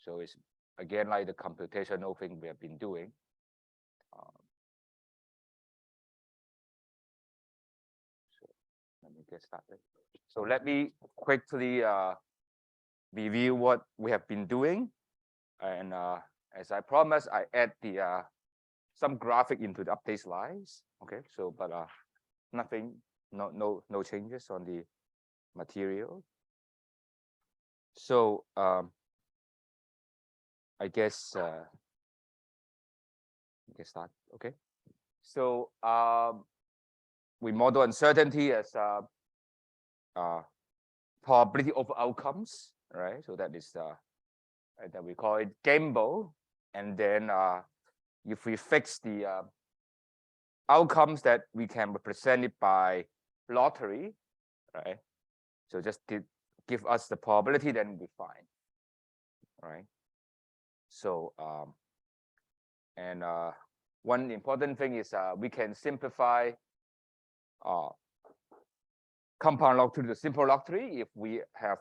So it's again like the computational thing we have been doing. So let me get started. So let me quickly review what we have been doing, and as I promised, I add the some graphic into the update slides. Okay, so but nothing, no changes on the material. So I guess get started. Okay, so we model uncertainty as probability of outcomes, right? So that is that we call it gamble, and then if we fix the outcomes that we can represent it by lottery, right? So just to give us the probability, then we find, right? So and one important thing is we can simplify compound lottery to the simple lottery if we have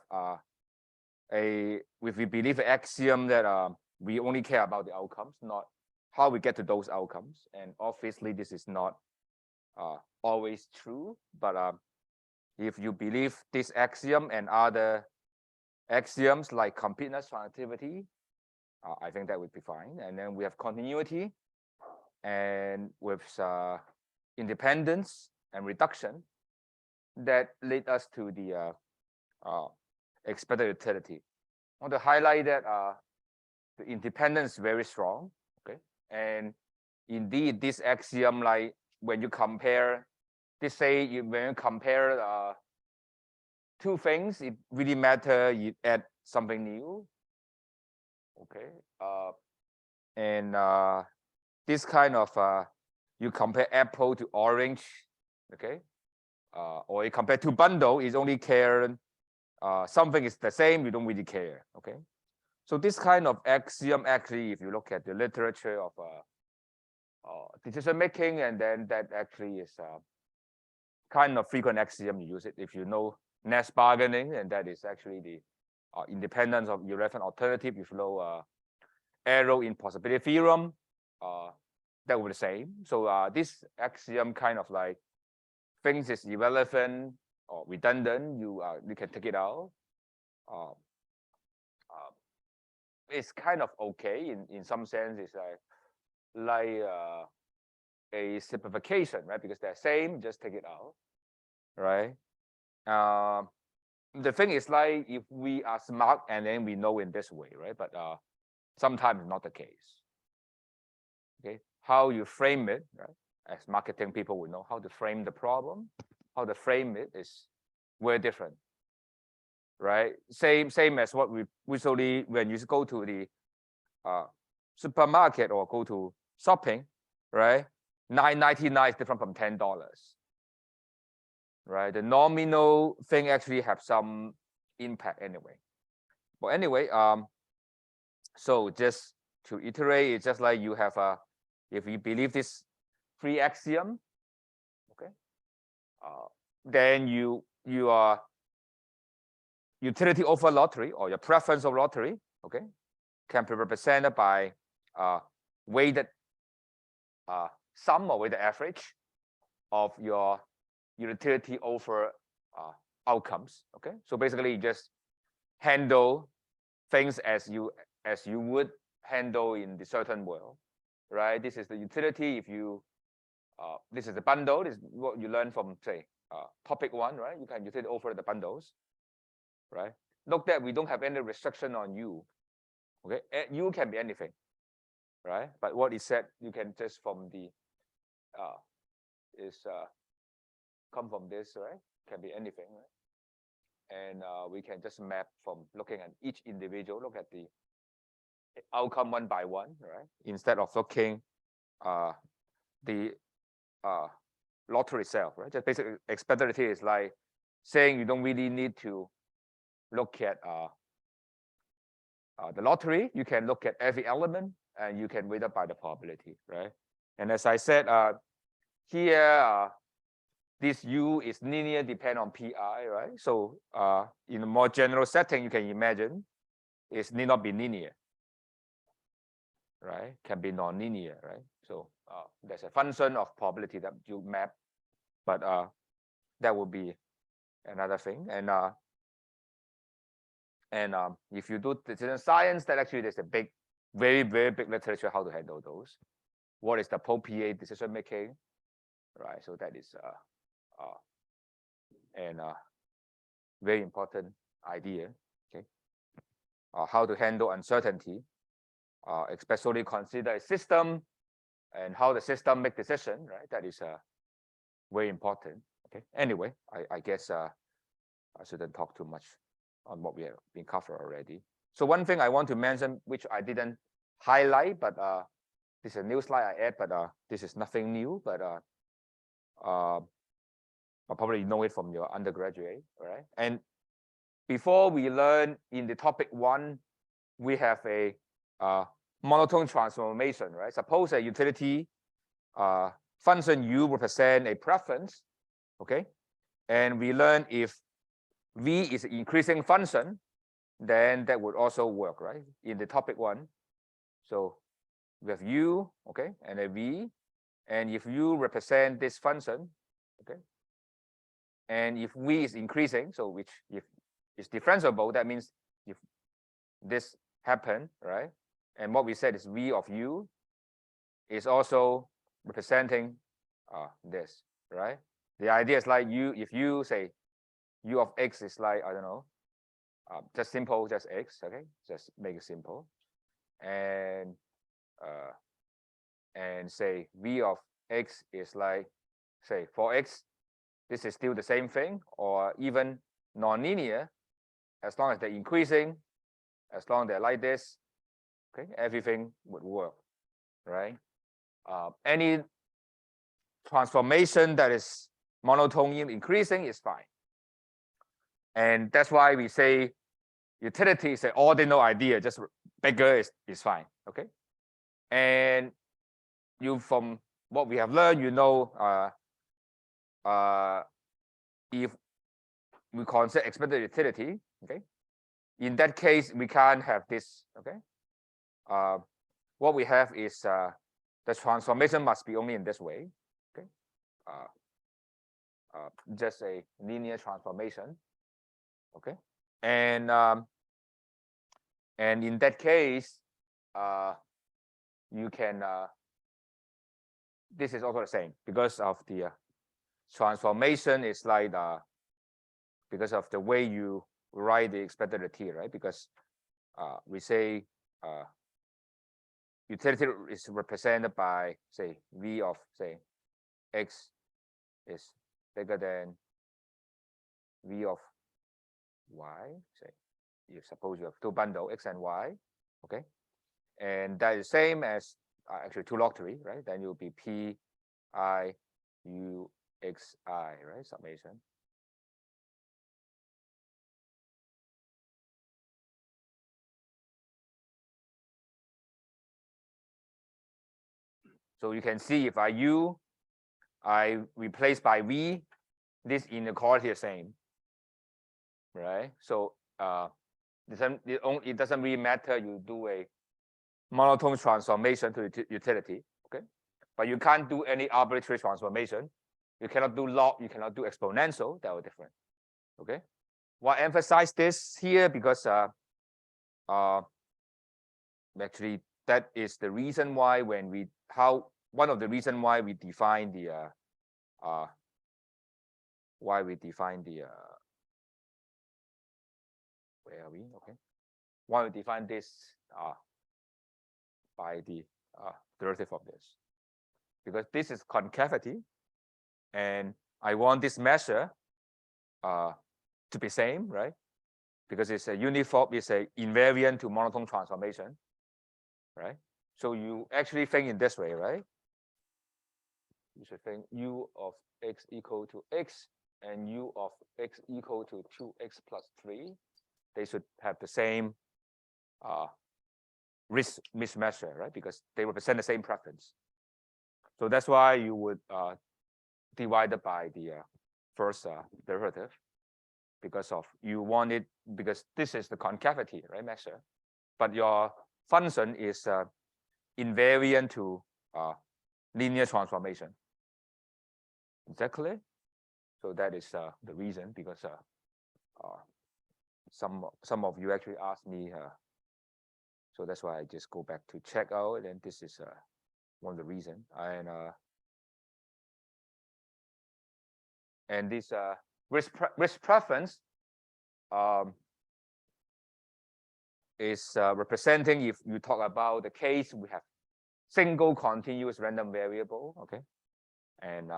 if we believe the axiom that we only care about the outcomes, not how we get to those outcomes. And obviously this is not always true, but if you believe this axiom and other axioms like completeness, transitivity, I think that would be fine. And then we have continuity, and with independence and reduction that lead us to the expected utility. I want to highlight that the independence is very strong, okay? And indeed, this axiom, like when you compare, when you compare two things, it really matters. You add something new, okay? And this kind of you compare apple to orange, okay? Or you compare two bundle, is only care something is the same, you don't really care, okay? So this kind of axiom, actually, if you look at the literature of decision making, and then that actually is kind of frequent axiom. You use it if you know Nash bargaining, and that is actually the independence of irrelevant alternative. If you know arrow in possibility theorem, that would be the same. So this axiom kind of like things is irrelevant or redundant, you can take it out. It's kind of okay in some sense. It's like a simplification, right? Because they're same, just take it out, right? The thing is, like, if we are smart and then we know in this way, right? But sometimes not the case. Okay, how you frame it, right? As marketing people, we know how to frame the problem. How to frame it is very different, right? Same as what we usually, when you go to the supermarket or go to shopping, right? $9.99 is different from $10, right? The nominal thing actually have some impact anyway. But anyway, so just to iterate, it's just like you have if you believe this free axiom, okay, then you are utility over lottery, or your preference of lottery, okay, can be represented by weighted sum or weighted average of your utility over outcomes. Okay, so basically you just handle things as you would handle in the certain world, right? This is the utility. If you this is the bundle. This is what you learn from, say, topic 1, right? You can utility over the bundles, right? Note that we don't have any restriction on U. Okay, U can be anything, right? But what is said, you can just from the come from this, right? Can be anything, right? And we can just map from looking at each individual, look at the outcome one by one, right? Instead of looking the lottery itself, right? Just basically expected is like saying you don't really need to look at the lottery. You can look at every element, and you can weight up by the probability, right? And as I said, here this U is linear, depend on PI, right? So in a more general setting, you can imagine it need not be linear, right, can be nonlinear, right? So there's a function of probability that you map, but that would be another thing. And if you do decision science, that actually there's a big, very, very big literature how to handle those. What is the appropriate decision making, right? So that is very important idea. Okay, how to handle uncertainty, especially consider a system and how the system make decision, right? That is very important. Okay. Anyway, I guess I shouldn't talk too much on what we have been covered already. So one thing I want to mention, which I didn't highlight, but this is a new slide I add, but this is nothing new, but I'll probably know it from your undergraduate, all right? And before we learn in the topic 1, we have a monotone transformation, right? Suppose a utility function U represent a preference, okay? And we learn if V is an increasing function, then that would also work, right? In the topic 1. So we have U, okay, and a V. And if U represent this function, okay, and if V is increasing, so which if it's differentiable, that means if this happen, right? And what we said is V of U is also representing this, right? The idea is like if you say U of X is like, I don't know, just simple, just X, okay? Just make it simple. And say V of X is like, say, for X, this is still the same thing, or even nonlinear, as long as they're increasing, as long as they're like this, okay, everything would work, right? Any transformation that is monotone increasing is fine. And that's why we say utility is an ordinal idea, just bigger is fine, okay? And you, from what we have learned, you know, if we consider expected utility, okay, in that case we can't have this, okay? What we have is the transformation must be only in this way, okay? Just a linear transformation, okay? And in that case, you can. This is also the same because of the transformation is like because of the way you write the expected utility, right? Because we say utility is represented by, say, V of, say, X is bigger than V of Y. Say, you suppose you have two bundle X and Y, okay? And that is same as actually 2 log 3, right? Then you'll be P I U X I, right? Summation. So you can see if I replace by V, this inequality is the same, right? So it doesn't really matter you do a monotone transformation to utility, okay? But you can't do any arbitrary transformation. You cannot do log, you cannot do exponential, that are different, okay? Why emphasize this here? Because actually that is the reason why one of the reason why we define the where are we? Okay, why we define this by the derivative of this, because this is concavity, and I want this measure to be same, right? Because it's a uniform, it's a invariant to monotone transformation, right? So you actually think in this way, right? You should think U of X equal to X and U of X equal to 2X plus 3. They should have the same risk mismeasure, right? Because they represent the same preference. So that's why you would divide it by the first derivative, because of you want it, because this is the concavity, right, measure, but your function is invariant to linear transformation. Is that clear? So that is the reason, because some of you actually asked me, so that's why I just go back to check out, and this is one of the reasons. And this risk preference is representing, if you talk about the case, we have single continuous random variable, okay, and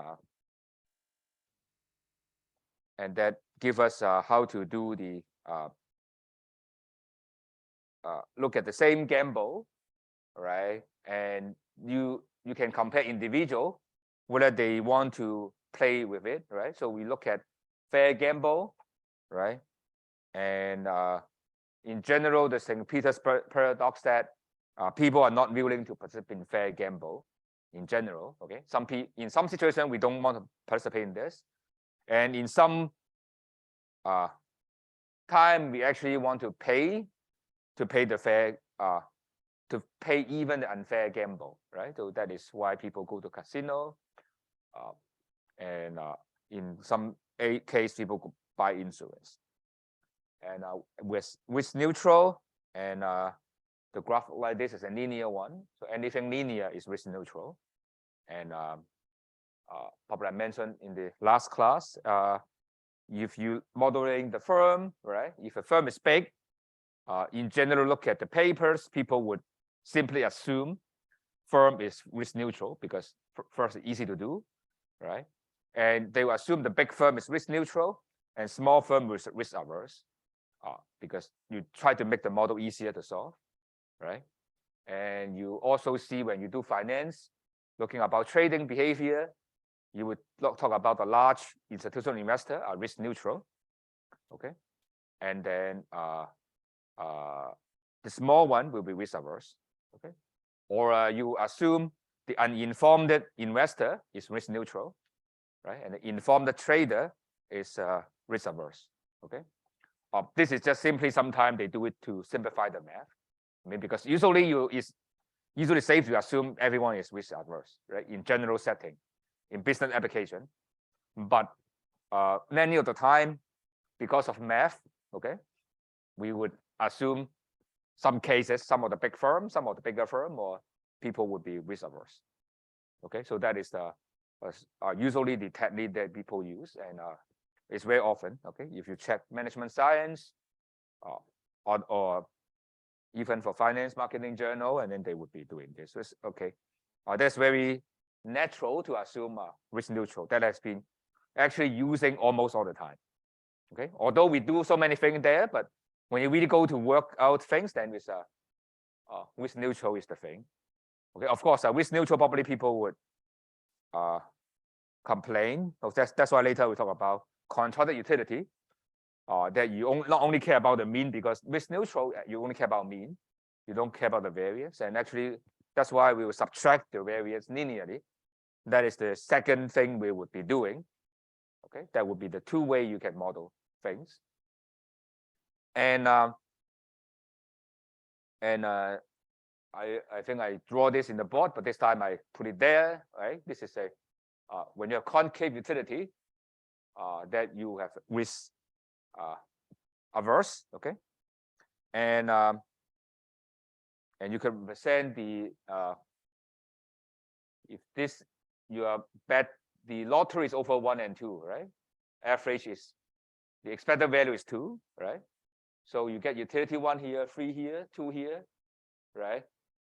that give us how to do the look at the same gamble, right? And you can compare individual whether they want to play with it, right? So we look at fair gamble, right? And in general, the St. Peter's paradox that people are not willing to participate in fair gamble in general, okay? In some situations, we don't want to participate in this. And in some time, we actually want to pay the fair, to pay even the unfair gamble, right? So that is why people go to casino. And in some case, people could buy insurance. And with neutral, and the graph like this is a linear one. So anything linear is risk neutral. And probably I mentioned in the last class, if you modeling the firm, right? If a firm is big, in general, look at the papers, people would simply assume firm is risk neutral because first it's easy to do, right? And they will assume the big firm is risk neutral and small firm is risk averse, because you try to make the model easier to solve, right? And you also see when you do finance, looking about trading behavior, you would talk about the large institutional investor are risk neutral, okay? And then the small one will be risk averse, okay? Or you assume the uninformed investor is risk neutral, right? And the informed trader is risk averse, okay? This is just simply sometimes they do it to simplify the math. I mean, because usually it's usually safe to assume everyone is risk averse, right? In general setting, in business application. But many of the time, because of math, okay, we would assume some cases, some of the big firms, some of the bigger firm, or people would be risk averse. Okay, so that is the usually the technique that people use, and it's very often. Okay, if you check management science, or even for finance marketing journal, and then they would be doing this. So okay, that's very natural to assume risk neutral. That has been actually using almost all the time. Okay, although we do so many things there, but when you really go to work out things, then it's risk neutral is the thing. Okay, of course, risk neutral probably people would complain. So that's why later we talk about contracted utility. That you not only care about the mean, because risk neutral, you only care about mean. You don't care about the variance. And actually, that's why we will subtract the variance linearly. That is the second thing we would be doing. Okay, that would be the two way you can model things. And I think I draw this in the board, but this time I put it there. Right, this is a when you have concave utility, that you have risk averse, okay, and you can represent the if this you are bet the lottery is over 1 and 2, right? Average is the expected value is 2, right? So you get utility 1 here, 3 here, 2 here, right?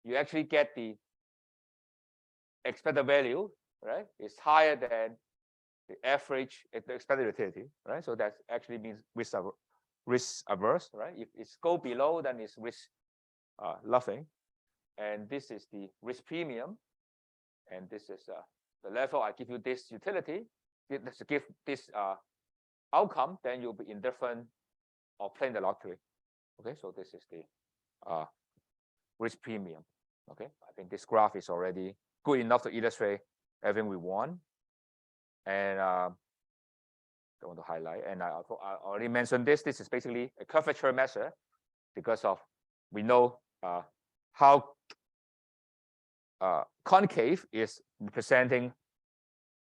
You actually get the expected value, right? It's higher than the average expected utility, right? So that actually means risk averse, right? If it's go below, then it's risk loving. And this is the risk premium. And this is the level I give you this utility. To give this outcome, then you'll be indifferent or playing the lottery. Okay, so this is the risk premium. Okay, I think this graph is already good enough to illustrate everything we want. And I want to highlight, and I already mentioned this. This is basically a curvature measure because of we know how concave is representing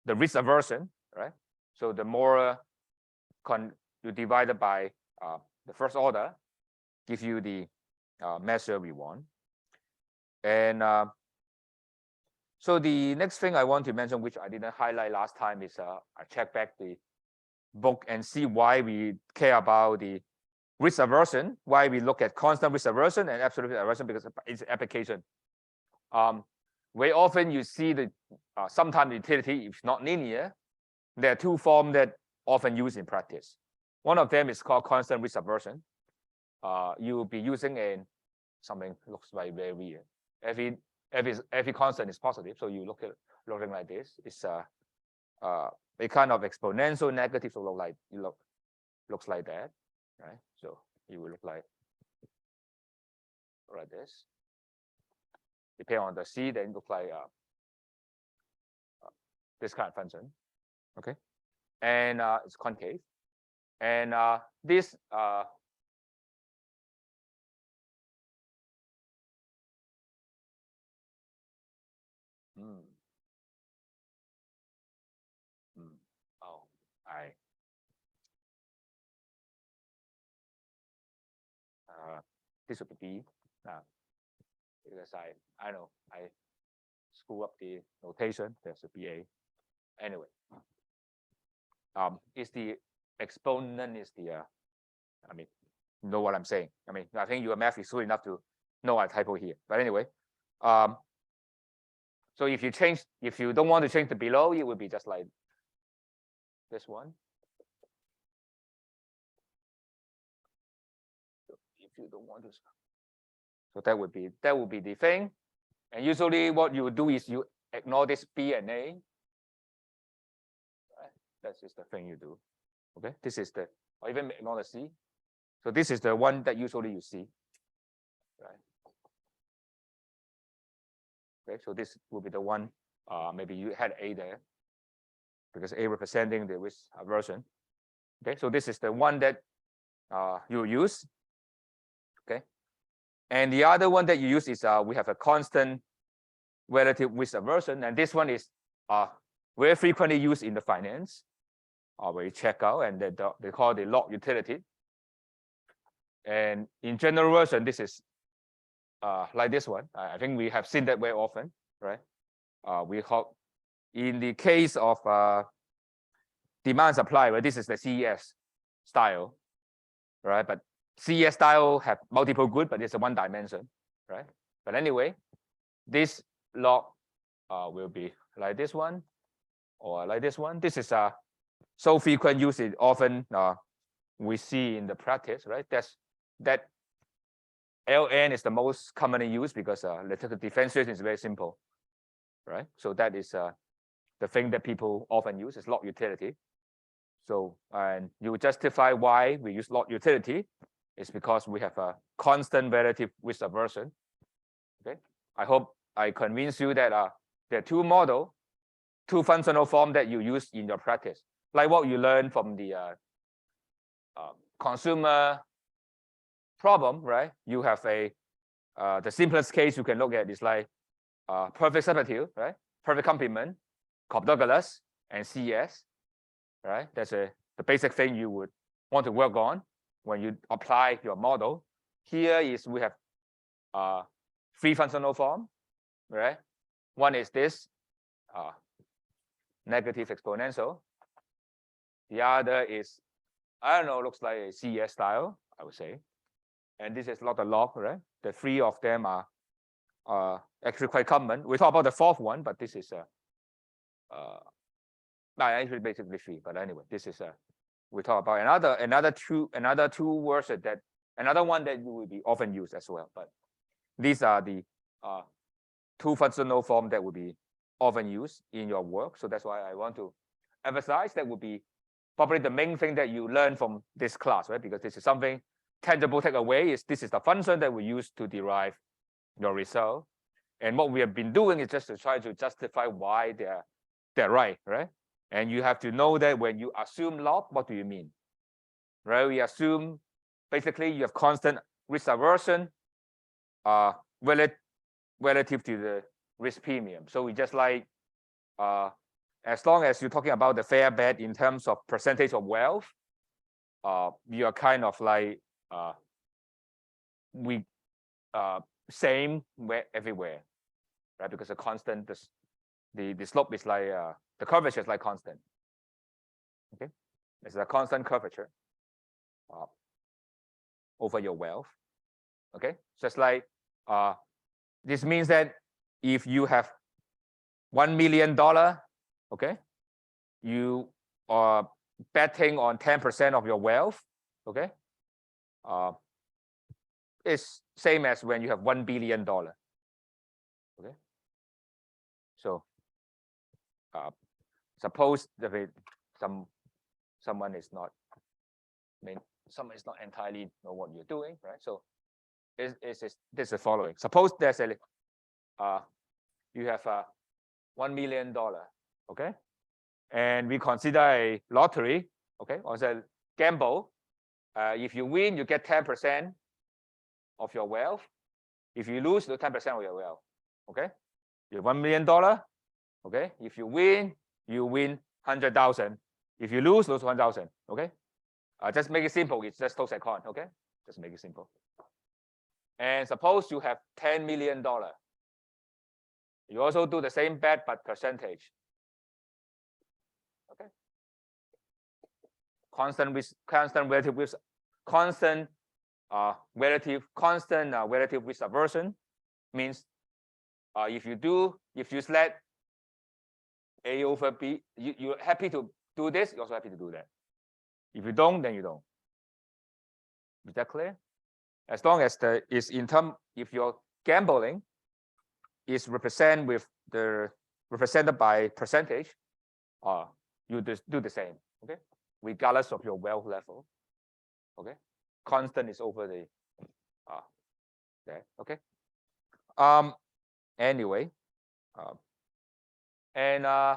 the risk aversion, right? So the more you divide it by the first order, give you the measure we want. And so the next thing I want to mention, which I didn't highlight last time, is I check back the book and see why we care about the risk aversion, why we look at constant risk aversion and absolute risk aversion, because it's application. Very often you see the sometimes utility, if not linear, there are two forms that often used in practice. One of them is called constant risk aversion. You will be using something looks like very weird. Every constant is positive, so you look at looking like this. It's a kind of exponential negative, so looks like that, right? So you will look like this. Depending on the C, then look like this kind of function, okay? And it's concave. And this oh, this would be B now, because I know I screw up the notation. There's a B.A. Anyway, is the exponent is the I mean, you know what I'm saying. I mean, I think your math is good enough to know a typo here. But anyway, so if you don't want to change the below, it would be just like this one. So if you don't want to, so that would be the thing. And usually, what you do is you ignore this B and A. Right? That's just the thing you do. Okay, this is or even ignore the C. So this is the one that usually you see, right? Okay, so this will be the one. Maybe you had A there, because A representing the risk aversion. Okay, so this is the one that you use. Okay, and the other one that you use is we have a constant relative risk aversion, and this one is very frequently used in the finance, where you check out, and they call the log utility. And in general version, this is like this one. I think we have seen that very often, right? We hope in the case of demand supply, right? This is the CES style, right? But CES style have multiple goods, but it's a one dimension, right? But anyway, this log will be like this one or like this one. This is so frequent usage, often we see in the practice, right? That ln is the most commonly used because the differentiation is very simple, right? So that is the thing that people often use is log utility. So and you justify why we use log utility is because we have a constant relative risk aversion. Okay, I hope I convince you that there are two functional forms that you use in your practice, like what you learn from the consumer problem, right? You have the simplest case you can look at is like perfect substitute, right? Perfect complement, Cobb-Douglas, and CES, right? That's the basic thing you would want to work on when you apply your model. Here is we have three functional forms, right? One is this negative exponential. The other is, I don't know, looks like a CES style, I would say. And this is not a log, right? The three of them are actually quite common. We talk about the fourth one, but this is actually basically three. But anyway, this is we talk about another two words that another one that will be often used as well. But these are the two functional forms that will be often used in your work. So that's why I want to emphasize that would be probably the main thing that you learn from this class, right? Because this is something tangible takeaway is this is the function that we use to derive your result. And what we have been doing is just to try to justify why they're right? And you have to know that when you assume log, what do you mean? Right? We assume basically you have constant risk aversion relative to the risk premium. So we just like, as long as you're talking about the fair bet in terms of percentage of wealth, you are kind of like same everywhere, right? Because the constant, the slope is like the curvature is like constant. Okay, it's a constant curvature over your wealth. Okay, just like this means that if you have $1 million, okay, you are betting on 10% of your wealth. Okay, it's same as when you have $1 billion. Okay, so suppose that someone is not, someone is not entirely know what you're doing, right? So this is the following. Suppose there's a you have $1 million, okay, and we consider a lottery, okay, or a gamble. If you win, you get 10% of your wealth. If you lose, you lose 10% of your wealth. Okay, you have $1 million. Okay, if you win 100,000. If you lose 1,000. Okay, just make it simple. It's just toss a coin. Okay, just make it simple. And suppose you have $10 million. You also do the same bet but percentage. Okay, constant relative risk aversion means if you select A over B, you're happy to do this, you're also happy to do that. If you don't, then you don't. Is that clear? As long as if your gambling is represented by percentage, you just do the same. Okay, regardless of your wealth level. Okay, constant is over the there. Okay. Anyway, and I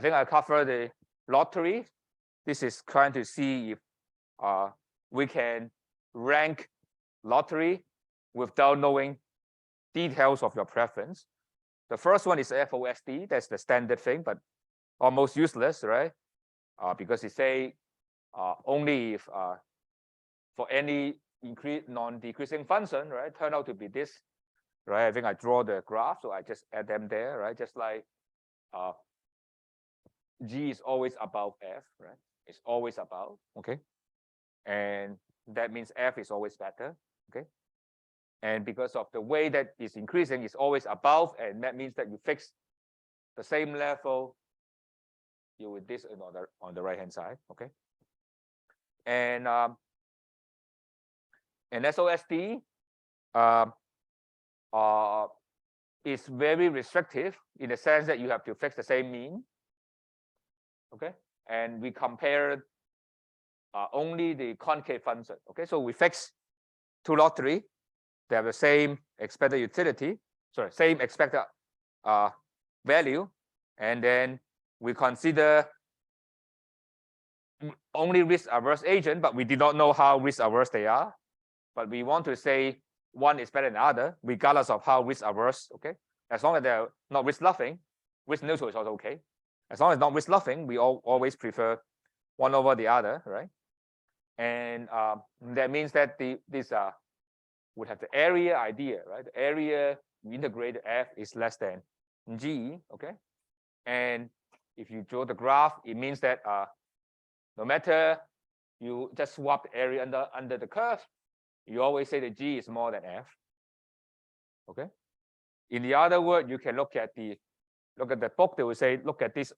think I covered the lottery. This is trying to see if we can rank lottery without knowing details of your preference. The first one is FOSD. That's the standard thing, but almost useless, right? Because it say only if for any non-decreasing function, right, turn out to be this, right? I think I draw the graph, so I just add them there, right? Just like G is always above F, right? It's always above, okay? And that means F is always better, okay? And because of the way that it's increasing, it's always above, and that means that you fix the same level you with this on the right hand side, okay? And SOSD is very restrictive in the sense that you have to fix the same mean, okay? And we compare only the concave function, okay? So we fix two lottery, they have the same expected utility, sorry, same expected value, and then we consider only risk-averse agent, but we did not know how risk-averse they are. But we want to say one is better than the other, regardless of how risk-averse, okay? As long as they're not risk-loving, risk-neutral is also okay. As long as not risk-loving, we always prefer one over the other, right? And that means that this would have the area idea, right? The area we integrate F is less than G, okay? And if you draw the graph, it means that no matter you just swap the area under the curve, you always say the G is more than F. Okay. In the other word, you can look at the book. They will say look at this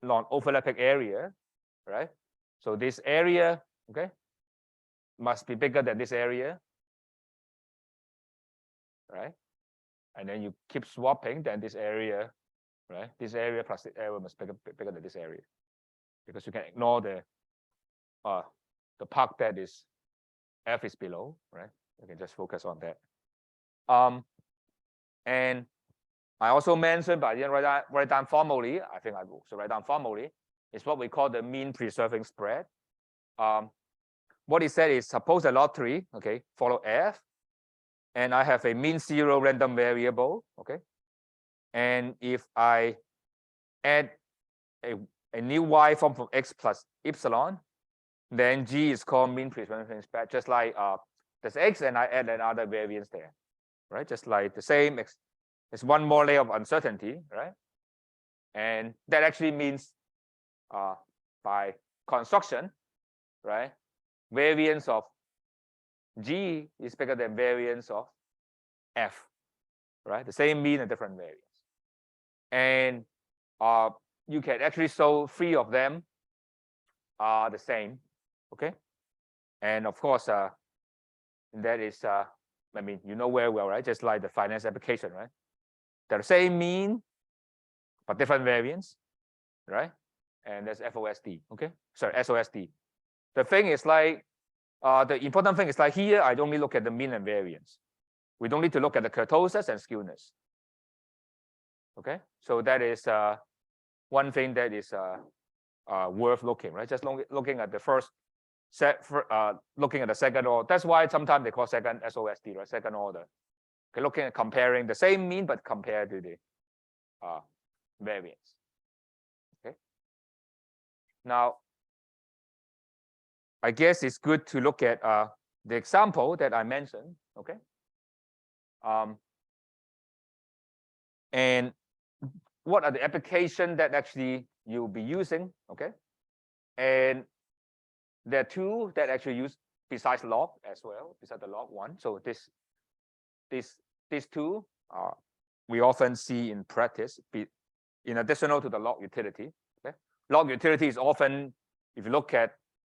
non-overlapping area, right? So this area, okay, must be bigger than this area, right? And then you keep swapping, then this area, right? This area plus this area must be bigger than this area, because you can ignore the part that is F is below, right? You can just focus on that. And I also mentioned, but I didn't write down formally. I think I will also write down formally. It's what we call the mean preserving spread. What it said is, suppose a lottery, okay, follow F, and I have a mean zero random variable, okay, And if I add a new y form from x plus epsilon, then G is called mean preference spread, just like there's x and I add another variance there, right? Just like the same, there's one more layer of uncertainty, right? And that actually means by construction, right? Variance of G is bigger than variance of F, right? The same mean and different variance. And you can actually show 3 of them are the same, okay? And of course, that is, I mean, you know very well, right? Just like the finance application, right? They're the same mean, but different variance, right? And that's FOSD, okay? Sorry, SOSD. The thing is like, the important thing is like here, I only look at the mean and variance. We don't need to look at the kurtosis and skewness. Okay, so that is one thing that is worth looking, right? Just looking at the first set, looking at the second order. That's why sometimes they call second SOSD, right? Second order. Okay, looking at comparing the same mean but compared to the variance. Okay. Now, I guess it's good to look at the example that I mentioned. Okay. And what are the applications that actually you'll be using? Okay. And there are 2 that actually use besides log as well, besides the log 1. So these 2 we often see in practice, in additional to the log utility. Okay? Log utility is often, if you look at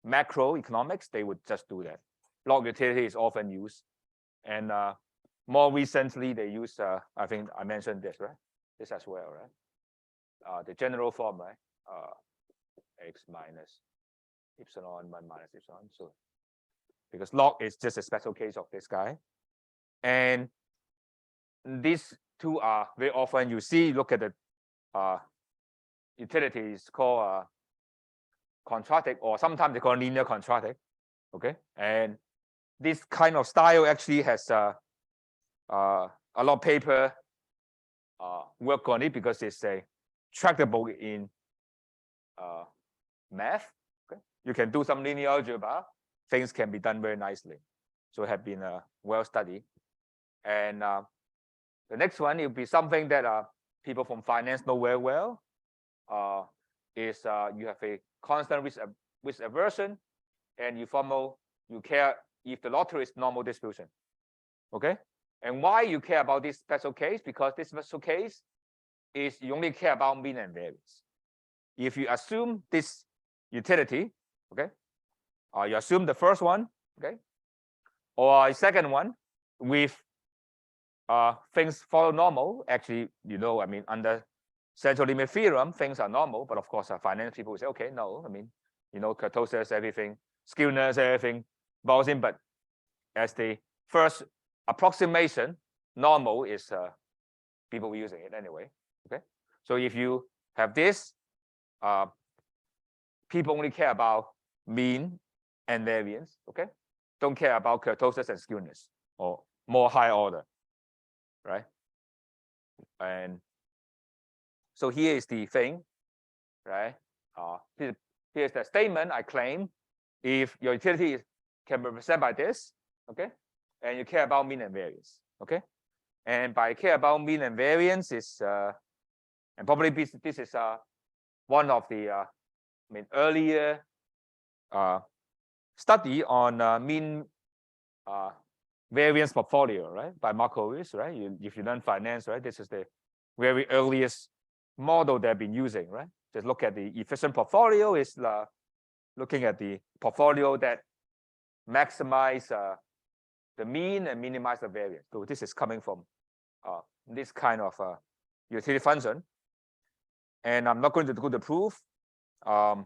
macroeconomics, they would just do that. Log utility is often used. And more recently, they use, I think I mentioned this, right? This as well, right? The general form, right? X minus epsilon 1 minus epsilon. So because log is just a special case of this guy. And these 2 are very often you see, look at the utilities called quadratic, or sometimes they call linear quadratic. Okay. And this kind of style actually has a lot of paper work on it because it's tractable in math. Okay. You can do some linear algebra. Things can be done very nicely. So have been well studied. And the next one will be something that people from finance know very well. Is you have a constant risk aversion, and you care if the lottery is normal distribution. Okay. And why you care about this special case? Because this special case is you only care about mean and variance. If you assume this utility, okay, you assume the first one, okay, or a second one with things follow normal. Actually, I mean, under central limit theorem, things are normal, but of course, finance people will say, okay, no, I mean, kurtosis, everything, skewness, everything falls in, but as the first approximation, normal is people using it anyway. Okay, so if you have this, people only care about mean and variance. Okay, don't care about kurtosis and skewness or more high order, right? And so here is the thing, right? Here's the statement I claim. If your utility can be represented by this, okay, and you care about mean and variance, okay, and by care about mean and variance is, and probably this is one of the earlier study on mean variance portfolio, right, by Markowitz, right? If you learn finance, right, this is the very earliest model they've been using, right? Just look at the efficient portfolio is looking at the portfolio that maximize the mean and minimize the variance. So this is coming from this kind of utility function. And I'm not going to do the proof. The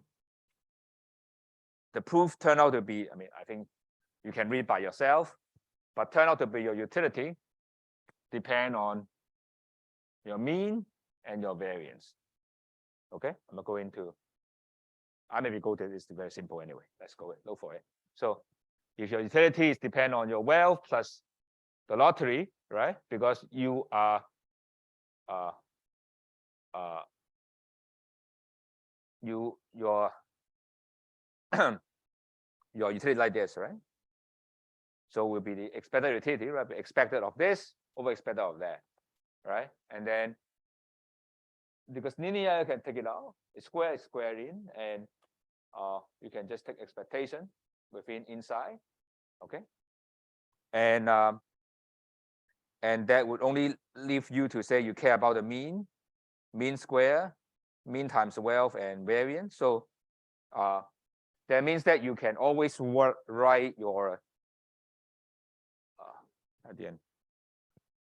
proof turned out to be, I mean, I think you can read by yourself, but turn out to be your utility depend on your mean and your variance. Okay, I'm not going to. I maybe go to this. Very simple anyway. Let's go for it. So if your utilities depend on your wealth plus the lottery, right? Because you are your your utility like this, right? So will be the expected utility, right? Expected of this over expected of that, right? And then because linear, you can take it out. It's square in, and you can just take expectation within inside, okay? And that would only leave you to say you care about the mean square, mean times wealth, and variance. So that means that you can always write your at the end.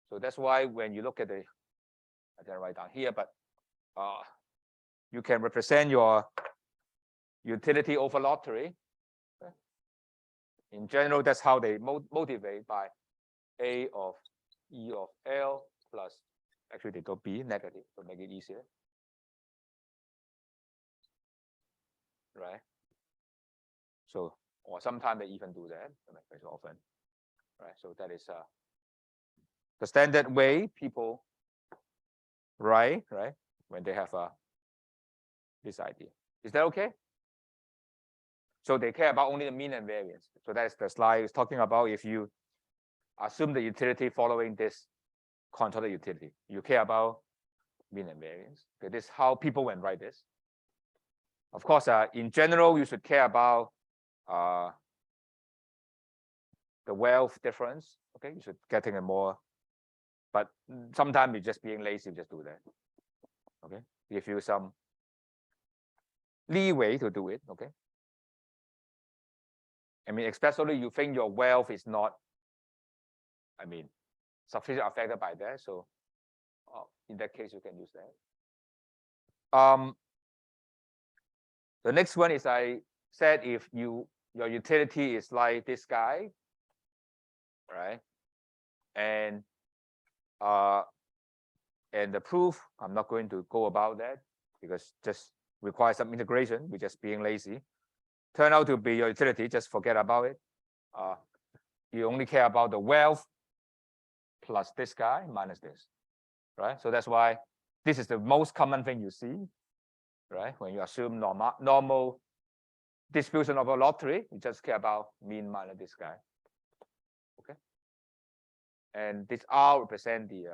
So that's why when you look at the, I didn't write down here, but you can represent your utility over lottery. In general, that's how they motivate by A of E of L plus, actually they do B negative to make it easier, right? So, or sometimes they even do that, very often, right? So that is the standard way people write, right? When they have this idea. Is that okay? So they care about only the mean and variance. So that's the slide is talking about. If you assume the utility following this controlled utility, you care about mean and variance. Okay, this is how people will write this. Of course, in general, you should care about the wealth difference. Okay, you should getting a more, but sometimes you're just being lazy, just do that. Okay, give you some leeway to do it. Okay, I mean, especially you think your wealth is not, I mean, sufficiently affected by that. So in that case, you can use that. The next one is I said if your utility is like this guy, right? And the proof, I'm not going to go about that because just requires some integration. We're just being lazy. Turn out to be your utility, just forget about it. You only care about the wealth plus this guy minus this, right? So that's why this is the most common thing you see, right? When you assume normal distribution of a lottery, you just care about mean minus this guy, okay? And this R represent the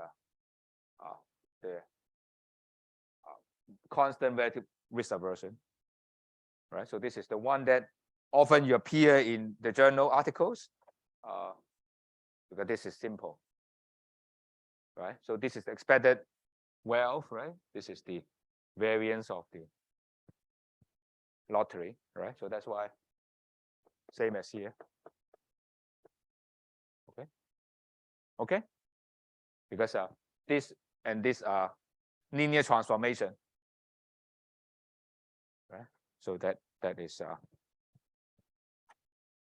constant relative risk aversion, right? So this is the one that often you appear in the journal articles, because this is simple, right? So this is the expected wealth, right? This is the variance of the lottery, right? So that's why same as here. Okay, because this and this are linear transformation, right? So that is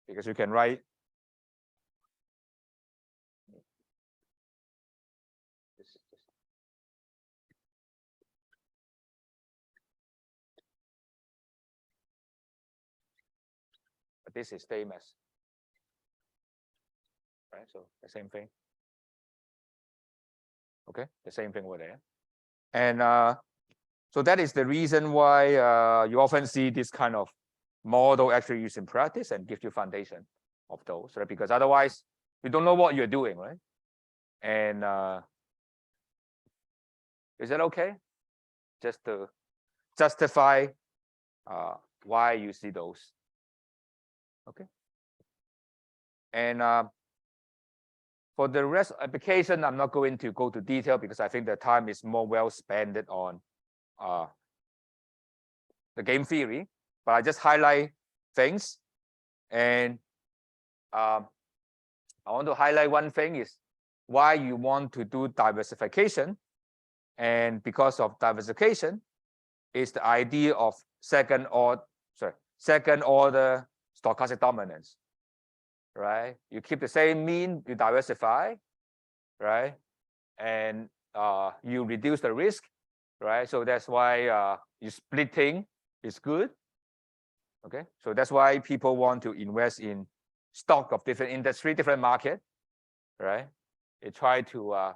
because you can write this. But this is same as, right? So the same thing. Okay, the same thing over there. And so that is the reason why you often see this kind of model actually used in practice and give you foundation of those, right? Because otherwise you don't know what you're doing, right? And is that okay? Just to justify why you see those. Okay. And for the rest application, I'm not going to go to detail because I think the time is more well spent on the game theory. But I just highlight things. And I want to highlight one thing is why you want to do diversification. And because of diversification is the idea of second order stochastic dominance, right? You keep the same mean, you diversify, right? And you reduce the risk, right? So that's why you splitting is good. Okay, so that's why people want to invest in stock of different industry, different market, right? They try to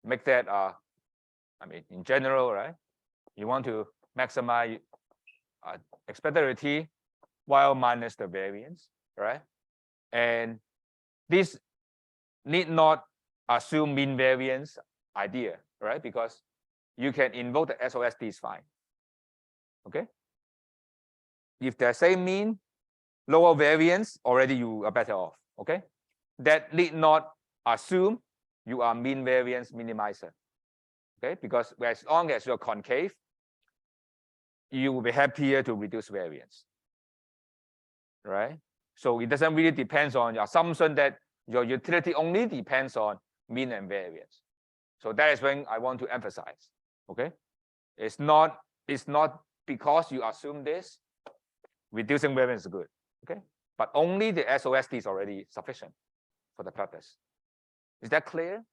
make that I mean, in general, right? You want to maximize expected utility while minus the variance, right? And this need not assume mean variance idea, right? Because you can invoke the SOSD is fine. Okay. If the same mean, lower variance, already you are better off. Okay. That need not assume you are mean variance minimizer. Okay, because as long as you're concave, you will be happier to reduce variance. Right? So it doesn't really depend on your assumption that your utility only depends on mean and variance. So that is when I want to emphasize. Okay, it's not because you assume this, reducing variance is good. Okay, but only the SOSD is already sufficient for the purpose. Is that clear?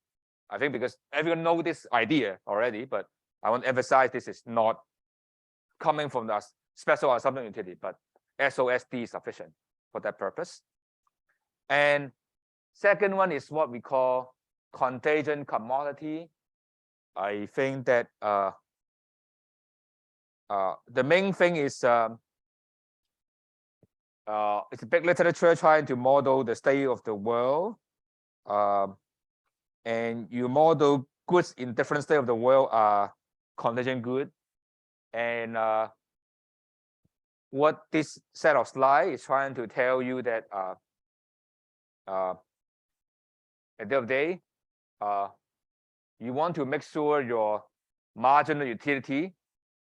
I think because everyone knows this idea already, but I want to emphasize this is not coming from the special assumption utility, but SOSD is sufficient for that purpose. And second one is what we call contagion commodity. I think that the main thing is it's a big literature trying to model the state of the world. And you model goods in different states of the world are contingent good. And what this set of slides is trying to tell you that at the end of the day, you want to make sure your marginal utility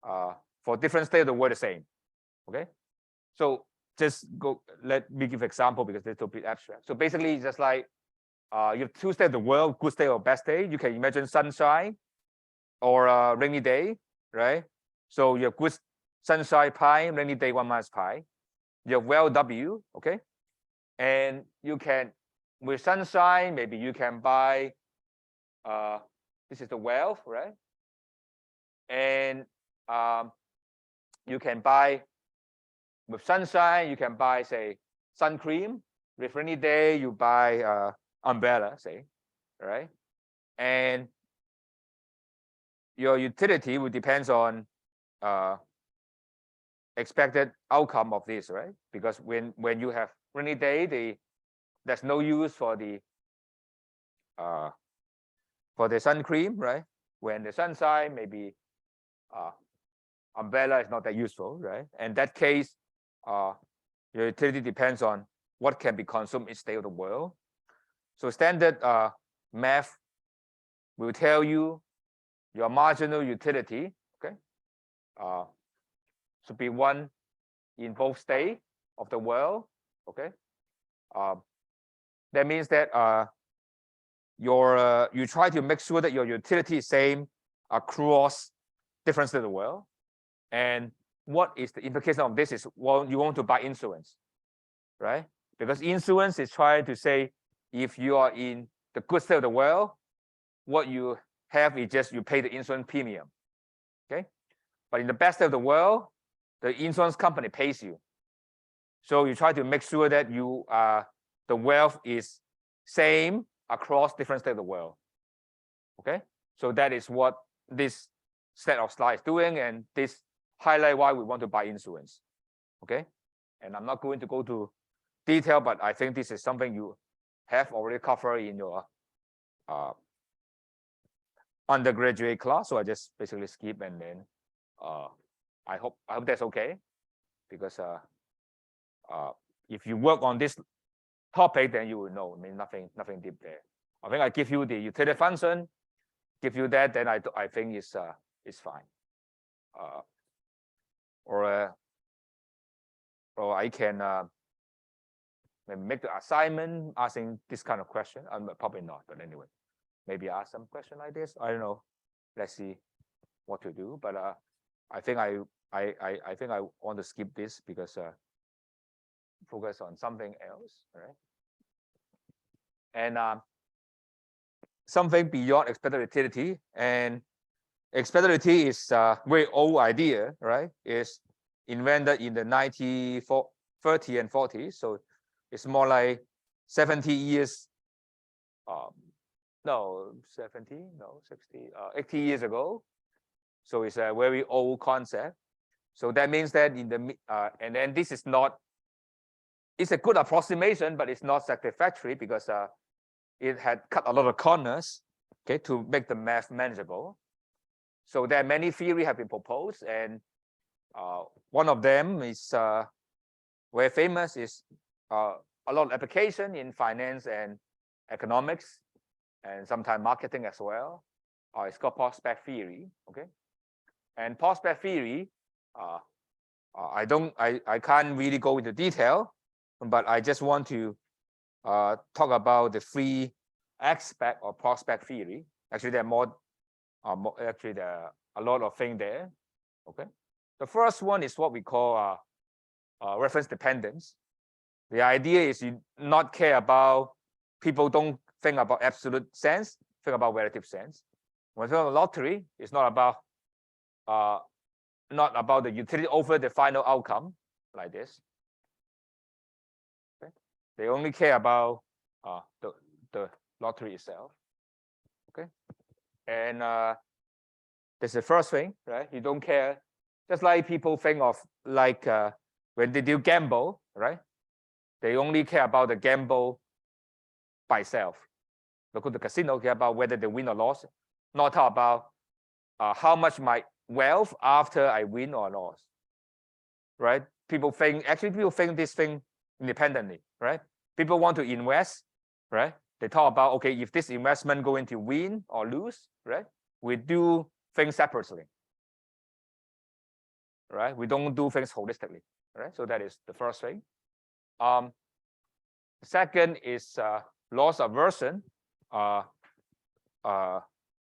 for different states of the world the same. Okay, so just let me give an example because it's a bit abstract. So basically, just like you have two states of the world, good state or bad state. You can imagine sunshine or a rainy day, right? So you have good sunshine pi, rainy day 1 minus pi. You have well W, okay? And you can, with sunshine, maybe you can buy, this is the wealth, right? And you can buy, with sunshine, you can buy, say, sun cream. With rainy day, you buy umbrella, say, right? And your utility will depend on expected outcome of this, right? Because when you have rainy day, there's no use for the sun cream, right? When the sunshine, maybe umbrella is not that useful, right? And that case, your utility depends on what can be consumed each day of the world. So standard math will tell you your marginal utility, okay, should be 1 in both states of the world, okay. That means that you try to make sure that your utility is same across different states of the world. And what is the implication of this is, well, you want to buy insurance, right? Because insurance is trying to say, if you are in the good state of the world, what you have is just you pay the insurance premium, okay? But in the best state of the world, the insurance company pays you. So you try to make sure that the wealth is same across different states of the world, okay? So that is what this set of slides is doing, and this highlight why we want to buy insurance, okay? And I'm not going to go to detail, but I think this is something you have already covered in your undergraduate class. So I just basically skip, and then I hope that's okay, because if you work on this topic, then you will know. I mean, nothing deep there. I think I give you the utility function, give you that, then I think it's fine. Or I can make the assignment asking this kind of question. Probably not, but anyway, maybe ask some question like this. I don't know. Let's see what to do. But I think I want to skip this because focus on something else, right? And something beyond expected utility. And expected utility is a very old idea, right? It's invented in the 1930s and 40s. So it's more like 70 years. No, 70, no, 60, 80 years ago. So it's a very old concept. So that means that in the and then this is not, it's a good approximation, but it's not satisfactory because it had cut a lot of corners, okay, to make the math manageable. So there are many theories have been proposed, and one of them is very famous, is a lot of application in finance and economics, and sometimes marketing as well. It's called prospect theory, okay? And prospect theory, I can't really go into detail, but I just want to talk about the three aspects of prospect theory. Actually, there are more. Actually, there are a lot of things there. Okay. The first one is what we call reference dependence. The idea is you not care about, people don't think about absolute sense, think about relative sense. When you talk about lottery, it's not about the utility over the final outcome like this. Okay. They only care about the lottery itself. Okay. And that's the first thing, right? You don't care. Just like people think of like when they do gamble, right? They only care about the gamble by itself. Look at the casino, care about whether they win or lose, not talk about how much my wealth after I win or lose, right? People think this thing independently, right? People want to invest, right? They talk about, okay, if this investment going to win or lose, right? We do things separately, right? We don't do things holistically, right? So that is the first thing. Second is loss aversion,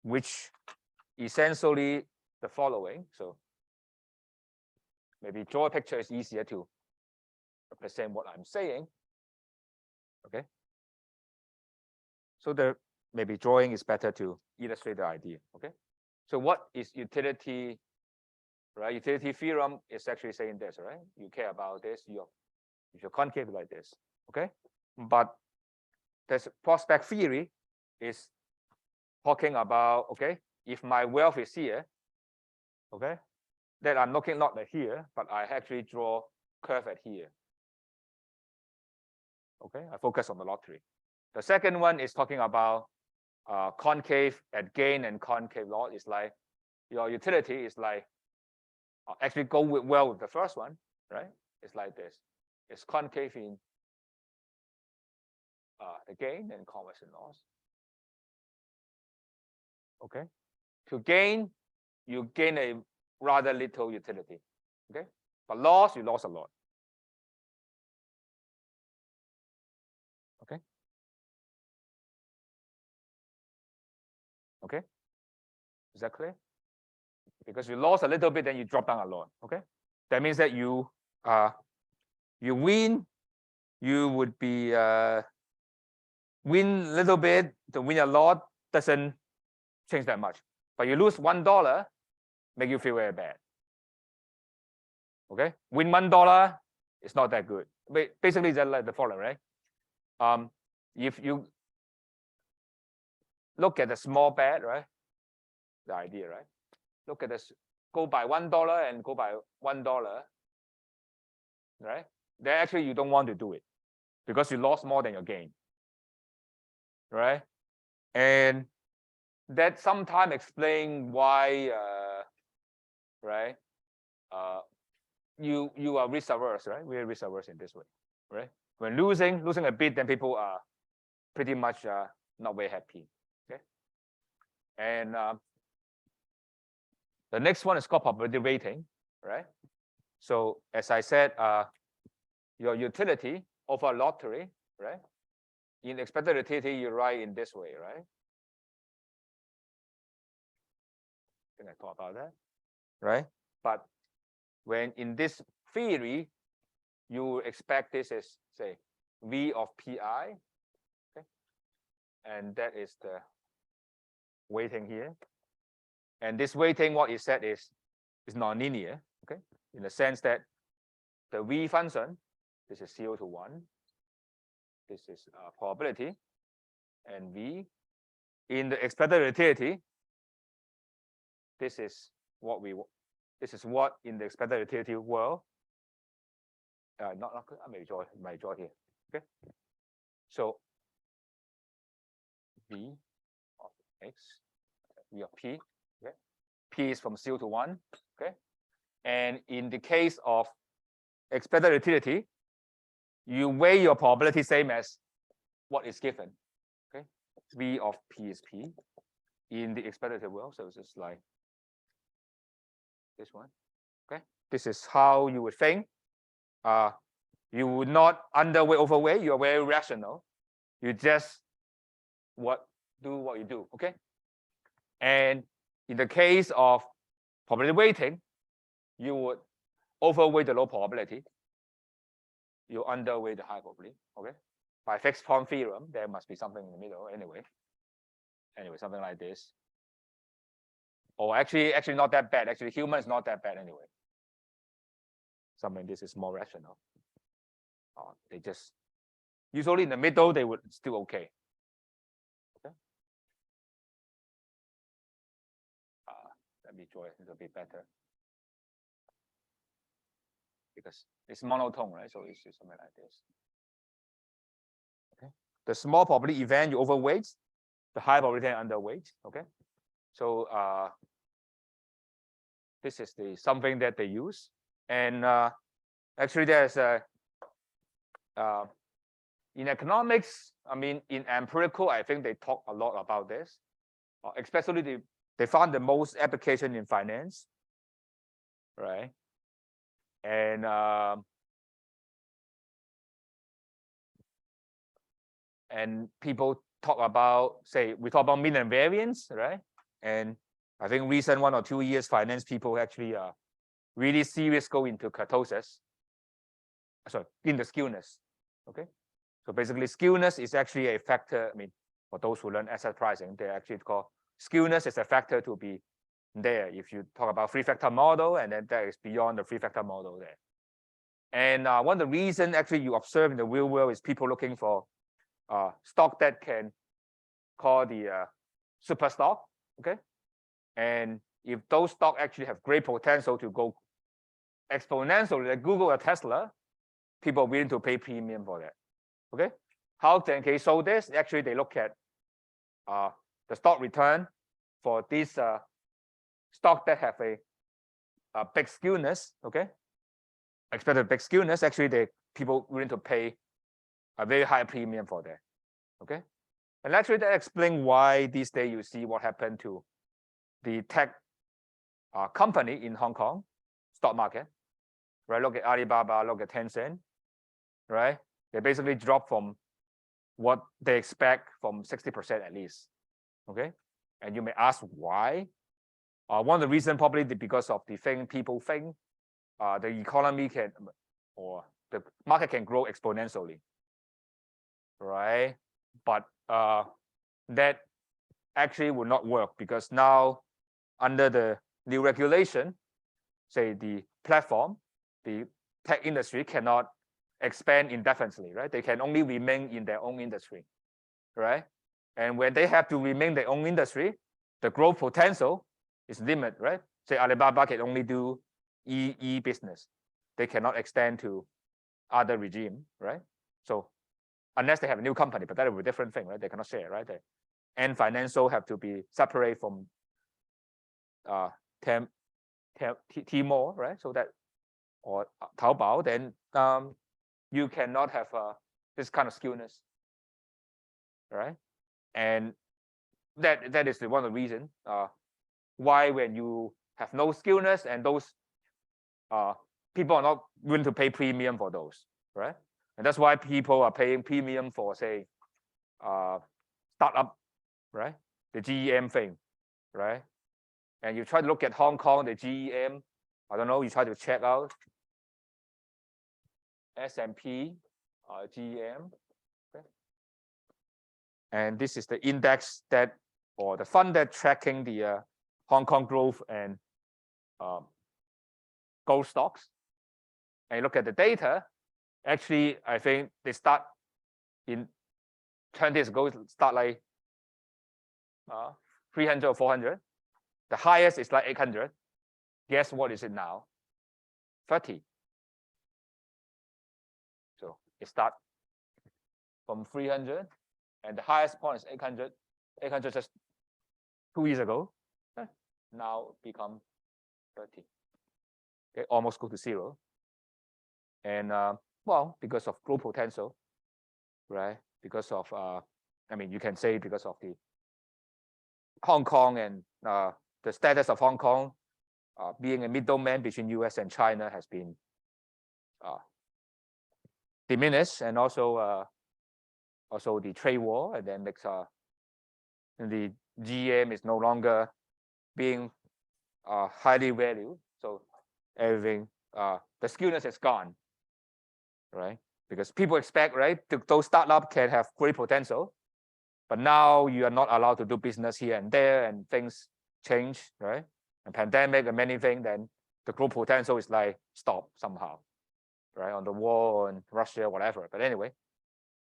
which essentially the following. So maybe draw a picture is easier to represent what I'm saying. Okay. So the maybe drawing is better to illustrate the idea. Okay. So what is utility? Right. Utility theorem is actually saying this, right? You care about this, if you're concave like this. Okay. But this prospect theory is talking about, okay, if my wealth is here, okay, then I'm looking not at here, but I actually draw curve at here. Okay, I focus on the lottery. The second one is talking about concave at gain and concave loss. Is like your utility is like actually go well with the first one, right? It's like this. It's concave in the gain and convex in loss. Okay, to gain, you gain a rather little utility. Okay, but loss, you lost a lot. Okay. Okay. Is that clear? Because you lost a little bit, then you drop down a lot. Okay. That means that you win, you would be win a little bit, to win a lot doesn't change that much. But you lose $1, make you feel very bad. Okay, win $1, it's not that good. But basically, it's like the following, right? If you look at the small bet, right? The idea, right? Look at this, go by $1 and go by $1, right? Then actually you don't want to do it because you lost more than your gain, right? And that sometimes explain why, right? You are risk averse, right? We are risk averse in this way, right? When losing a bit, then people are pretty much not very happy. Okay. And the next one is called probability rating, right? So as I said, your utility of a lottery, right? In expected utility, you write in this way, right? I think I thought about that, right? But when in this theory, you expect this is, say, V of PI, okay? And that is the weighting here. And this weighting, what it said is nonlinear, okay? In the sense that the V function, this is 0 to 1. This is probability. And V in the expected utility, this is this is what in the expected utility world. Not I may draw here. Okay. So V of X, V of P. Okay. P is from 0 to 1. Okay. And in the case of expected utility, you weigh your probability same as what is given. Okay. V of P is P in the expected world. So it's just like this one. Okay. This is how you would think. You would not underweight, overweight. You are very rational. You just do what you do. Okay. And in the case of probability weighting, you would overweight the low probability. You underweight the high probability. Okay. By fixed point theorem, there must be something in the middle anyway. Anyway, something like this. Or actually not that bad. Actually, human is not that bad anyway. Something this is more rational. They just usually in the middle they would still okay. Okay. Let me draw it a bit better because it's monotone, right? So it's something like this. Okay. The small probability event you overweight, the high probability underweight. Okay. So this is something that they use, and actually there's a in economics, I mean, in empirical, I think they talk a lot about this. Especially they found the most application in finance, right? And people talk about, say, we talk about mean and variance, right? And I think recent 1 or 2 years, finance people actually really serious go into kurtosis. Sorry, in the skewness. Okay. So basically, skewness is actually a factor. I mean, for those who learn asset pricing, they actually call skewness is a factor to be there. If you talk about three-factor model, and then that is beyond the three-factor model there. And one of the reasons actually you observe in the real world is people looking for stock that can call the super stock. Okay. And if those stock actually have great potential to go exponentially, like Google or Tesla, people are willing to pay premium for that. Okay. How can they show this? Actually, they look at the stock return for these stock that have a big skewness. Okay. Expected big skewness. Actually, people willing to pay a very high premium for that. Okay. And actually, that explains why these days you see what happened to the tech company in Hong Kong stock market. Right. Look at Alibaba. Look at Tencent. Right. They basically drop from what they expect from 60% at least. Okay. And you may ask why. One of the reasons probably because of the thing people think the economy can, or the market can grow exponentially. Right. But that actually will not work because now under the new regulation, say the platform, the tech industry cannot expand indefinitely, right? They can only remain in their own industry, right? And when they have to remain their own industry, the growth potential is limited, right? Say Alibaba can only do e-business. They cannot extend to other regime, right? So unless they have a new company, but that is a different thing, right? They cannot share, right? And financial have to be separate from Tmall, right? So that, or Taobao, then you cannot have this kind of skewness, right? And that is one of the reasons why when you have no skewness and those people are not willing to pay premium for those, right? And that's why people are paying premium for, say, startup, right? The GEM thing, right? And you try to look at Hong Kong, the GEM, I don't know, you try to check out S&P, GEM. Okay. And this is the index that, or the fund that tracking the Hong Kong growth and gold stocks. And you look at the data, actually, I think they start in 20 years ago, start like 300 or 400. The highest is like 800. Guess what is it now? 30. So it starts from 300, and the highest point is 800. 800 just 2 years ago. Now become 30. Okay, almost go to 0. And well, because of growth potential, right? Because of I mean, you can say because of the Hong Kong and the status of Hong Kong being a middleman between US and China has been diminished, and also the trade war, and then makes the GM is no longer being highly valued. So everything, the skewness is gone, right? Because people expect, right, those startups can have great potential, but now you are not allowed to do business here and there, and things change, right? A pandemic and many things, then the growth potential is like stop somehow, right? On the war in Russia, whatever. But anyway,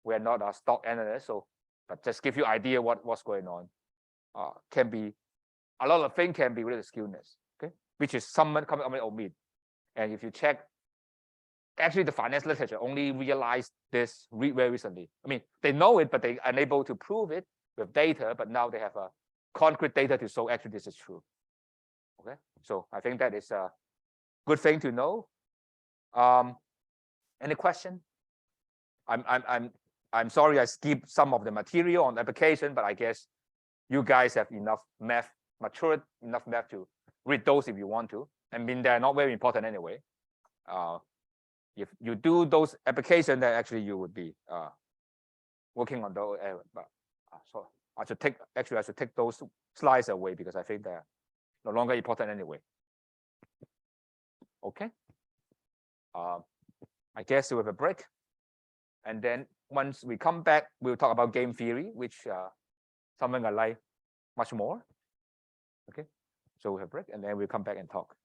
we are not a stock analyst, so but just give you idea what's going on. Can be a lot of things can be really skewness, okay? Which is someone coming up omit. And if you check, actually the finance literature only realized this very recently. I mean, they know it, but they are unable to prove it with data, but now they have a concrete data to show actually this is true. Okay, so I think that is a good thing to know. Any question? I'm sorry I skipped some of the material on application, but I guess you guys have enough math, matured enough math to read those if you want to. I mean, they're not very important anyway. If you do those applications, then actually you would be working on those. So I should take those slides away because I think they're no longer important anyway. Okay. I guess we have a break, and then once we come back, we'll talk about game theory, which something I like much more. Okay, so we have a break, and then we'll come back and talk.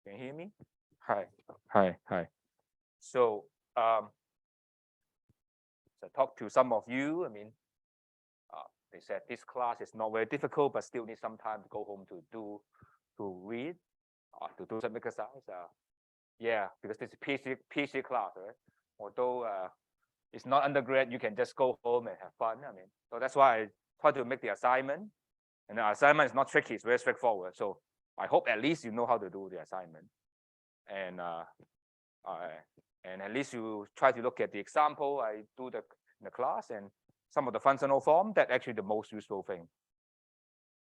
Can you hear me? Hi. So, I talked to some of you. I mean, they said this class is not very difficult, but still need some time to go home to read, to do some exercise. Yeah, because this is PhD class, right? Although it's not undergrad, you can just go home and have fun. I mean, so that's why I try to make the assignment, and the assignment is not tricky; it's very straightforward. So I hope at least you know how to do the assignment, and at least you try to look at the example I do in the class and some of the functional form. That's actually the most useful thing.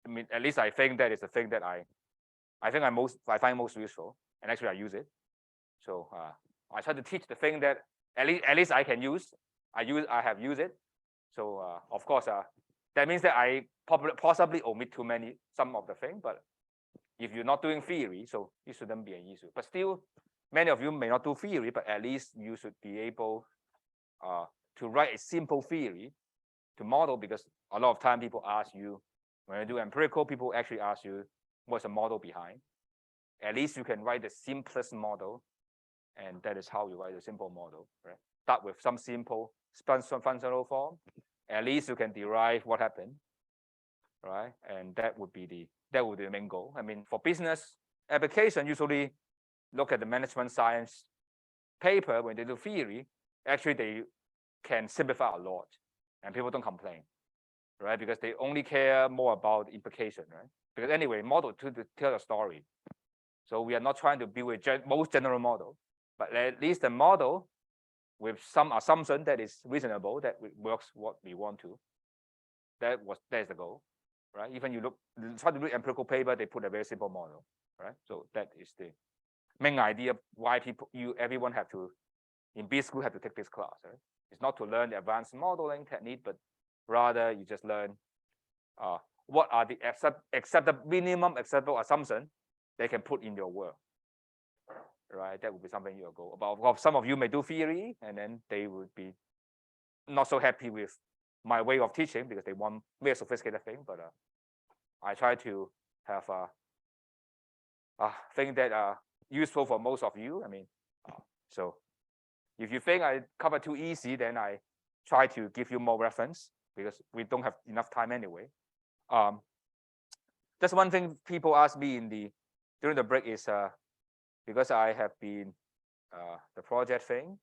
I mean, at least I think that is the thing that I find most useful, and actually I use it. So I try to teach the thing that at least I can use. I have used it, So of course, that means that I possibly omit some of the thing, but if you're not doing theory, so it shouldn't be an issue. But still, many of you may not do theory, but at least you should be able to write a simple theory to model, because a lot of time people ask you, when you do empirical, people actually ask you, what's the model behind? At least you can write the simplest model, and that is how you write a simple model, right? Start with some simple functional form. At least you can derive what happened, right? And that would be the main goal. I mean, for business application, usually look at the management science paper when they do theory. Actually, they can simplify a lot, and people don't complain, right? Because they only care more about implication, right? Because anyway, model to tell a story. So we are not trying to build a most general model, but at least a model with some assumption that is reasonable, that works what we want to. That is the goal, right? Even you try to read empirical paper, they put a very simple model, right? So that is the main idea why everyone have to, in B school, have to take this class, right? It's not to learn the advanced modeling technique, but rather you just learn what are the minimum acceptable assumption they can put in your work, right? That would be something you'll go about. Some of you may do theory, and then they would be not so happy with my way of teaching because they want very sophisticated thing. But I try to have a thing that are useful for most of you. I mean, so if you think I cover too easy, then I try to give you more reference, because we don't have enough time anyway. Just one thing people ask me during the break is because I have been the project thing.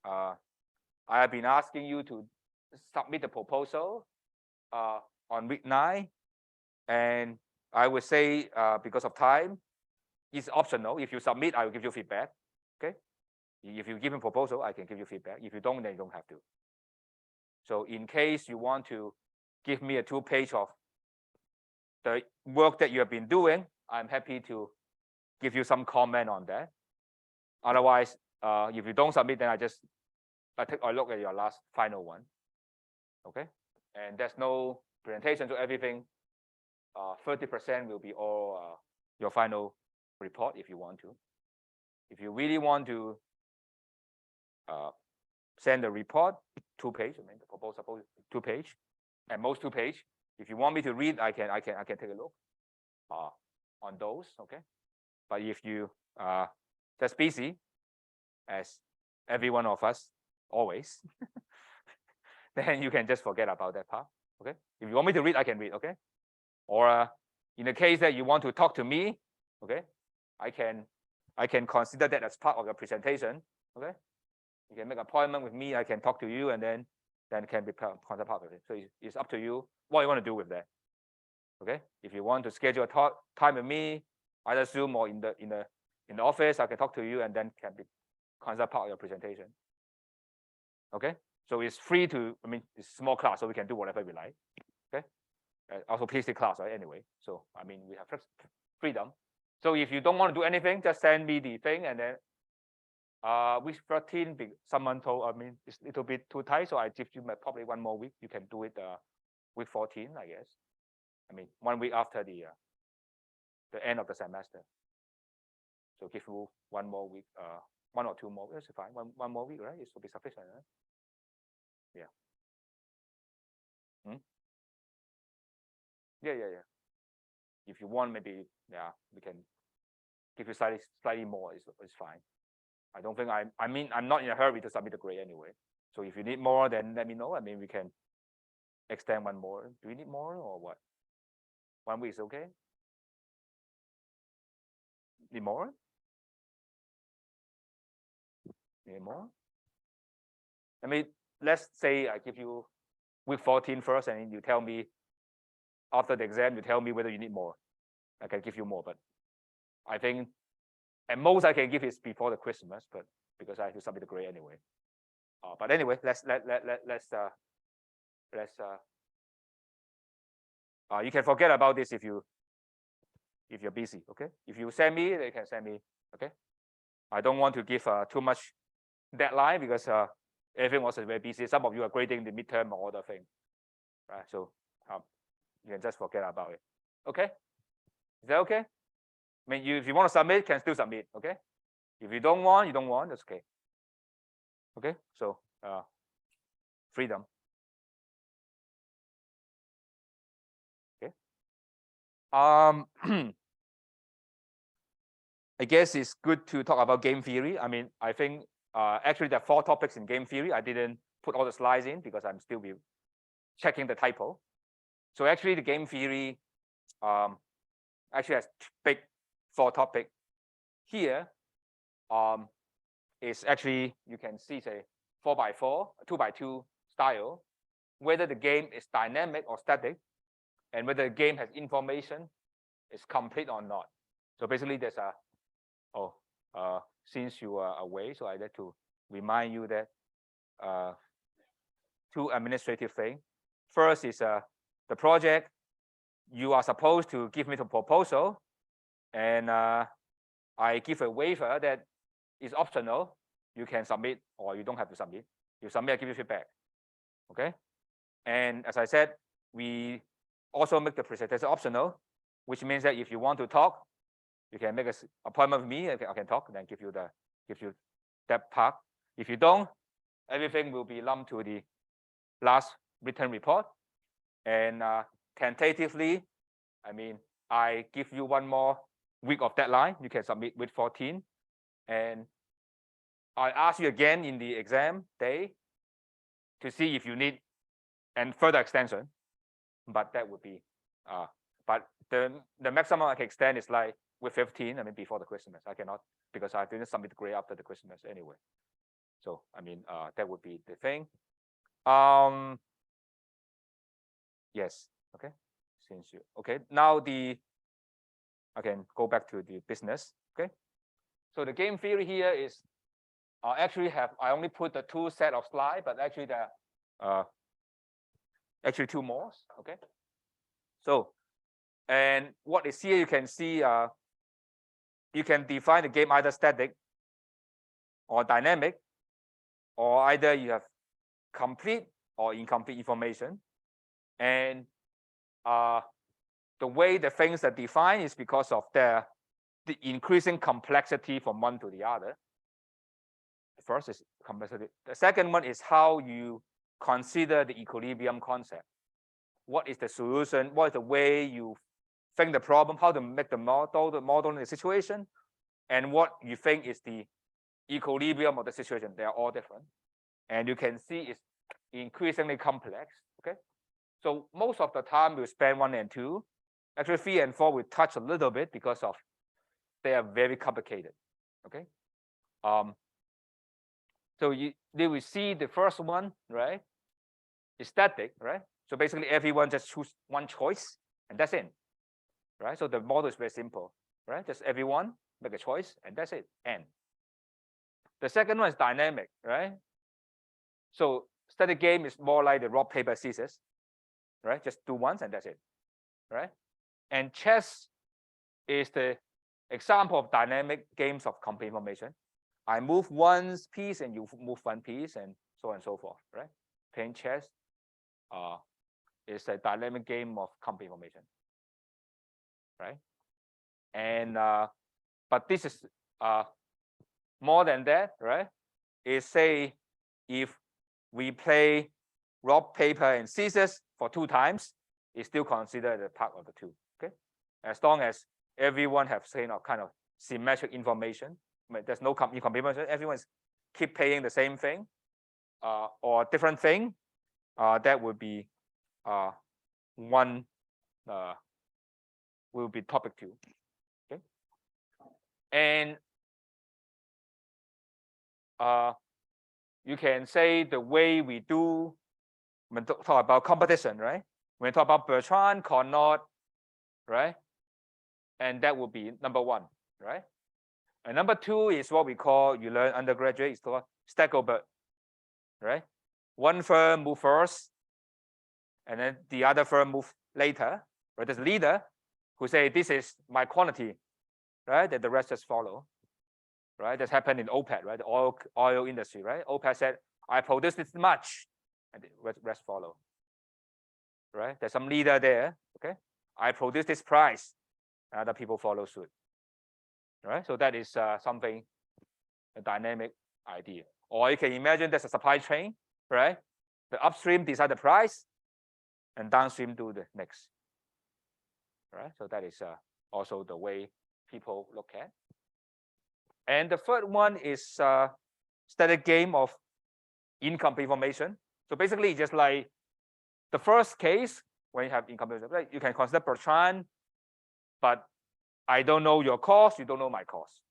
I have been asking you to submit the proposal on week 9, and I would say because of time, it's optional. If you submit, I will give you feedback. Okay. If you give me a proposal, I can give you feedback. If you don't, then you don't have to. So in case you want to give me a 2-page of the work that you have been doing, I'm happy to give you some comment on that. Otherwise, if you don't submit, then I take a look at your last final one. Okay. And there's no presentation to everything. 30% will be all your final report if you want to. If you really want to send the report, 2-page. I mean, the proposal 2-page, at most 2-page. If you want me to read, I can take a look on those. Okay. But if you just busy, as every one of us always, then you can just forget about that part. Okay. If you want me to read, I can read. Okay. Or in the case that you want to talk to me, okay, I can consider that as part of your presentation. Okay. You can make an appointment with me. I can talk to you, and then it can be considered part of it. So it's up to you what you want to do with that. Okay. If you want to schedule a time with me, either Zoom or in the office, I can talk to you, and then can be considered part of your presentation. Okay. So it's free to. I mean, it's a small class, so we can do whatever we like. Okay. Also PhD class, right? Anyway, so I mean, we have freedom. So if you don't want to do anything, just send me the thing, and then week 13, someone told, I mean, it's a little bit too tight, so I give you probably 1 more week. You can do it week 14, I guess. I mean, 1 week after the end of the semester. So give you 1 more week, 1 or 2 more. That's fine. One more week, right? It should be sufficient, right? Yeah. Yeah. If you want, maybe we can give you slightly more. It's fine. I don't think I mean, I'm not in a hurry to submit the grade anyway. So if you need more, then let me know. I mean, we can extend 1 more. Do you need more or what? 1 week is okay? Need more? Need more? I mean, let's say I give you week 14 first, and you tell me after the exam, you tell me whether you need more. I can give you more, but I think at most I can give is before the Christmas, but because I have to submit the grade anyway. But anyway, you can forget about this if you're busy. Okay. If you send me, they can send me. Okay. I don't want to give too much deadline, because everything was very busy. Some of you are grading the midterm or other thing, right? So you can just forget about it. Okay, is that okay? I mean, if you want to submit, can still submit. Okay, if you don't want, you don't want. That's okay. Okay, so freedom. Okay. I guess it's good to talk about game theory. I mean, I think actually there are 4 topics in game theory. I didn't put all the slides in because I'm still checking the typo. So actually the game theory actually has big 4 topics. Here is actually, you can see, say 4x4, 2x2 style, whether the game is dynamic or static, and whether the game has information, is complete or not. So basically there's a, since you are away, so I'd like to remind you that 2 administrative things. First is the project. You are supposed to give me the proposal, and I give a waiver that is optional. You can submit or you don't have to submit. You submit, I give you feedback. Okay. And as I said, we also make the presentation optional, which means that if you want to talk, you can make an appointment with me. I can talk and then give you that part. If you don't, everything will be lumped to the last written report. And tentatively, I mean, I give you 1 more week of deadline. You can submit with 14. And I ask you again in the exam day to see if you need and further extension. But that would be, but the maximum I can extend is like with 15. I mean, before the Christmas, I cannot, because I didn't submit the grade after the Christmas anyway. So I mean, that would be the thing. Yes. Okay. Since you okay, now I can go back to the business. Okay. So the game theory here is actually I only put the 2 set of slides, but actually there are actually 2 more. Okay. So, and what is here, you can see you can define the game either static or dynamic, or either you have complete or incomplete information. And the way the things are defined is because of the increasing complexity from one to the other. The first is complexity. The second one is how you consider the equilibrium concept. What is the solution? What is the way you think the problem? How to make the model in the situation, and what you think is the equilibrium of the situation. They are all different, and you can see it's increasingly complex. Okay, so most of the time we spend 1 and 2. Actually, 3 and 4 we touch a little bit because of they are very complicated. Okay, so you will see the first one, right? Is static, right? So basically everyone just choose 1 choice and that's it, right? So the model is very simple, right? Just everyone make a choice and that's it, end. The second one is dynamic, right? So static game is more like the rock, paper, scissors, right? Just do once and that's it, right? And chess is the example of dynamic games of complete information. I move 1 piece and you move 1 piece and so on and so forth, right? Playing chess is a dynamic game of complete information, right? And but this is more than that, right? Is say if we play rock, paper, and scissors for 2 times, it's still considered a part of the 2. Okay, as long as everyone have same kind of symmetric information. I mean, there's no incompatibility. Everyone's keep paying the same thing or different thing. That would be one will be topic 2. Okay, and you can say the way we do when talk about competition, right? When we talk about Bertrand, Carnot, right? And that would be number 1, right? And number 2 is what we call, you learn undergraduate, it's called Stackelberg, right? 1 firm move first, and then the other firm move later. Right? There's a leader who say this is my quantity, right? Then the rest just follow, right? That's happened in OPEC, right? The oil industry, right? OPEC said I produce this much, and the rest follow. Right? There's some leader there. Okay, I produce this price, and other people follow suit. Right? So that is something, a dynamic idea. Or you can imagine there's a supply chain, right? The upstream decide the price, and downstream do the next. Right? So that is also the way people look at. And the third one is static game of incomplete information. So basically, just like the first case, when you have incomplete information, right, you can consider Bertrand, but I don't know your cost, you don't know my cost.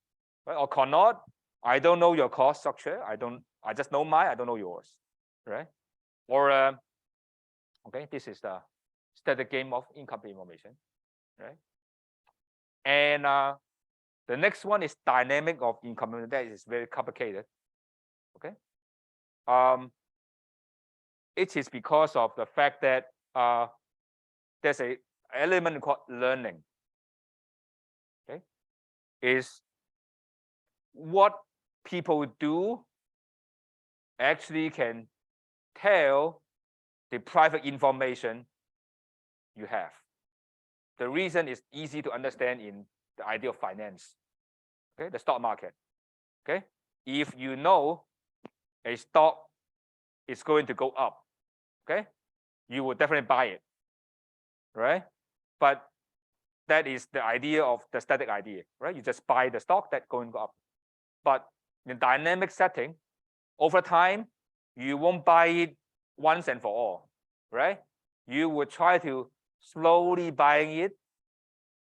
Right? Or Connaught, I don't know your cost structure, I just know mine, I don't know yours. Right? Or okay, this is the static game of incomplete information. Right? And the next one is dynamic of incomplete. That is very complicated. Okay. It is because of the fact that there's an element called learning. Okay, is what people do actually can tell the private information you have. The reason is easy to understand in the idea of finance. Okay, the stock market. Okay, if you know a stock is going to go up, okay, you will definitely buy it, right? But that is the idea of the static idea, right? You just buy the stock that going up. But in dynamic setting, over time, you won't buy it once and for all, right? You will try to slowly buying it.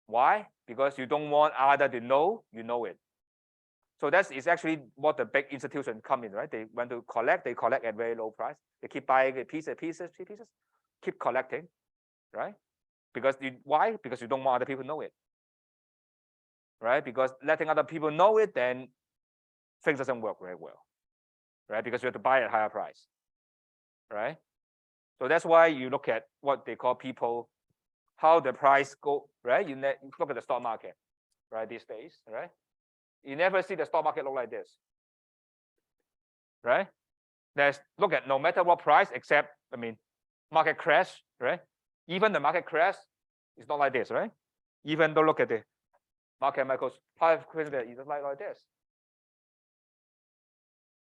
Why? Because you don't want other to know you know it. So that is actually what the big institutions come in, right? They want to collect, they collect at very low price. They keep buying a piece, 3 pieces, keep collecting, right? Because why? Because you don't want other people to know it, right? Because letting other people know it, then things doesn't work very well, right? Because you have to buy at higher price, right? So that's why you look at what they call people, how the price go, right? You look at the stock market, right? These days, right? You never see the stock market look like this, right? Look at no matter what price, except, market crash, right? Even the market crash is not like this, right? Even though look at the market macros, it's like this,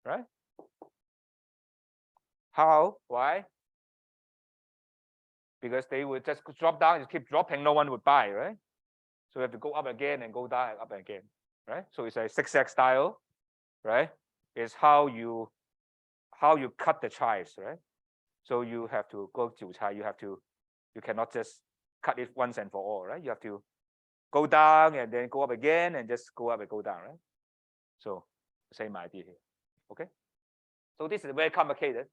right? How? Why? Because they would just drop down, just keep dropping, no one would buy, right? So you have to go up again and go down, up again, right? So it's a zigzag style, right? It's how you cut the chives, right? So you have to go to you cannot just cut it once and for all, right? You have to go down and then go up again and just go up and go down, right? So same idea here. Okay. So this is very complicated.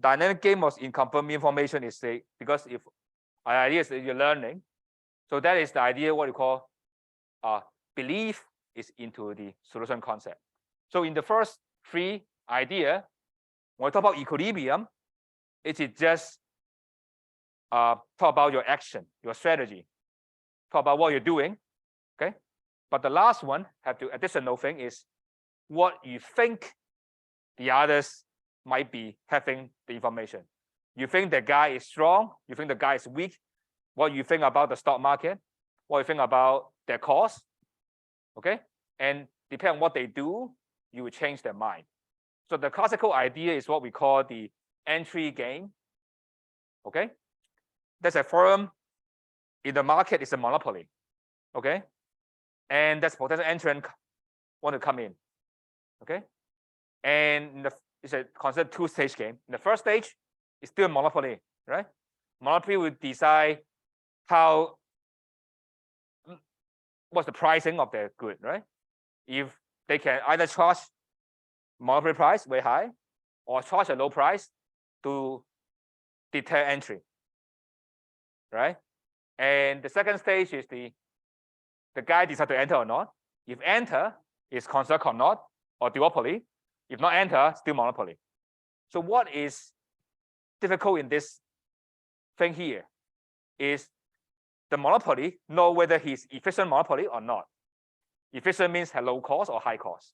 Dynamic game of incomplete information is because if our idea is that you're learning, so that is the idea what you call belief is into the solution concept. So in the first 3 idea, when we talk about equilibrium, it is just talk about your action, your strategy, talk about what you're doing, okay? But the last one have the additional thing is what you think the others might be having the information. You think the guy is strong, you think the guy is weak, what you think about the stock market, what you think about their cost, okay? And depending on what they do, you will change their mind. So the classical idea is what we call the entry game, okay? There's a firm in the market, is a monopoly, okay? And that's potential entrant want to come in, okay? And it's a considered 2-stage game. In the first stage, it's still a monopoly, right? Monopoly will decide what's the pricing of their good, right? If they can either charge monopoly price very high or charge a low price to deter entry, right? And the second stage is the guy decides to enter or not. If enter, it's considered Connaught or duopoly. If not enter, still monopoly. So what is difficult in this thing here is the monopoly know whether he's efficient monopoly or not. Efficient means have low cost or high cost,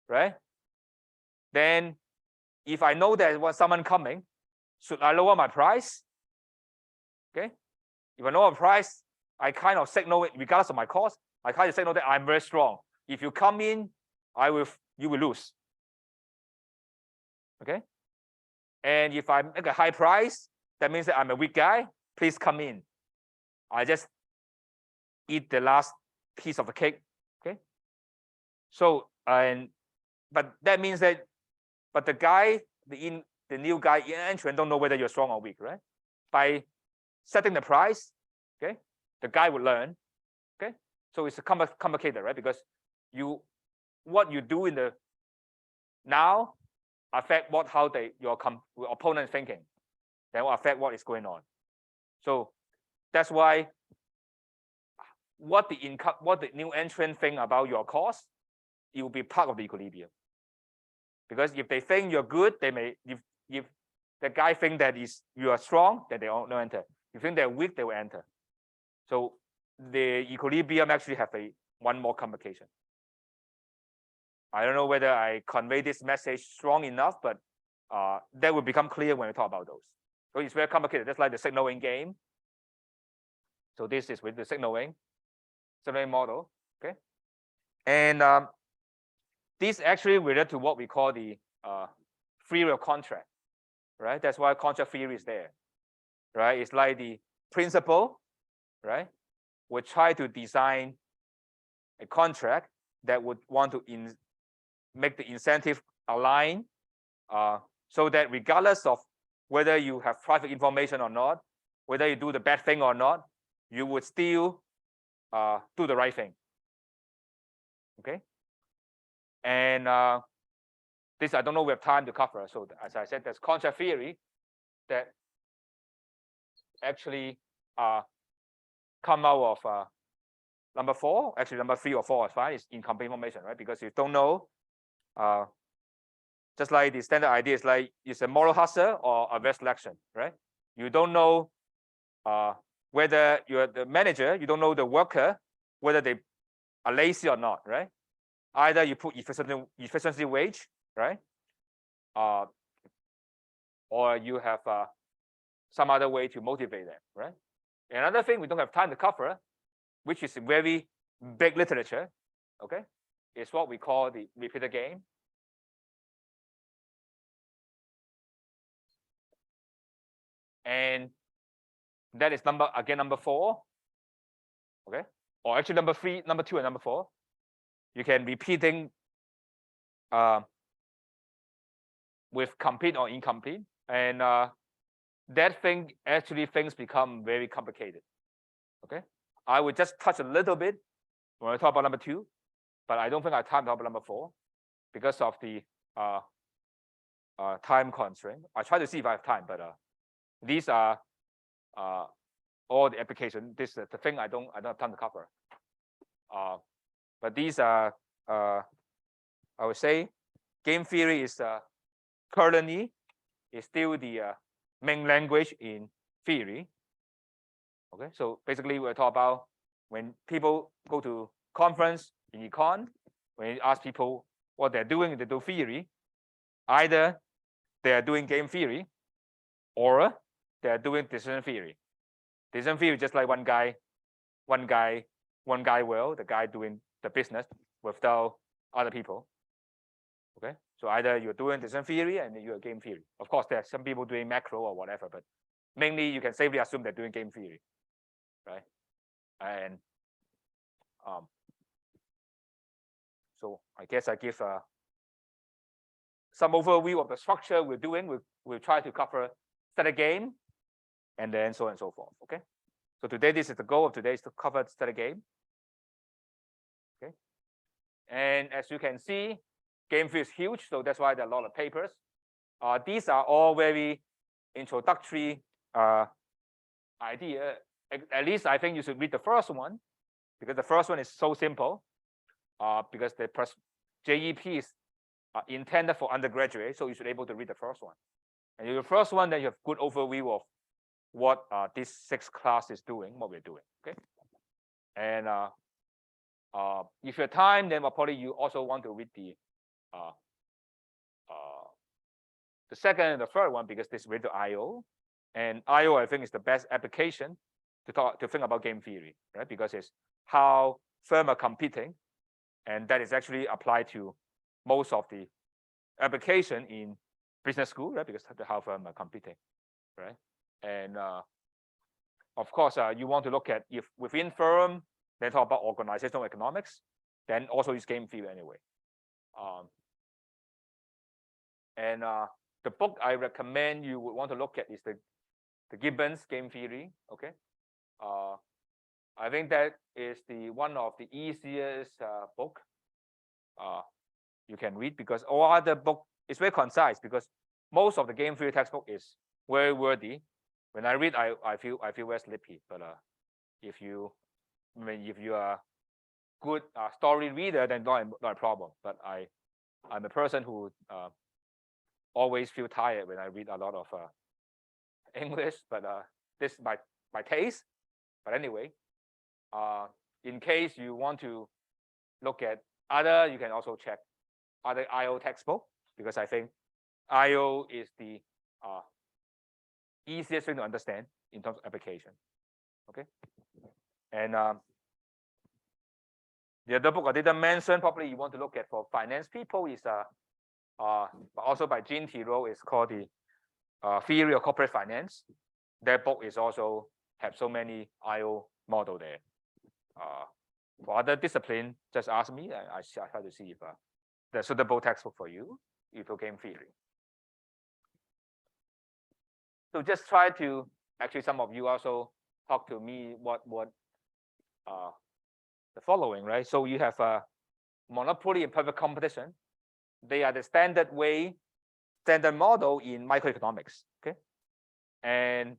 right? Then if I know there was someone coming, should I lower my price? Okay. If I know my price, I kind of signal it, regardless of my cost, I kind of signal that I'm very strong. If you come in, you will lose. Okay. And if I make a high price, that means that I'm a weak guy. Please come in. I just eat the last piece of the cake. Okay. So but that means that, but the guy, the new guy in entrant don't know whether you're strong or weak, right? By setting the price, okay, the guy will learn. Okay. So it's complicated, right? Because what you do in the now affect how your opponent is thinking. Then will affect what is going on. So that's why what the new entrant think about your cost, it will be part of the equilibrium. Because if they think you're good, they may, if the guy think that you are strong, then they won't enter. If you think they're weak, they will enter. So the equilibrium actually have one more complication. I don't know whether I convey this message strong enough, but that will become clear when we talk about those. So it's very complicated, just like the signaling game. So this is with the signaling model, okay? And this actually related to what we call the theory of contract, right? That's why contract theory is there, right? It's like the principle, right? We try to design a contract that would want to make the incentive align, so that regardless of whether you have private information or not, whether you do the bad thing or not, you would still do the right thing. Okay. And this I don't know we have time to cover. So as I said, there's contract theory that actually come out of number 4. Actually, number 3 or 4 is fine. It's incomplete information, right? Because you don't know. Just like the standard idea is like it's a moral hazard or a risk selection, right? You don't know whether you're the manager, you don't know the worker, whether they are lazy or not, right? Either you put efficiency wage, right? Or you have some other way to motivate them, right? Another thing we don't have time to cover, which is very big literature, okay, is what we call the repeater game. And that is number 4, okay, or actually number 3, number 2, and number 4. You can repeating with complete or incomplete, and that thing actually things become very complicated. Okay, I would just touch a little bit when I talk about number 2, but I don't think I have time to talk about number 4 because of the time constraint. I try to see if I have time, but these are all the application. This is the thing I don't have time to cover. But these are I would say game theory is currently is still the main language in theory. Okay, so basically we're talking about when people go to conference in econ, when you ask people what they're doing, they do theory. Either they are doing game theory, or they are doing decision theory. Decision theory is just like one guy will, the guy doing the business without other people. Okay, so either you're doing decision theory and you're game theory. Of course, there are some people doing macro or whatever, but mainly you can safely assume they're doing game theory, right? And so I guess I give some overview of the structure we're doing. We'll try to cover static game, and then so on and so forth. Okay, so today this is the goal of today is to cover static game. Okay, and as you can see, game theory is huge, so that's why there are a lot of papers. These are all very introductory idea. At least I think you should read the first one, because the first one is so simple. Because the JEP is intended for undergraduate, so you should be able to read the first one. And the first one, then you have good overview of what this 6th class is doing, what we're doing. Okay, and if you have time, then probably you also want to read the the second and the third one, because this is related to IO, and IO I think is the best application to think about game theory, right? Because it's how firms are competing, and that is actually applied to most of the application in business school, right? Because how firms are competing, right? And of course, you want to look at if within firm, then talk about organizational economics, then also use game theory anyway. And the book I recommend you would want to look at is the Gibbons game theory. Okay, I think that is one of the easiest book you can read, because all other book is very concise, because most of the game theory textbook is very wordy. When I read, I feel very sleepy. But if you are good story reader, then not a problem. But I'm a person who always feel tired when I read a lot of English. But this is my taste. But anyway, in case you want to look at other, you can also check other IO textbook, because I think IO is the easiest thing to understand in terms of application. Okay, and the other book I didn't mention, probably you want to look at for finance people, is also by Jean Tirole. It's called the Theory of Corporate Finance. That book is also have so many IO model there. For other discipline, just ask me. I try to see if there's suitable textbook for you if you game theory. So just try to, actually some of you also talk to me what the following, right? So you have a monopoly and perfect competition. They are the standard model in microeconomics. Okay, and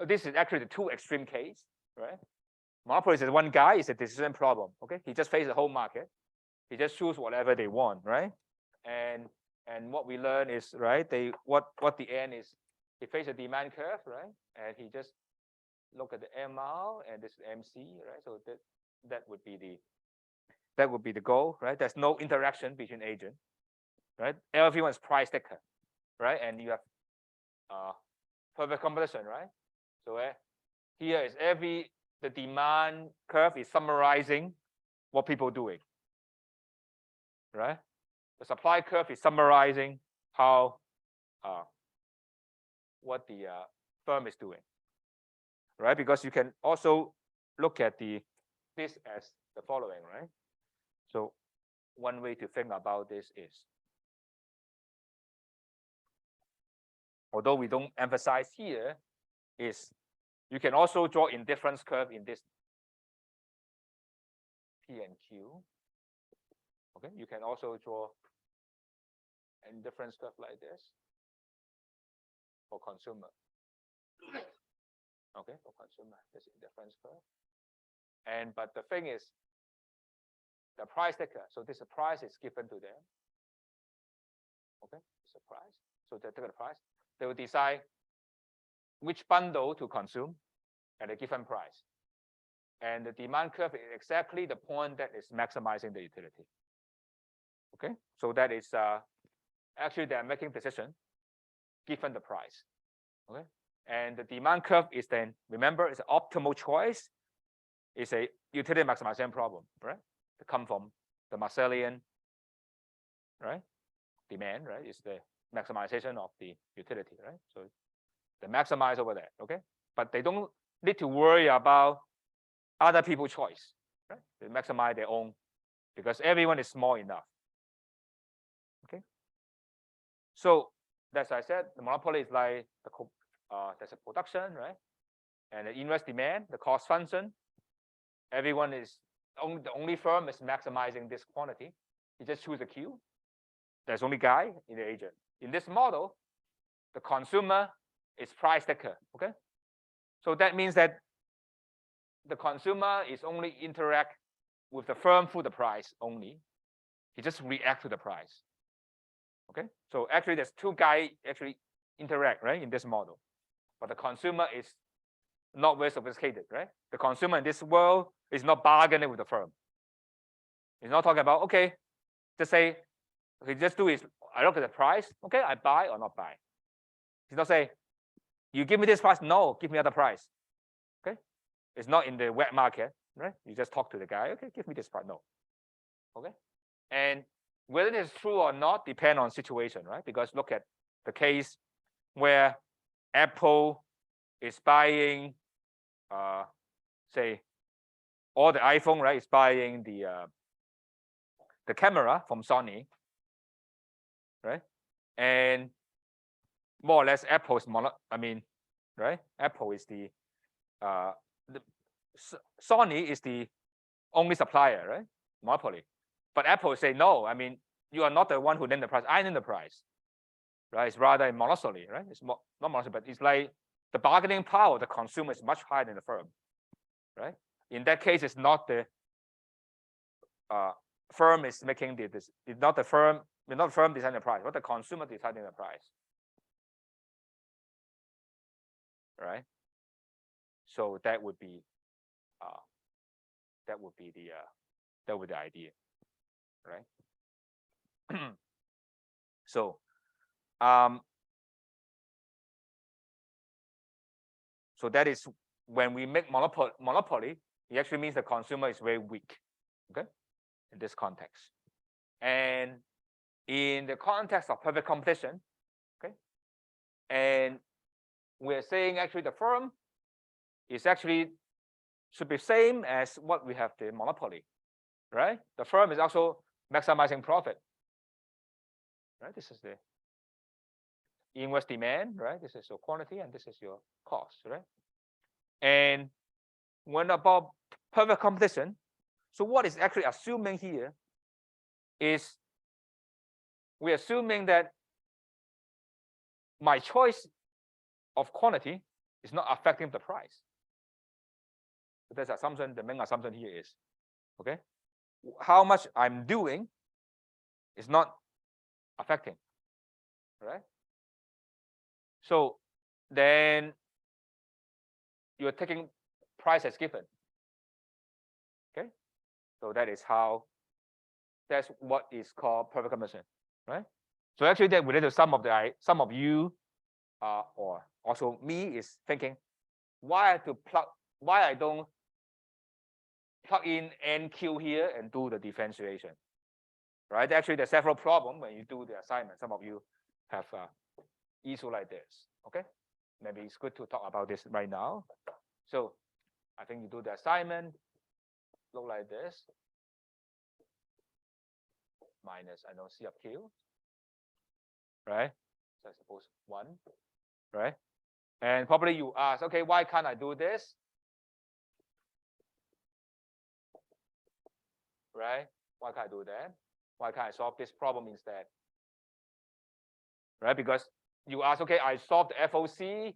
this is actually the two extreme case, right? Monopoly is one guy, is a decision problem. Okay, he just faces the whole market. He just choose whatever they want, right? And what we learn is, right, what the end is, he faces a demand curve, right? And he just look at the MR and this MC, right? So that would be the goal, right? There's no interaction between agent, right? Everyone is price taker, right? And you have perfect competition, right? So here is the demand curve is summarizing what people are doing, right? The supply curve is summarizing how what the firm is doing, right? Because you can also look at this as the following, right? So one way to think about this is, although we don't emphasize here, is you can also draw indifference curve in this P and Q. Okay, you can also draw indifference curve like this for consumer. Okay, for consumer, this indifference curve. But the thing is, the price taker. So this price is given to them. Okay, it's a price. So they take the price. They will decide which bundle to consume at a given price. And the demand curve is exactly the point that is maximizing the utility. Okay, so that is actually they are making decision given the price. Okay, and the demand curve is then, remember, it's an optimal choice. It's a utility maximization problem, right? To come from the Marshallian, right? Demand, right? Is the maximization of the utility, right? So they maximize over there, okay? But they don't need to worry about other people's choice, right? They maximize their own, because everyone is small enough. Okay. So as I said, the monopoly is like there's a production, right? And the inverse demand, the cost function. Everyone is the only firm is maximizing this quantity. You just choose a Q. There's only guy in the agent. In this model, the consumer is price taker. Okay. So that means that the consumer is only interact with the firm through the price only. He just react to the price. Okay. So actually, there's two guys actually interact, right, in this model, but the consumer is not very sophisticated, right? The consumer in this world is not bargaining with the firm. He's not talking about, okay, just say He just do is, I look at the price, okay, I buy or not buy. He's not say, you give me this price, no, give me other price. Okay, it's not in the wet market, right? You just talk to the guy, okay, give me this price, no. Okay, and whether it's true or not depend on situation, right? Because look at the case where Apple is buying, say, all the iPhone, right? Is buying the camera from Sony, right? And more or less, Apple's right? Apple is the Sony is the only supplier, right? Monopoly. But Apple say no. I mean, you are not the one who named the price. I named the price, right? It's rather a monopoly, right? It's not monopoly, but it's like the bargaining power of the consumer is much higher than the firm, right? In that case, it's not the firm is making this. It's not the firm. It's not the firm deciding the price, but the consumer deciding the price, right? So that would be the idea, right? So so that is when we make monopoly, it actually means the consumer is very weak, okay, in this context. And in the context of perfect competition, okay, and we're saying actually the firm is actually should be same as what we have the monopoly, right? The firm is also maximizing profit, right? This is the inverse demand, right? This is your quantity and this is your cost, right? And when about perfect competition, so what is actually assuming here is we're assuming that my choice of quantity is not affecting the price. So that's assumption. The main assumption here is, okay, how much I'm doing is not affecting, right? So then you're taking price as given. Okay, so that's what is called perfect competition, right? So actually that related to some of you or also me is thinking why I don't plug in NQ here and do the differentiation, right? Actually there's several problems when you do the assignment. Some of you have issue like this, okay? Maybe it's good to talk about this right now. So I think you do the assignment, look like this, minus, I know, C of Q, right? So I suppose 1, right? And probably you ask, okay, why can't I do this? Right? Why can't I do that? Why can't I solve this problem instead? Right? Because you ask, okay, I solved the FOC,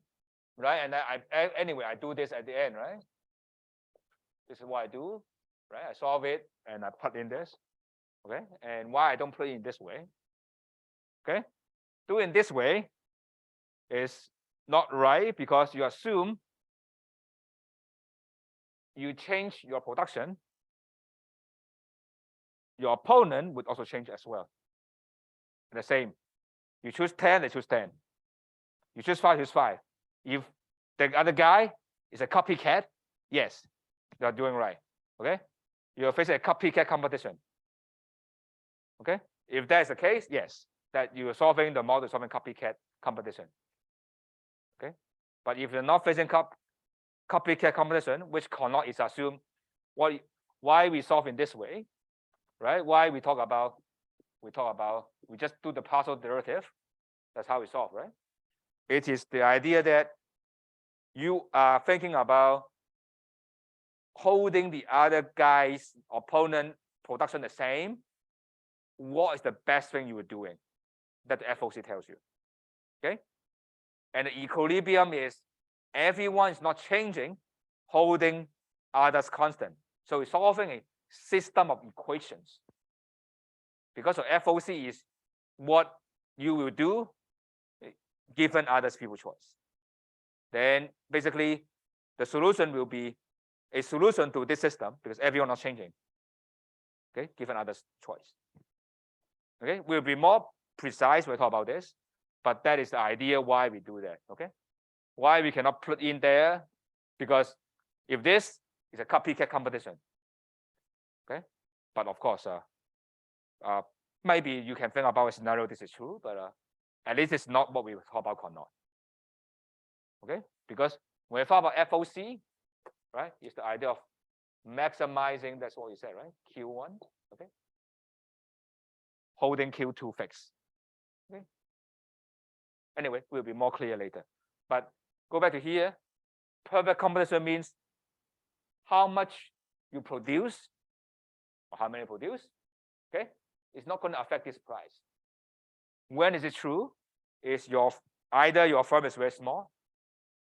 right? And anyway, I do this at the end, right? This is what I do, right? I solve it and I put in this, okay? And why I don't put it in this way? Okay? Doing this way is not right because you assume you change your production, your opponent would also change as well. The same. You choose 10, they choose 10. You choose 5, choose 5. If the other guy is a copycat, yes, you are doing right. Okay? You're facing a copycat competition. Okay? If that is the case, yes, that you are solving the model solving copycat competition. Okay? But if you're not facing copycat competition, which cannot is assumed why we solve in this way, right? Why we just do the partial derivative. That's how we solve, right? It is the idea that you are thinking about holding the other guy's opponent production the same. What is the best thing you are doing that the FOC tells you? Okay? And the equilibrium is everyone is not changing, holding others constant. So it's solving a system of equations. Because of FOC is what you will do given others people choice. Then basically the solution will be a solution to this system because everyone is changing. Okay, given others choice. Okay, we'll be more precise when we talk about this, but that is the idea why we do that. Okay, why we cannot put in there, because if this is a copycat competition, okay, but of course, maybe you can think about a scenario this is true, but at least it's not what we talk about not. Okay, because when we talk about FOC, right, it's the idea of maximizing. That's what you said, right? Q1, okay, holding Q2 fixed. Okay. Anyway, we'll be more clear later. But go back to here. Perfect competition means how much you produce or how many produce. Okay, it's not going to affect this price. When is it true? Is either your firm is very small,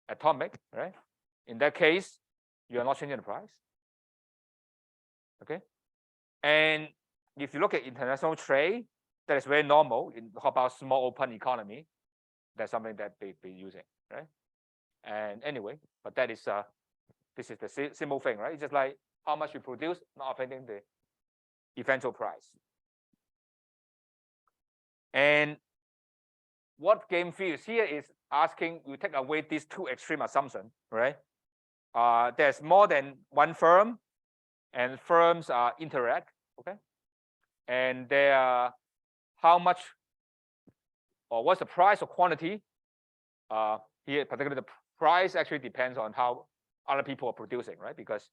atomic, right? In that case, you are not changing the price. Okay, and if you look at international trade, that is very normal. How about small open economy? That's something that they've been using, right? And anyway, but that is this is the simple thing, right? It's just like how much you produce, not affecting the eventual price. And what game theory is here is asking you take away these two extreme assumptions, right? There's more than one firm, and firms interact, okay? And they are how much or what's the price or quantity? Here, particularly the price actually depends on how other people are producing, right? Because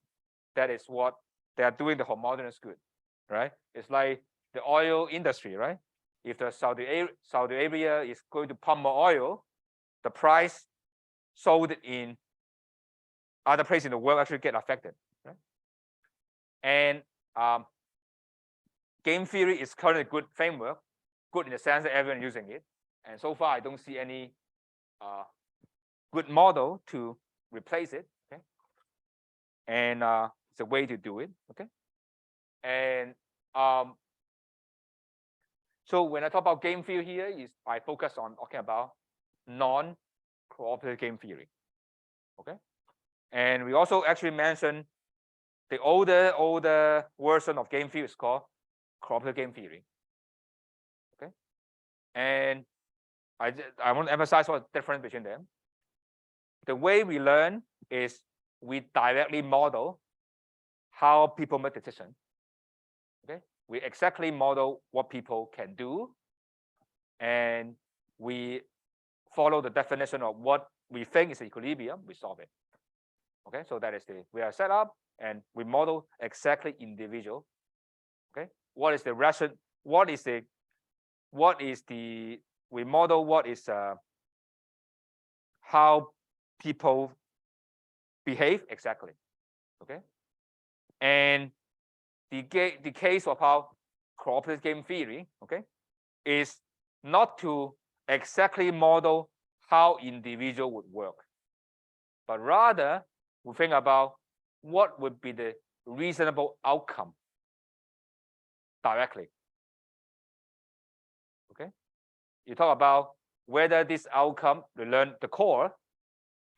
that is what they are doing the homogeneous good, right? It's like the oil industry, right? If the Saudi Arabia is going to pump more oil, the price sold in other places in the world actually get affected, right? And game theory is currently a good framework, good in the sense that everyone is using it. And so far, I don't see any good model to replace it. Okay, and it's a way to do it. Okay, and so when I talk about game theory here, I focus on talking about non-cooperative game theory. Okay, and we also actually mentioned the older version of game theory is called cooperative game theory. Okay, and I want to emphasize what's the difference between them. The way we learn is we directly model how people make decisions. Okay, we exactly model what people can do, and we follow the definition of what we think is equilibrium. We solve it. Okay, so that is we are set up and we model exactly individual. Okay, what is the ration? What is the we model what is how people behave exactly. Okay, and the case of how cooperative game theory, okay, is not to exactly model how individual would work, but rather we think about what would be the reasonable outcome directly. Okay, you talk about whether this outcome, we learn the core,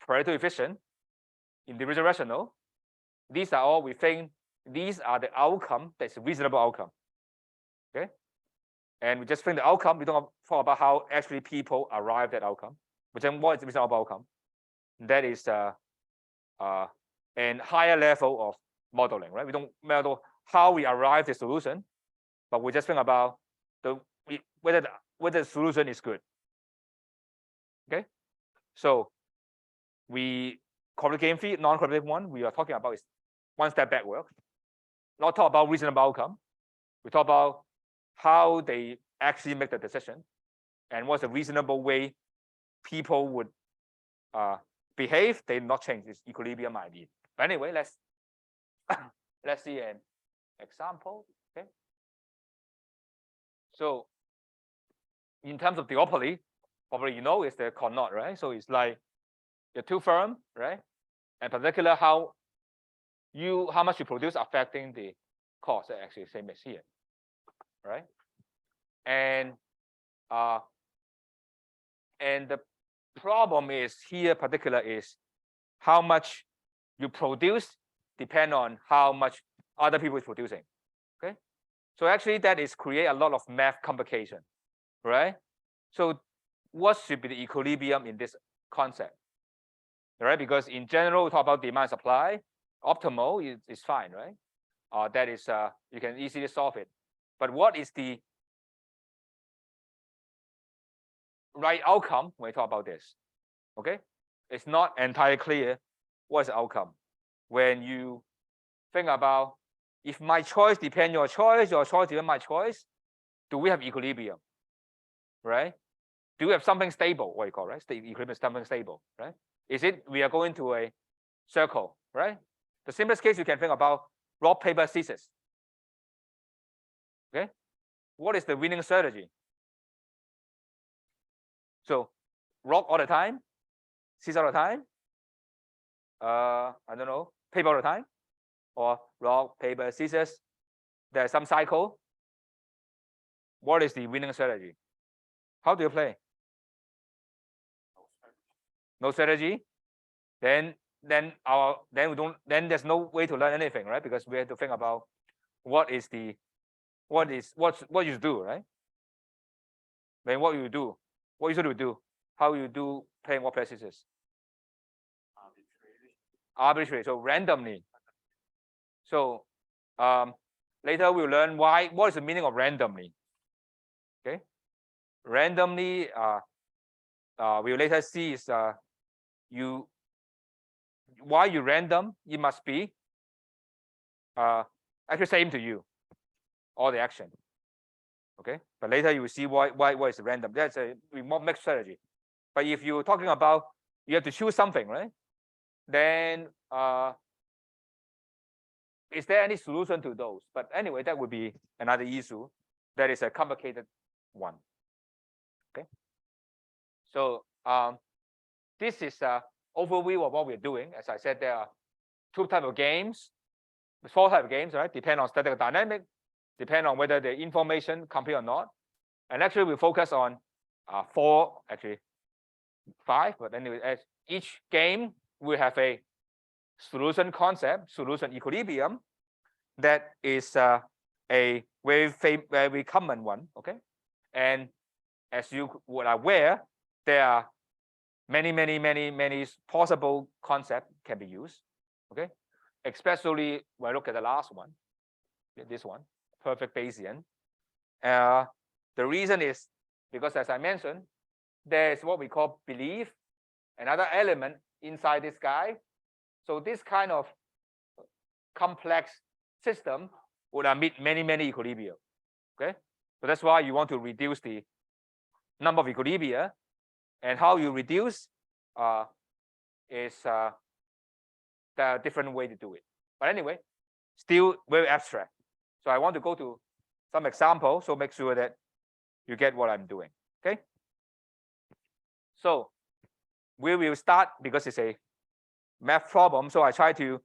Pareto efficient, individual rational. These are all we think these are the outcome that's a reasonable outcome. Okay, and we just think the outcome. We don't talk about how actually people arrive at outcome. But then what is the reasonable outcome? That is a higher level of modeling, right? We don't model how we arrive at the solution, but we just think about whether the solution is good. Okay, so cooperative game theory, non-cooperative one, we are talking about is one step backward. Not talk about reasonable outcome. We talk about how they actually make the decision and what's a reasonable way people would behave. They not change this equilibrium idea. But anyway, let's see an example. Okay. So in terms of duopoly, probably you know it's the Carnot, right? So it's like the two firms, right? And particular how much you produce affecting the cost, actually same as here, right? And the problem is here particular is how much you produce depend on how much other people is producing. Okay, So actually that is create a lot of math complication, right? So what should be the equilibrium in this concept, right? Because in general, we talk about demand supply, optimal is fine, right? That is, you can easily solve it. But what is the right outcome when we talk about this? Okay, it's not entirely clear what's the outcome. When you think about if my choice depends your choice depends my choice, do we have equilibrium, right? Do we have something stable, what you call, right? Equilibrium is something stable, right? Is it we are going to a circle, right? The simplest case you can think about rock, paper, scissors. Okay, what is the winning strategy? So rock all the time, scissors all the time, I don't know, paper all the time, or rock, paper, scissors, there's some cycle. What is the winning strategy? How do you play? No strategy. Then there's no way to learn anything, right? Because we have to think about what you do, right? Then what you do, what you should do, how you do playing rock, paper, scissors. Arbitrary, so randomly. So later we'll learn what is the meaning of randomly. Okay, randomly we'll later see is why you random, it must be actually same to you, all the action. Okay, but later you will see why is random. That's a remote mixed strategy. But if you're talking about you have to choose something, right? Then is there any solution to those? But anyway, that would be another issue. That is a complicated one. Okay. So this is an overview of what we're doing. As I said, there are four types of games, right? Depend on statistical dynamic, depend on whether the information complete or not. And actually, we focus on five. But anyway, as each game will have a solution concept, solution equilibrium. That is a very common one. Okay, and as you would aware, there are many possible concepts can be used. Okay, especially when I look at the last one, this one, perfect Bayesian. The reason is because, as I mentioned, there is what we call belief, another element inside this guy. So this kind of complex system would admit many equilibria. Okay, so that's why you want to reduce the number of equilibria, and how you reduce is the different way to do it. But anyway, still very abstract. So I want to go to some example, so make sure that you get what I'm doing. Okay, so we will start because it's a math problem, so I try to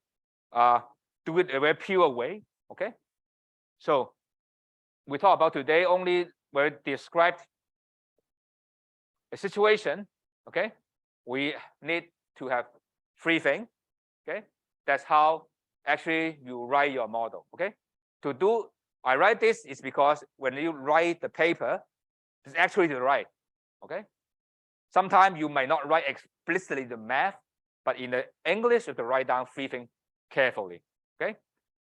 do it a very pure way. Okay, so we talk about today only where it described a situation. Okay, we need to have three things. Okay, that's how actually you write your model. Okay, I write this is because when you write the paper, it's actually to write. Okay, sometimes you might not write explicitly the math, but in the English you have to write down three things carefully. Okay,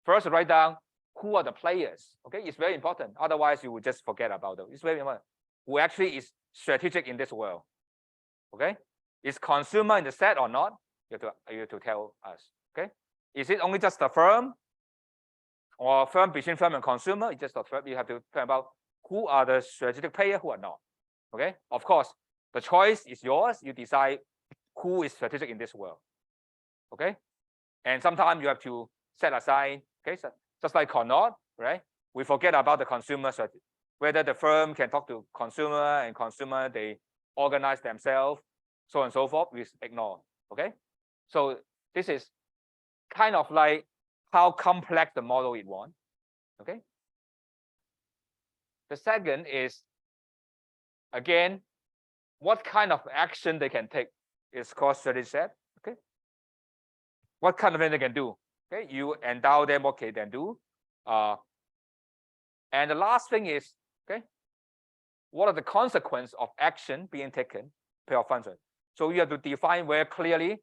first write down who are the players. Okay, it's very important. Otherwise you will just forget about them. It's very important. Who actually is strategic in this world? Okay, is consumer in the set or not? You have to tell us. Okay, is it only just the firm, or firm between firm and consumer? It's just the firm. You have to think about who are the strategic players, who are not. Okay, of course, the choice is yours. You decide who is strategic in this world. Okay, and sometimes you have to set aside. Okay, so just like or not, right? We forget about the consumer strategy. Whether the firm can talk to consumer and consumer they organize themselves, so on and so forth, we ignore. Okay, so this is kind of like how complex the model it wants. Okay, the second is again what kind of action they can take is called strategy set. Okay, what kind of thing they can do. Okay, you endow them what they can do. And the last thing is, okay, what are the consequences of action being taken payoff function? So you have to define very clearly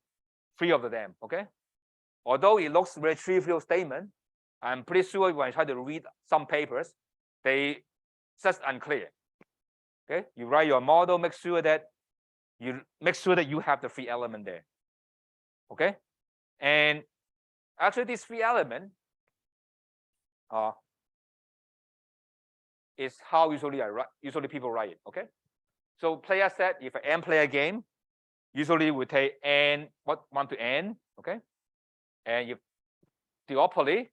3 of them, okay? Although it looks very trivial statement, I'm pretty sure when I try to read some papers, they just unclear. Okay, you write your model, make sure that you have the 3 element there. Okay, and actually these 3 element is how usually people write it. Okay, so player set, if an n player game, usually we take n 1 to n. Okay, and if duopoly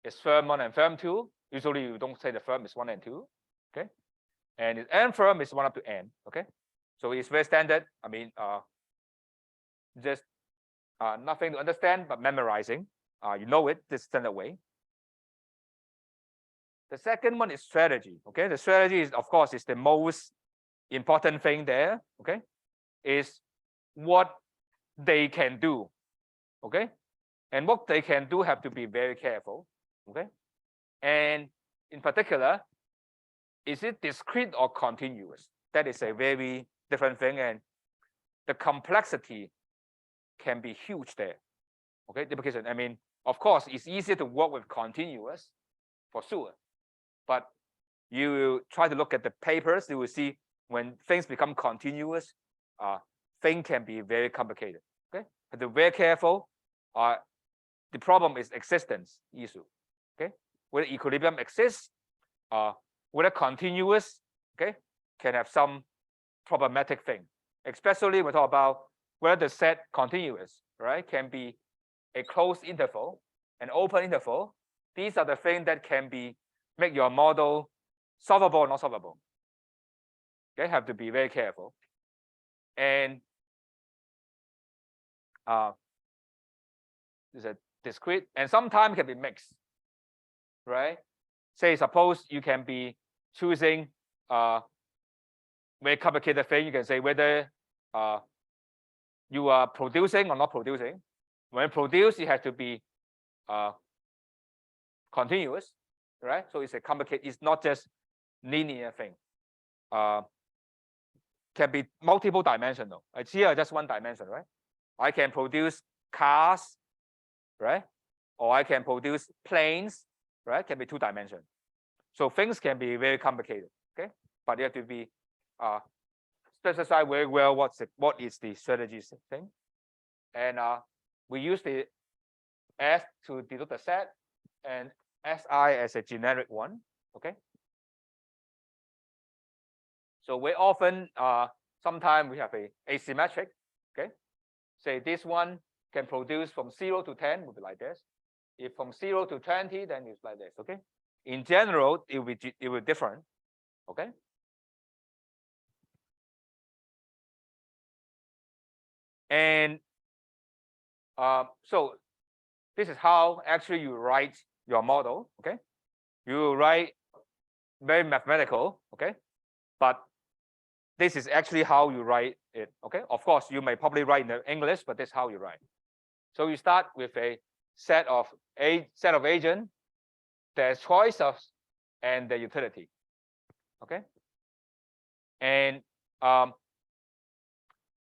is firm 1 and firm 2, usually you don't say the firm is 1 and 2. Okay, and if n firm is 1 up to n. Okay, so it's very standard. I mean, just nothing to understand but memorizing. You know it this standard way. The second one is strategy. Okay, the strategy is, of course, is the most important thing there. Okay, is what they can do. Okay, and what they can do have to be very careful. Okay, and in particular, is it discrete or continuous? That is a very different thing, and the complexity can be huge there. Okay, because I mean, of course, it's easier to work with continuous for sure, but you try to look at the papers, you will see when things become continuous, things can be very complicated. Okay, but to be very careful. The problem is existence issue. Okay, whether equilibrium exists, whether continuous, okay, can have some problematic thing, especially when we talk about whether the set continuous, right, can be a closed interval, an open interval. These are the things that can be make your model solvable or not solvable. Okay, have to be very careful. And is a discrete, and sometimes can be mixed, right? Say suppose you can be choosing very complicated thing. You can say whether you are producing or not producing. When produce, it has to be continuous, right? So it's a complicated. It's not just linear thing. Can be multiple dimensional. It's here just one dimension, right? I can produce cars, right? Or I can produce planes, right? Can be 2 dimensions. So things can be very complicated. Okay, but you have to be specify very well what is the strategy thing, and we use the S to denote the set and SI as a generic one. Okay, so very often sometimes we have a asymmetric. Okay, say this one can produce from 0 to 10 would be like this. If from 0 to 20, then it's like this. Okay, in general it will be different. Okay, and so this is how actually you write your model. Okay, you write very mathematical. Okay, but this is actually how you write it. Okay, of course you may probably write in English, but this is how you write. So you start with a set of agent, their choices, and the utility. Okay, and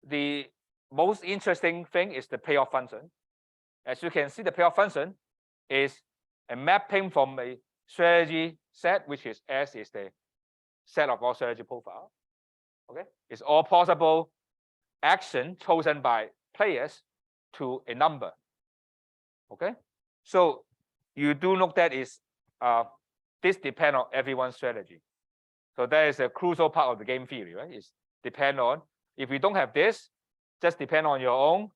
the most interesting thing is the payoff function. As you can see, the payoff function is a mapping from a strategy set, which is S is the set of all strategy profile. Okay, it's all possible action chosen by players to a number. Okay, so you do note that is this depends on everyone's strategy. So that is a crucial part of the game theory, right? It's depend on, if you don't have this, just depend on your own,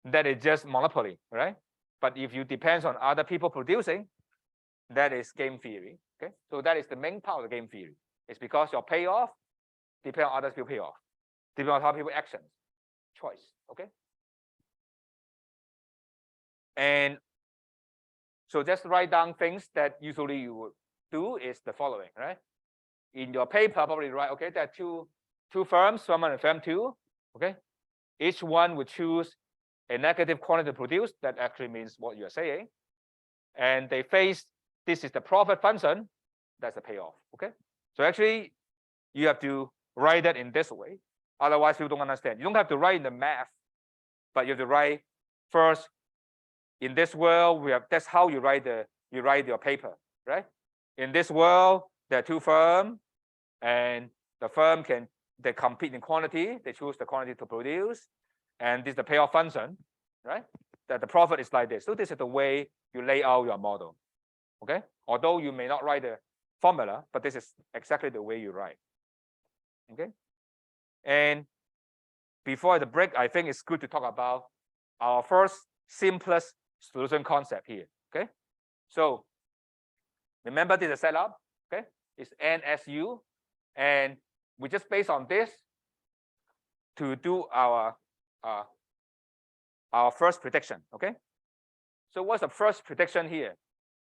that is just monopoly, right? But if you depend on other people producing, that is game theory. Okay, so that is the main part of the game theory. It's because your payoff depends on other people payoff, depends on how people actions, choice. Okay, and so just write down things that usually you would do is the following, right? In your paper, probably write, okay, there are two firms, firm 1 and firm 2. Okay, each one would choose a negative quantity to produce. That actually means what you're saying. And they face, this is the profit function. That's the payoff. Okay. So actually, you have to write that in this way. Otherwise, people don't understand. You don't have to write in the math, but you have to write first. In this world, that's how you write your paper, right? In this world, there are two firms, and the firm they compete in quantity. They choose the quantity to produce, and this is the payoff function, right? That the profit is like this. So this is the way you lay out your model. Okay. Although you may not write the formula, but this is exactly the way you write. Okay. And before the break, I think it's good to talk about our first simplest solution concept here. Okay. So remember this is a setup. Okay. It's NSU, and we just based on this to do our first prediction. Okay. So what's the first prediction here?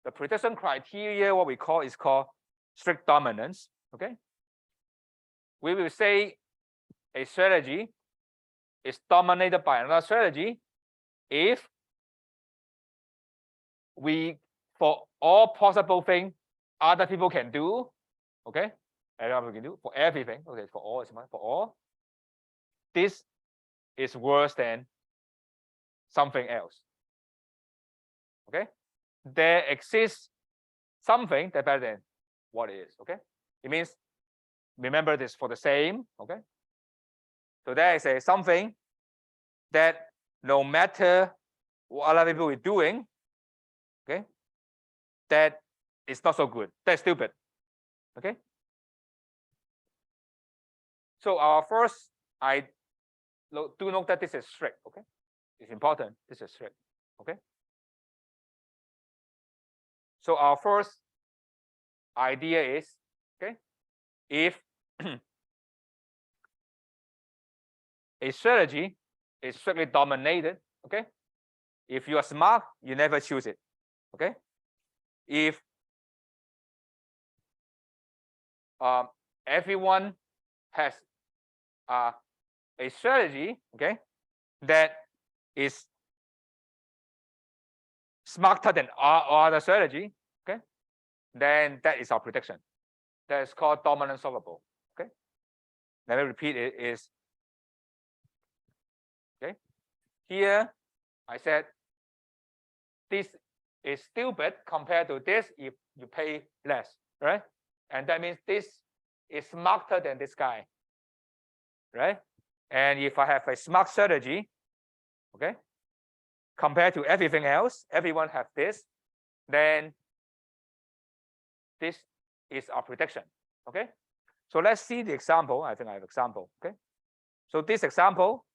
The prediction criteria, what we call is called strict dominance. Okay. We will say a strategy is dominated by another strategy if for all possible things other people can do, okay, other people can do for everything, okay, for all, this is worse than something else. Okay, there exists something that's better than what it is. Okay, it means remember this for the same. Okay, so there is something that no matter what other people are doing, okay, that is not so good. That's stupid. Okay. So our first, do note that this is strict. Okay, it's important. This is strict. Okay. So our first idea is, okay, if a strategy is strictly dominated, okay, if you are smart, you never choose it. Okay. If everyone has a strategy, okay, that is smarter than all other strategy, okay, then that is our prediction. That is called dominant solvable. Okay. Let me repeat it is, okay, here I said this is stupid compared to this if you pay less, right? And that means this is smarter than this guy, right? And if I have a smart strategy, okay, compared to everything else, everyone have this, then this is our prediction. Okay. So let's see the example. I think I have example. Okay. So this example,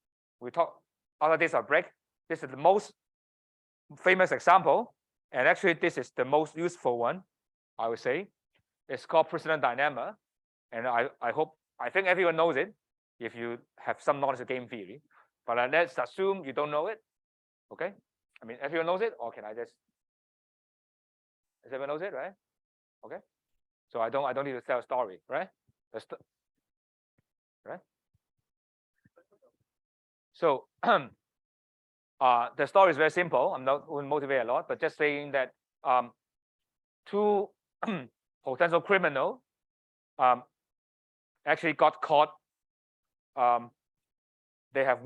we talk after this break. This is the most famous example, and actually this is the most useful one, I would say. It's called precedent dilemma, and I think everyone knows it if you have some knowledge of game theory. But let's assume you don't know it. Okay. I mean, everyone knows it, or can I just? Everyone knows it, right? Okay. So I don't need to tell a story, right? Right. So the story is very simple. I'm not going to motivate a lot, but just saying that two potential criminal actually got caught. They have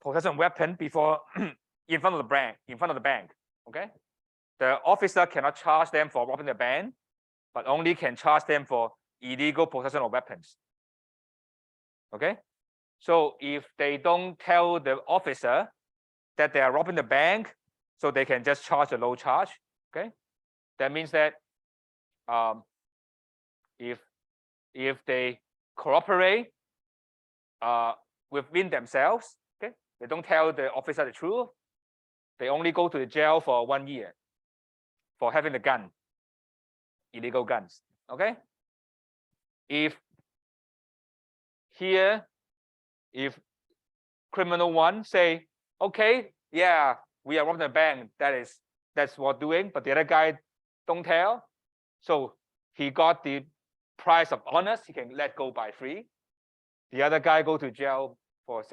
potential weapon before in front of the bank. Okay. The officer cannot charge them for robbing the bank, but only can charge them for illegal possession of weapons. Okay. So if they don't tell the officer that they are robbing the bank, so they can just charge a low charge. Okay. That means that if they cooperate within themselves, okay, they don't tell the officer the truth, they only go to the jail for 1 year for having the gun, illegal guns. Okay. If criminal one say, okay, yeah, we are robbing the bank, that's what doing, but the other guy don't tell, so he got the price of honest, he can let go by free. The other guy go to jail for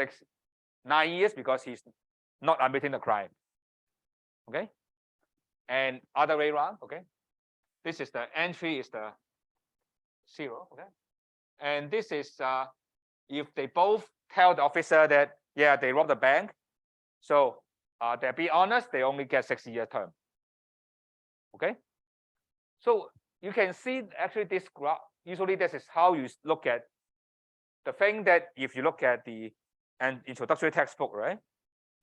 9 years because he's not admitting the crime. Okay. and other way around. Okay, this is the entry is the 0. Okay, and this is if they both tell the officer that yeah they robbed the bank, so they'll be honest, they only get 6-year term. Okay, so you can see actually this graph. Usually this is how you look at the thing that if you look at the introductory textbook, right?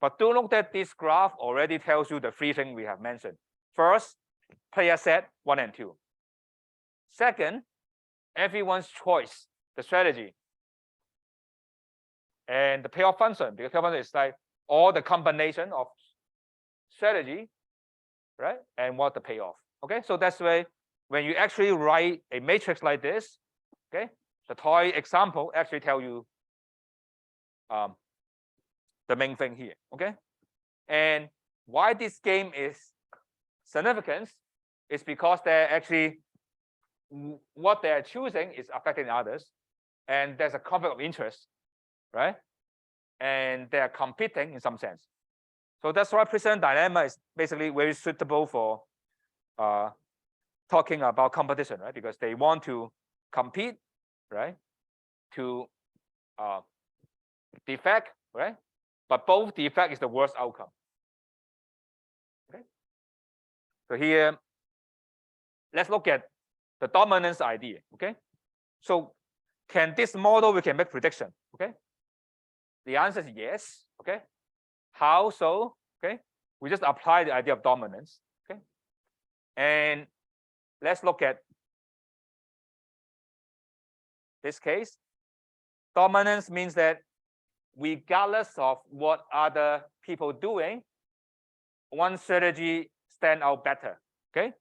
But do note that this graph already tells you the 3 things we have mentioned. First, player set 1 and 2. Second, everyone's choice, the strategy. And the payoff function, because payoff function is like all the combination of strategy, right? And what the payoff. Okay, so that's why when you actually write a matrix like this, okay, the toy example actually tell you the main thing here. Okay, and why this game is significant is because they're actually what they're choosing is affecting others, and there's a conflict of interest, right? And they're competing in some sense. So that's why precedent dilemma is basically very suitable for talking about competition, right? Because they want to compete, right? To defect, right? But both defect is the worst outcome. Okay. So here, let's look at the dominance idea. Okay. So can this model we can make prediction? Okay. The answer is yes. Okay. How so? Okay. We just apply the idea of dominance. Okay. And let's look at this case. Dominance means that regardless of what other people doing, one strategy stand out better. Okay.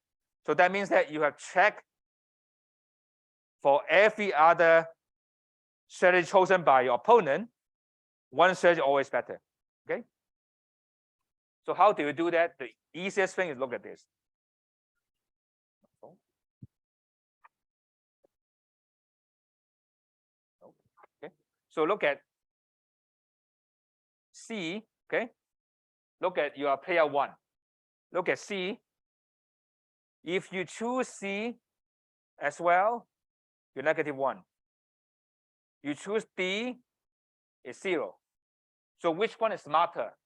So that means that you have checked for every other strategy chosen by your opponent, one strategy always better. Okay. So how do you do that? The easiest thing is look at this. Okay. So look at C. Okay. Look at your player 1. Look at C. If you choose C as well, you're -1. You choose D, it's 0. So which one is smarter?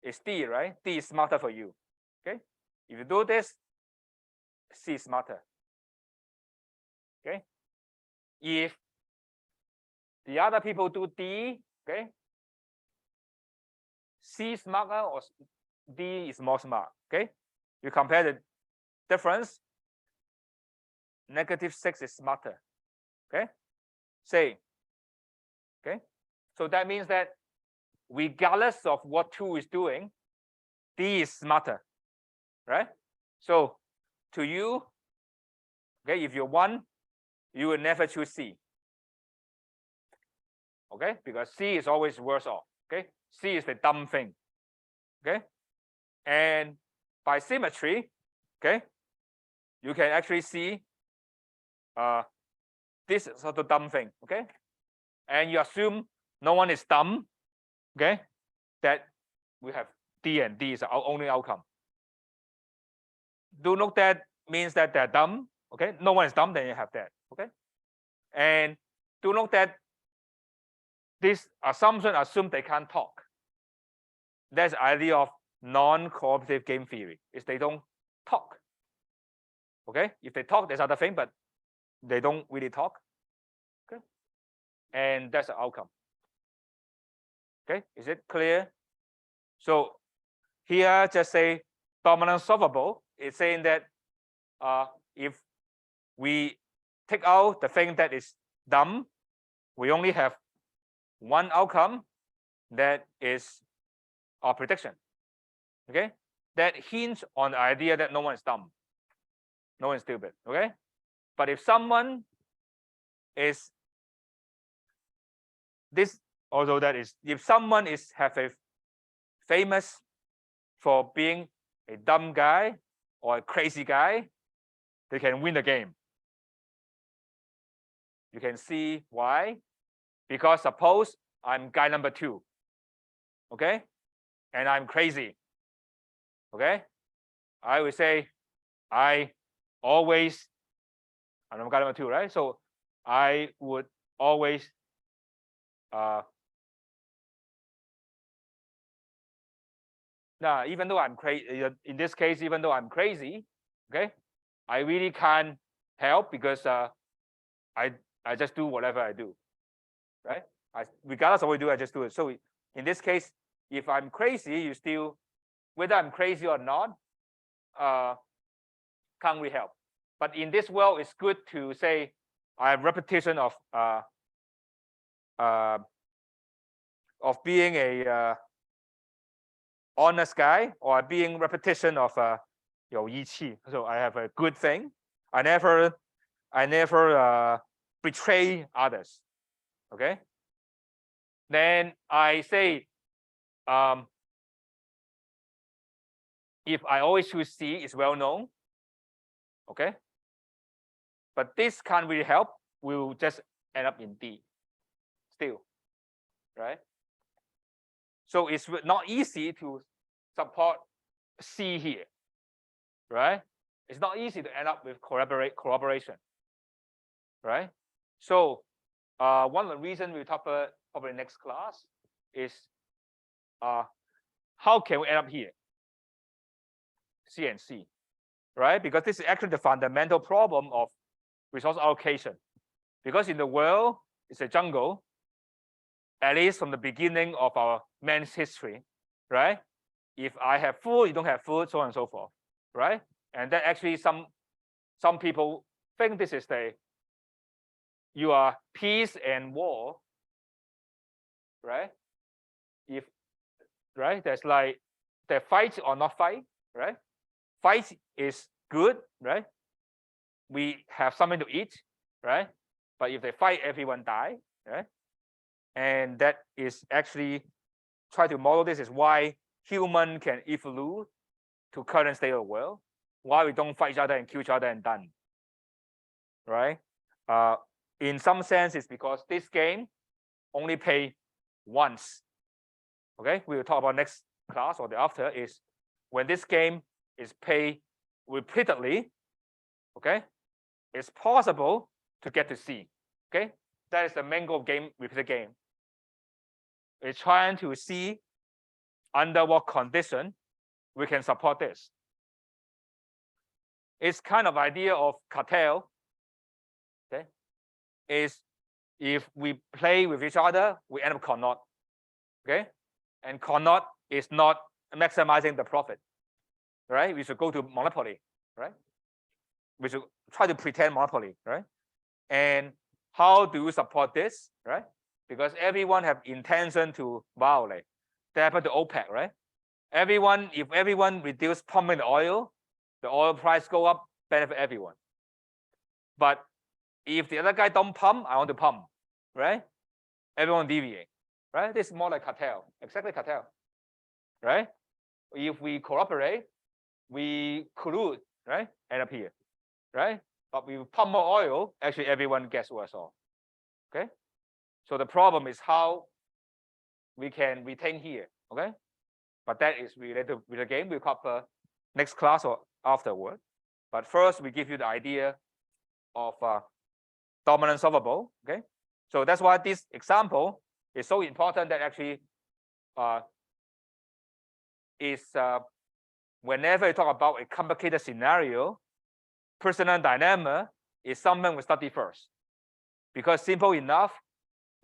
It's D, right? D is smarter for you. Okay. If you do this, C is smarter. Okay. If the other people do D, okay, C is smarter or D is more smart. Okay. You compare the difference. -6 is smarter. Okay. Say. Okay. So that means that regardless of what 2 is doing, D is smarter, right? So to you, okay, if you're 1, you will never choose C. Okay, because C is always worse off. Okay, C is the dumb thing. Okay, and by symmetry, okay, you can actually see this is sort of dumb thing. Okay, and you assume no one is dumb. Okay, that we have D and D is our only outcome. Do note that means that they're dumb. Okay, no one is dumb, then you have that. Okay, and do note that this assumption assume they can't talk. That's the idea of non-cooperative game theory, is they don't talk. Okay, if they talk, there's other thing, but they don't really talk. Okay, and that's the outcome. Okay, is it clear? So here, just say dominant solvable. It's saying that if we take out the thing that is dumb, we only have one outcome that is our prediction. Okay, that hints on the idea that no one is dumb, no one is stupid. Okay, but if someone is this, although that is, if someone is have a famous for being a dumb guy or a crazy guy, they can win the game. You can see why. Because suppose I'm guy number 2, okay, and I'm crazy, okay, I would say I always, and I'm number 2, right? So I would always now, even though I'm crazy, in this case, even though I'm crazy, okay, I really can't help because I just do whatever I do, right? Regardless of what I do, I just do it. So in this case, if I'm crazy, you still, whether I'm crazy or not, can't really help. But in this world, it's good to say I have repetition of being a honest guy, or being repetition of 有义气. So I have a good thing. I never betray others. Okay. Then I say, if I always choose C, it's well known. Okay. But this can't really help. We'll just end up in D still, right? So it's not easy to support C here, right? It's not easy to end up with corroboration, right? So one of the reasons we'll talk about probably next class is how can we end up here, C and C, right? Because this is actually the fundamental problem of resource allocation. Because in the world, it's a jungle, at least from the beginning of our man's history, right? If I have food, you don't have food, so on and so forth, right? And then actually some people think this is you are peace and war, right? There's like the fight or not fight, right? Fight is good, right? We have something to eat, right? But if they fight, everyone die, right? And that is actually, try to model this is why human can evolve to current state of the world, why we don't fight each other and kill each other and done, right? In some sense, it's because this game only pay once. Okay, we will talk about next class or the after is when this game is paid repeatedly. Okay, it's possible to get to C. Okay, that is the main goal of game, repeated game. It's trying to see under what condition we can support this. It's kind of idea of cartel. Okay, is if we play with each other, we end up cannot. Okay, and cannot is not maximizing the profit, right? We should go to monopoly, right? We should try to pretend monopoly, right? And how do you support this, right? Because everyone have intention to violate. That happened to OPEC, right? If everyone reduce pumping the oil price go up, benefit everyone. But if the other guy don't pump, I want to pump, right? Everyone deviate, right? This is more like cartel, exactly cartel, right? If we cooperate, we collude, right? End up here, right? But we pump more oil, actually everyone gets worse off. Okay. So the problem is how we can retain here. Okay. But that is related with the game. We'll cover next class or afterward. But first, we give you the idea of dominant solvable. Okay. So that's why this example is so important that actually is whenever you talk about a complicated scenario, personal dynamic is something we study first, because simple enough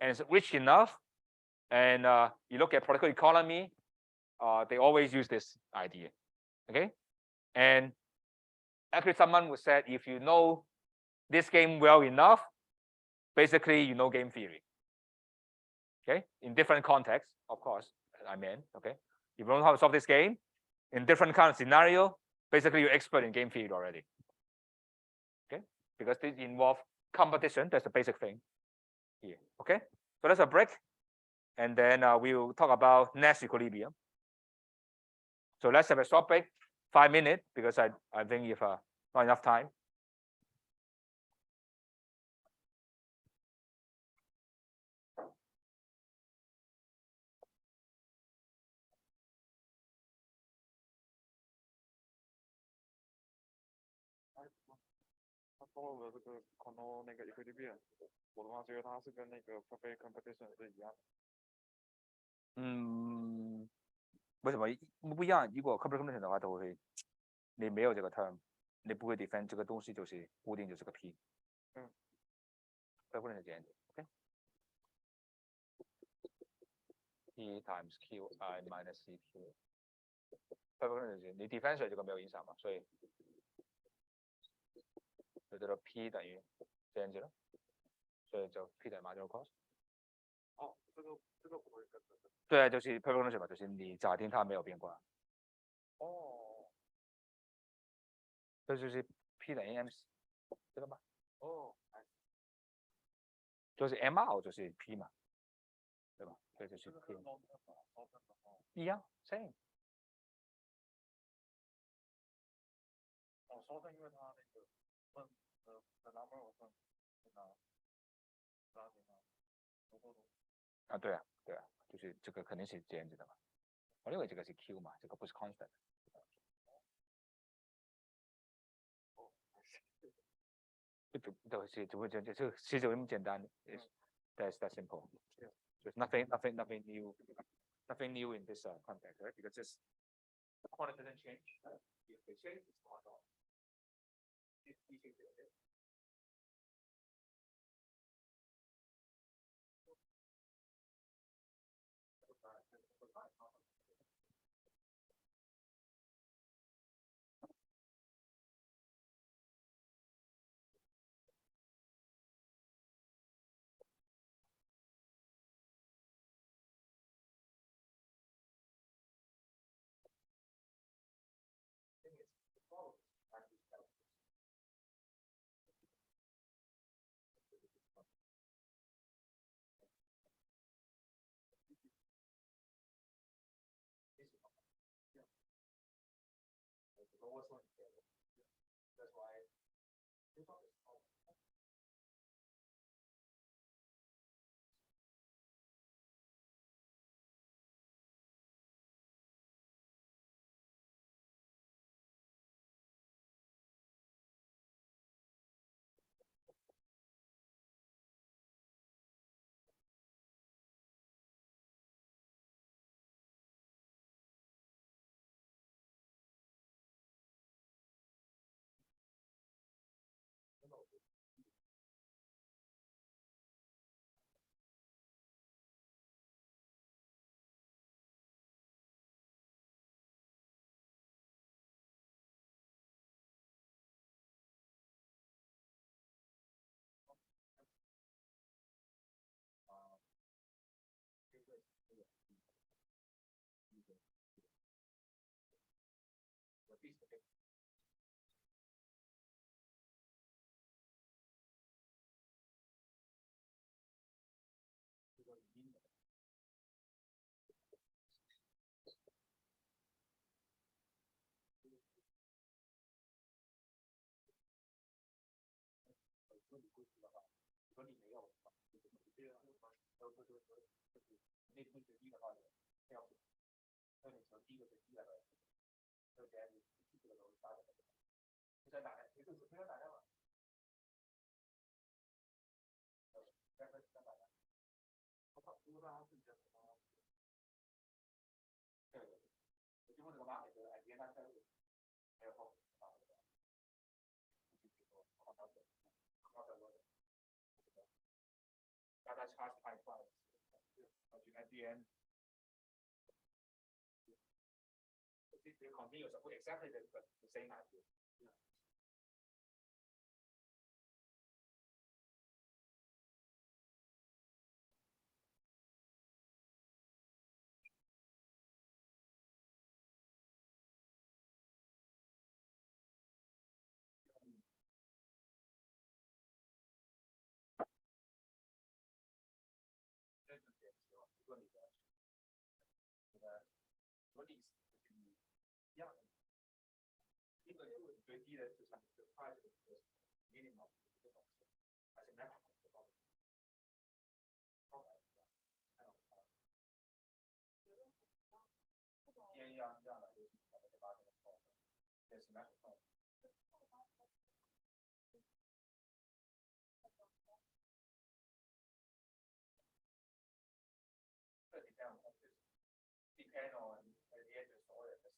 and it's rich enough, and you look at political economy, they always use this idea. Okay, and actually someone would say if you know this game well enough, basically you know game theory. Okay, in different contexts, of course, I mean, okay, if you don't know how to solve this game in different kind of scenario, basically you're expert in game theory already. Okay, because this involves competition. That's the basic thing here. Okay, so that's a break, and then we'll talk about Nash equilibrium. So let's have a short break, 5 minutes, because I think if not enough time. follow 了这个 Kono 那个 Equilibrium，我的话觉得它是跟那个 Perfect Competition 是一样的。为什么不一样？如果 competition 的话，都会你没有这个 term，你不会 define 这个东西就是固定就是个 p。competition 是这样子 ，OK。P times Qi minus CQ。competition 是你 define 水这个没有影响嘛，所以就这个 P 等于这样子了，所以就 P 等于 marginal cost。哦，这个不会跟着。对，就是 perfect 嘛，就是你假定它没有变化。哦，这就是 P 等于 M， 这个吧？哦，就是 MR 就是 P 嘛，对吧？所以就是 P 一样 same。哦，稍等，因为它那个问the number of 问啊，对啊，对啊，就是这个肯定是这样子的嘛。我认为这个是 Q 嘛，这个不是 constant。就会这其实这么简单，that's that simple. There's nothing new in this context, right? Because this quantity doesn't change. If they change, it's not all. That's why 如果你没有的话，内部决定的话，这样子，那你从第一个最低来的，就给你这个楼发的，你在哪？你是不要打电话。我怕不知道自己的什么。对，我就问这个妈，就是哎，别拿开路，还有后。Data charge pipeline. At the end, it continues exactly the same idea. minimum 而且 maximum 一样的就是8.8也是 maximum depend on the edges or the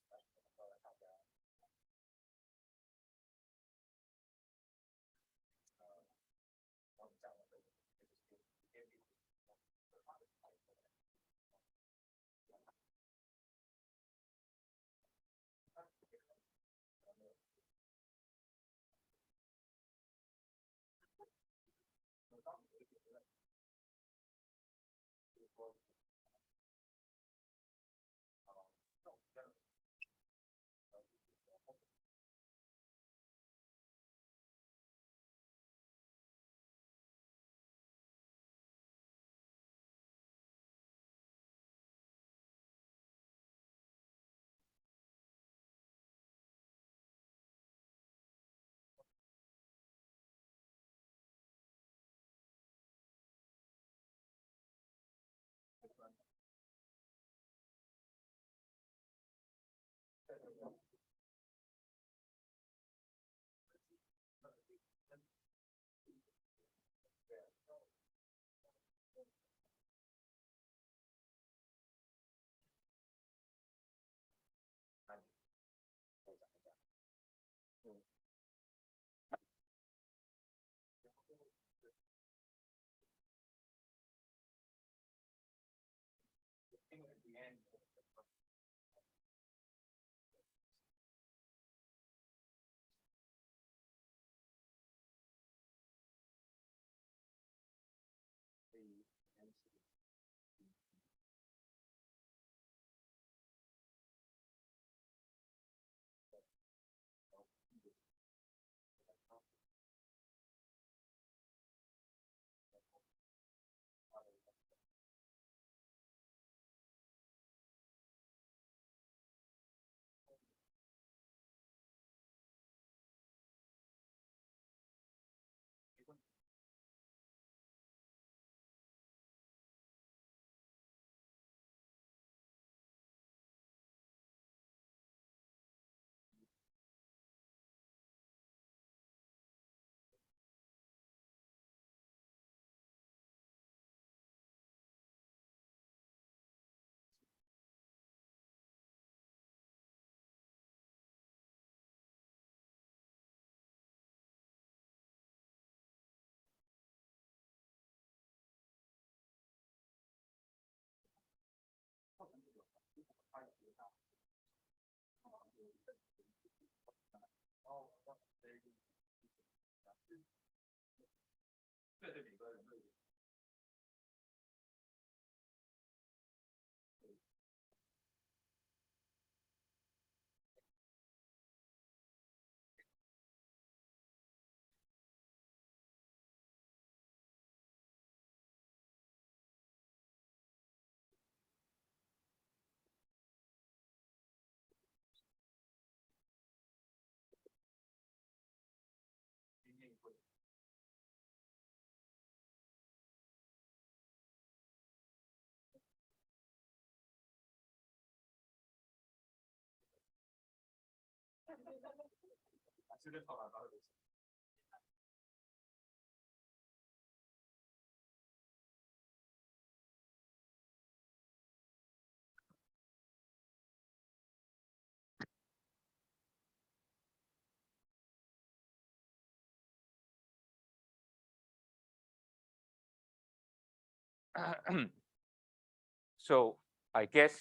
So I guess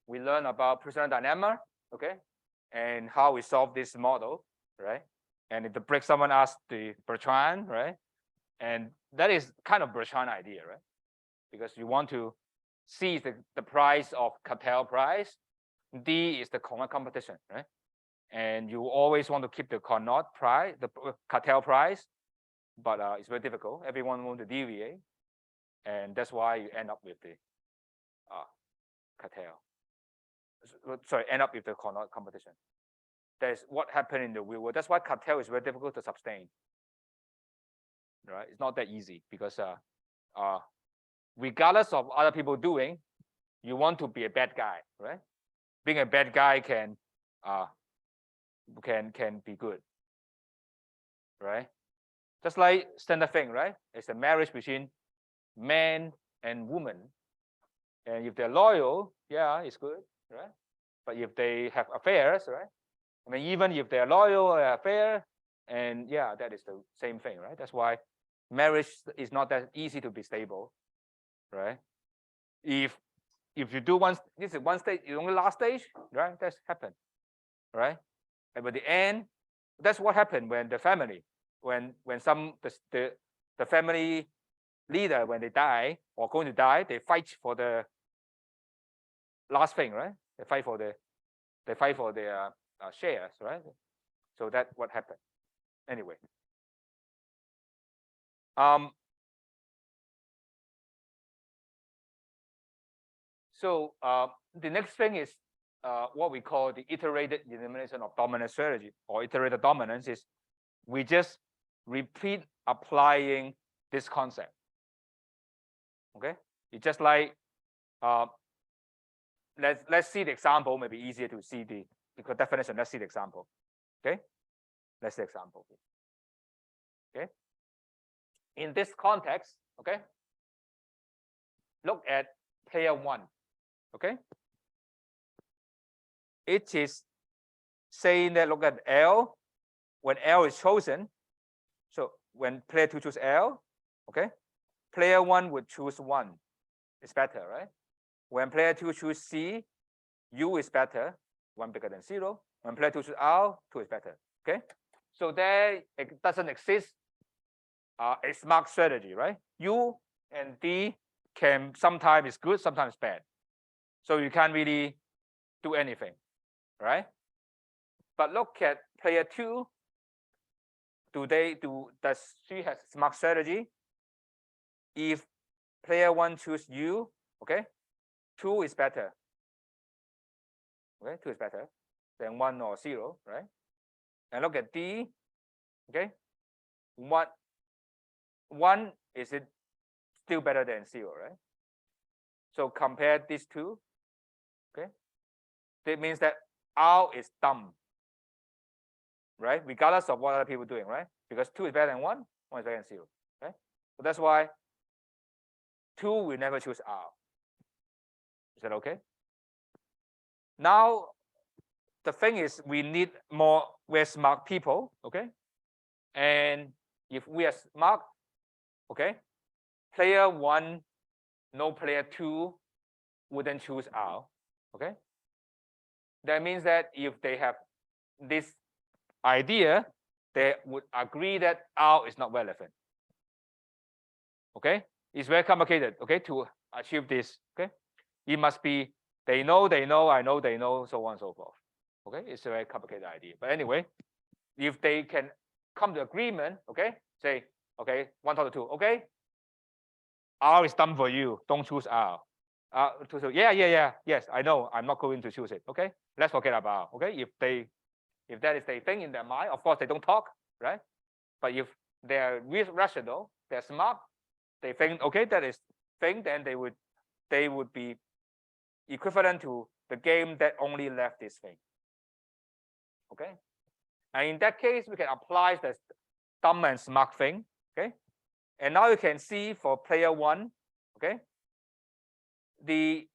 we learn about personal dynamic, okay, and how we solve this model, right? And if the break someone asked the Bertrand, right? And that is kind of Bertrand idea, right? Because you want to C is the price of cartel price, D is the Carnot competition, right? And you always want to keep the Carnot price, the cartel price, but it's very difficult. Everyone wants to deviate, and that's why you end up with the cartel. Sorry, end up with the Carnot competition. That's what happened in the real world. That's why cartel is very difficult to sustain. Right? It's not that easy because regardless of other people doing, you want to be a bad guy, right? Being a bad guy can be good, right? Just like standard thing, right? It's a marriage between man and woman. And if they're loyal, yeah, it's good, right? But if they have affairs, right? I mean, even if they're loyal or affair, and yeah, that is the same thing, right? That's why marriage is not that easy to be stable, right? If you do one, this is one stage, the only last stage, right? That's happened, right? And by the end, that's what happened when the family, when some the family leader, when they die or going to die, they fight for the last thing, right? They fight for their shares, right? So that's what happened. Anyway, so the next thing is what we call the iterated elimination of dominant strategy, or iterated dominance. Is we just repeat applying this concept. Okay, it's just like let's see the example. Maybe easier to see the definition. Let's see the example. Okay, let's see the example. Okay, in this context, okay, look at player 1. Okay, it is saying that look at L. When L is chosen, so when player 2 choose L, okay, player 1 would choose 1. It's better, right? When player 2 choose C, U is better, 1 bigger than 0. When player 2 choose R, 2 is better. Okay, so there it doesn't exist a smart strategy, right? U and D can sometimes is good, sometimes bad. So you can't really do anything, right? But look at player 2. Does she have smart strategy? If player 1 choose U, okay, 2 is better. Okay, 2 is better than 1 or 0, right? And look at D, okay, 1 is it still better than 0, right? So compare these two, okay? That means that R is dumb, right? Regardless of what other people are doing, right? Because 2 is better than 1, 1 is better than 0, right? So that's why 2 will never choose R. Is that okay? Now, the thing is we need more very smart people, okay? And if we are smart, okay, player 1, no player 2 wouldn't choose R, okay? That means that if they have this idea, they would agree that R is not relevant. Okay, it's very complicated. Okay, to achieve this. Okay, it must be they know, I know, they know, so on and so forth. Okay, it's a very complicated idea. But anyway, if they can come to agreement, okay, say, okay, 1 out of 2, okay, R is done for you. Don't choose R. Yes, I know. I'm not going to choose it. Okay, let's forget about R. Okay, if that is the thing in their mind, of course they don't talk, right? But if they're rational, they're smart, they think, okay, that is thing, then they would be equivalent to the game that only left this thing. Okay, and in that case, we can apply the dumb and smart thing. Okay, and now you can see for player 1, okay, the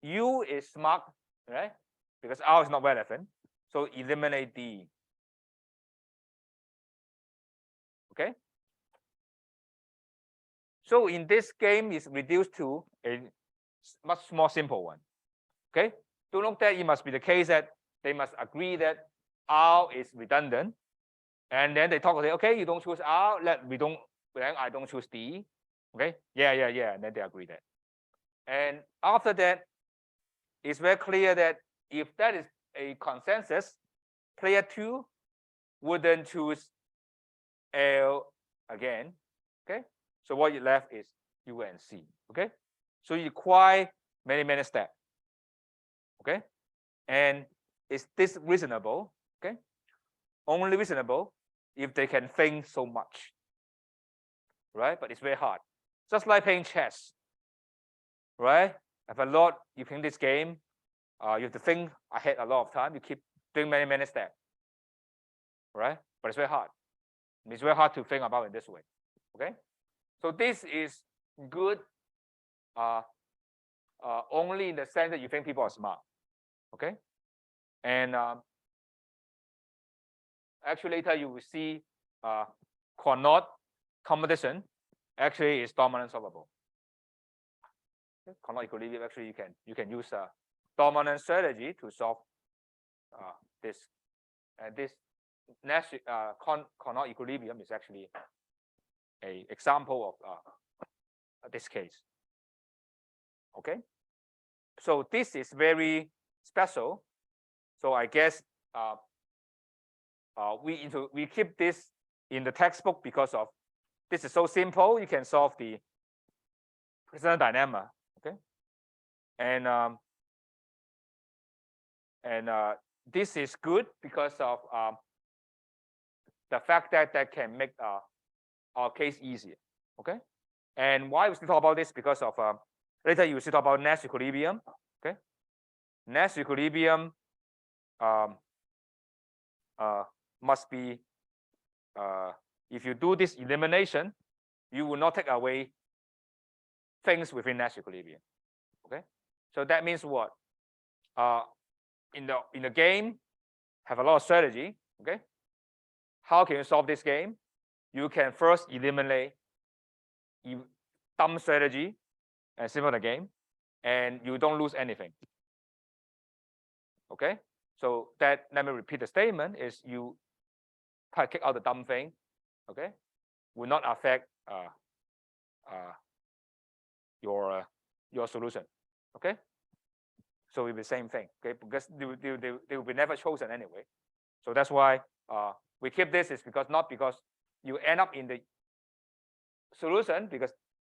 U is smart, right? Because R is not relevant, so eliminate D. Okay, so in this game is reduced to a much more simple one. Okay, don't look that it must be the case that they must agree that R is redundant, and then they talk about, okay, you don't choose R, then I don't choose D. Okay, yeah, and then they agree that. And after that, it's very clear that if that is a consensus, player 2 wouldn't choose L again. Okay, so what you left is U and C. Okay, so you require many steps. Okay, and is this reasonable? Okay, only reasonable if they can think so much, right? But it's very hard, just like playing chess, right? If a lot you play this game, you have to think ahead a lot of time. You keep doing many steps, right? But it's very hard. It's very hard to think about in this way. Okay, so this is good only in the sense that you think people are smart. Okay, and actually later you will see Carnot competition actually is dominant solvable. Okay? Carnot equilibrium actually you can use a dominant strategy to solve this, and this Nash Carnot equilibrium is actually a example of this case. Okay, so this is very special. So I guess we keep this in the textbook because of this is so simple. You can solve the prisoner dilemma. Okay, and this is good because of the fact that that can make our case easier. Okay, and why we still talk about this because of later you will still talk about Nash equilibrium. Okay, Nash equilibrium must be if you do this elimination, you will not take away things within Nash equilibrium. Okay, so that means what? In the game, have a lot of strategy. Okay, how can you solve this game? You can first eliminate dumb strategy and simplify the game, and you don't lose anything. Okay, so that, let me repeat the statement, is you kick out the dumb thing. Okay, will not affect your solution. Okay, so it will be the same thing. Okay, because they will be never chosen anyway. So that's why we keep this, is because not because you end up in the solution, because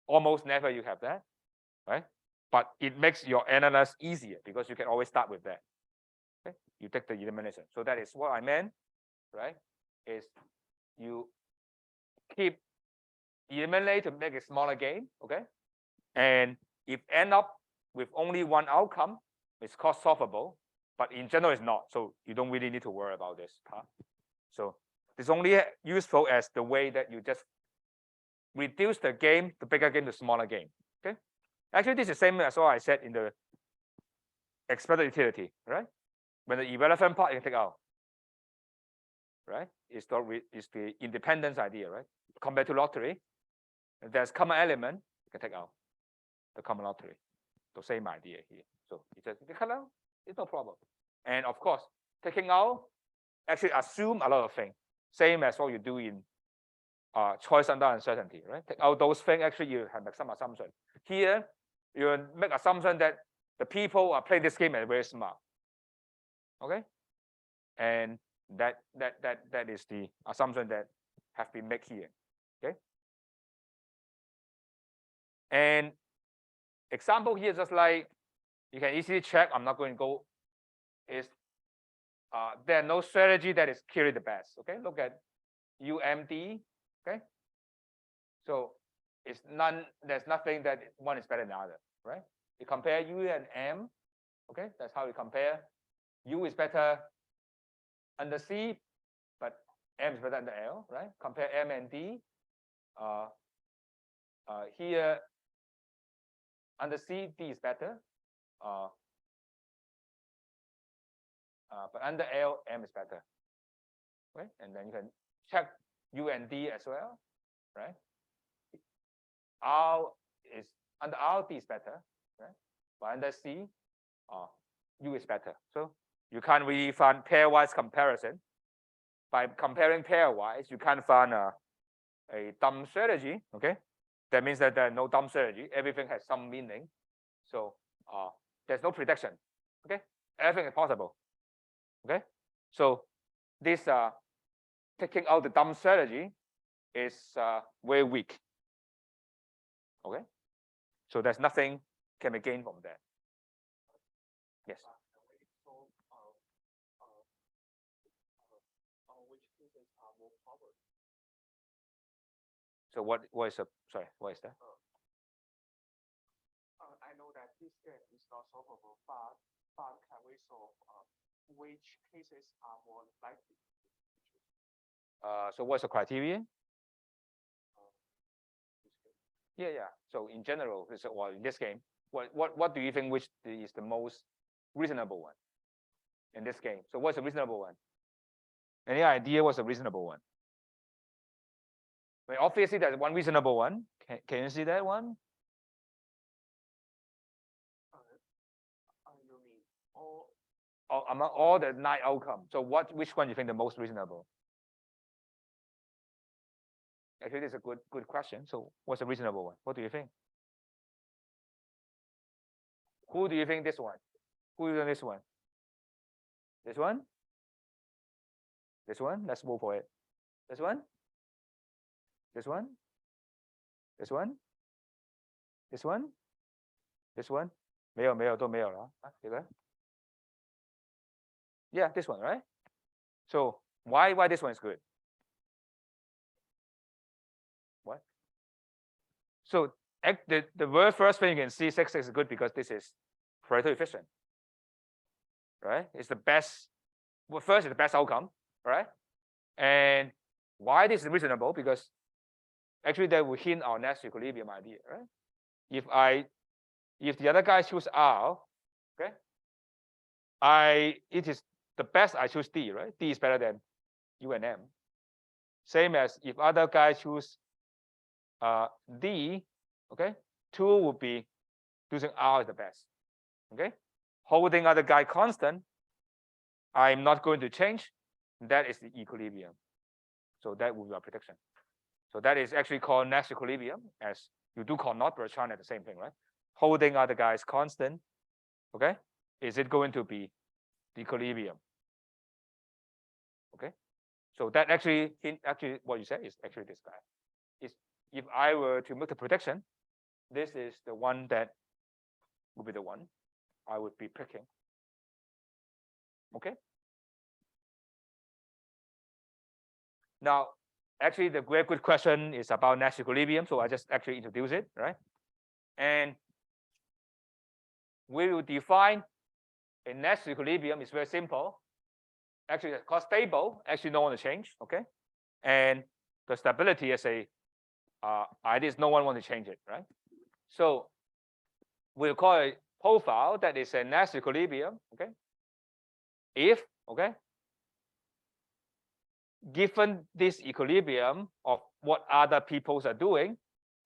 almost never you have that, right? But it makes your analysis easier because you can always start with that. Okay, you take the elimination. So that is what I meant, right? Is you keep eliminate to make a smaller game. Okay, and if end up with only one outcome, it's called solvable, but in general it's not. So you don't really need to worry about this part. So it's only useful as the way that you just reduce the game, the bigger game, to smaller game. Okay, actually this is the same as what I said in the expected utility, right? When the irrelevant part you can take out, right? It's the independence idea, right? Compared to lottery, if there's common element, you can take out the common lottery. The same idea here. So you just take out, it's no problem. And of course, taking out actually assume a lot of things, same as what you do in choice under uncertainty, right? Take out those things, actually you have some assumption. Here, you make assumption that the people are playing this game and very smart. Okay, and that is the assumption that have been made here. Okay, and example here, just like you can easily check. I'm not going to go. Is there are no strategy that is clearly the best. Okay, look at UMD. Okay, so it's none. There's nothing that one is better than the other, right? You compare U and M. Okay, that's how you compare. U is better under C, but M is better under L, right? Compare M and D. Here under C, D is better. But under L, M is better. Right? And then you can check U and D as well, right? R is under R, D is better, right? But under C, U is better. So you can't really find pairwise comparison. By comparing pairwise, you can't find a dumb strategy. Okay, that means that there are no dumb strategy. Everything has some meaning. So there's no prediction. Okay, everything is possible. Okay, so this taking out the dumb strategy is very weak. Okay, so there's nothing can be gained from that. Yes. So what is that? I know that this game is not solvable, but can we solve which cases are more likely? So what's the criteria? Yeah. So in general, well, in this game, What do you think which is the most reasonable one in this game? So what's a reasonable one? Any idea what's a reasonable one? Well, obviously there's one reasonable one. Can you see that one? You mean all Among all the 9 outcomes. So which one do you think the most reasonable? Actually, this is a good question. So what's a reasonable one? What do you think? Who do you think this one? Who is this one? This one? This one? Let's vote for it. This one? This one? This one? This one? This one? 没有都没有了啊，这个 Yeah, this one, right? So why this one is good? What? So the very first thing you can see 6 is good because this is Pareto efficient, right? It's the best. Well, first, it's the best outcome, right? And why this is reasonable? Because actually that will hint our Nash equilibrium idea, right? If the other guy choose R, okay, it is the best I choose D, right? D is better than U and M. Same as if other guy choose D, okay, 2 would be choosing R is the best, okay? Holding other guy constant, I'm not going to change. That is the equilibrium. So that will be our prediction. So that is actually called Nash equilibrium, as you do call not Bertrand at the same thing, right? Holding other guys constant, okay? Is it going to be the equilibrium? Okay. So that actually what you said is actually this guy. If I were to make the prediction, this is the one that would be the one I would be picking. Okay. Now, actually, the very good question is about Nash equilibrium, so I just actually introduce it, right? And we will define a Nash equilibrium. It's very simple. Actually, it's called stable. Actually, no one to change. Okay, and the stability is a idea is no one want to change it, right? So we'll call it profile that is a Nash equilibrium. Okay, if given this equilibrium of what other peoples are doing,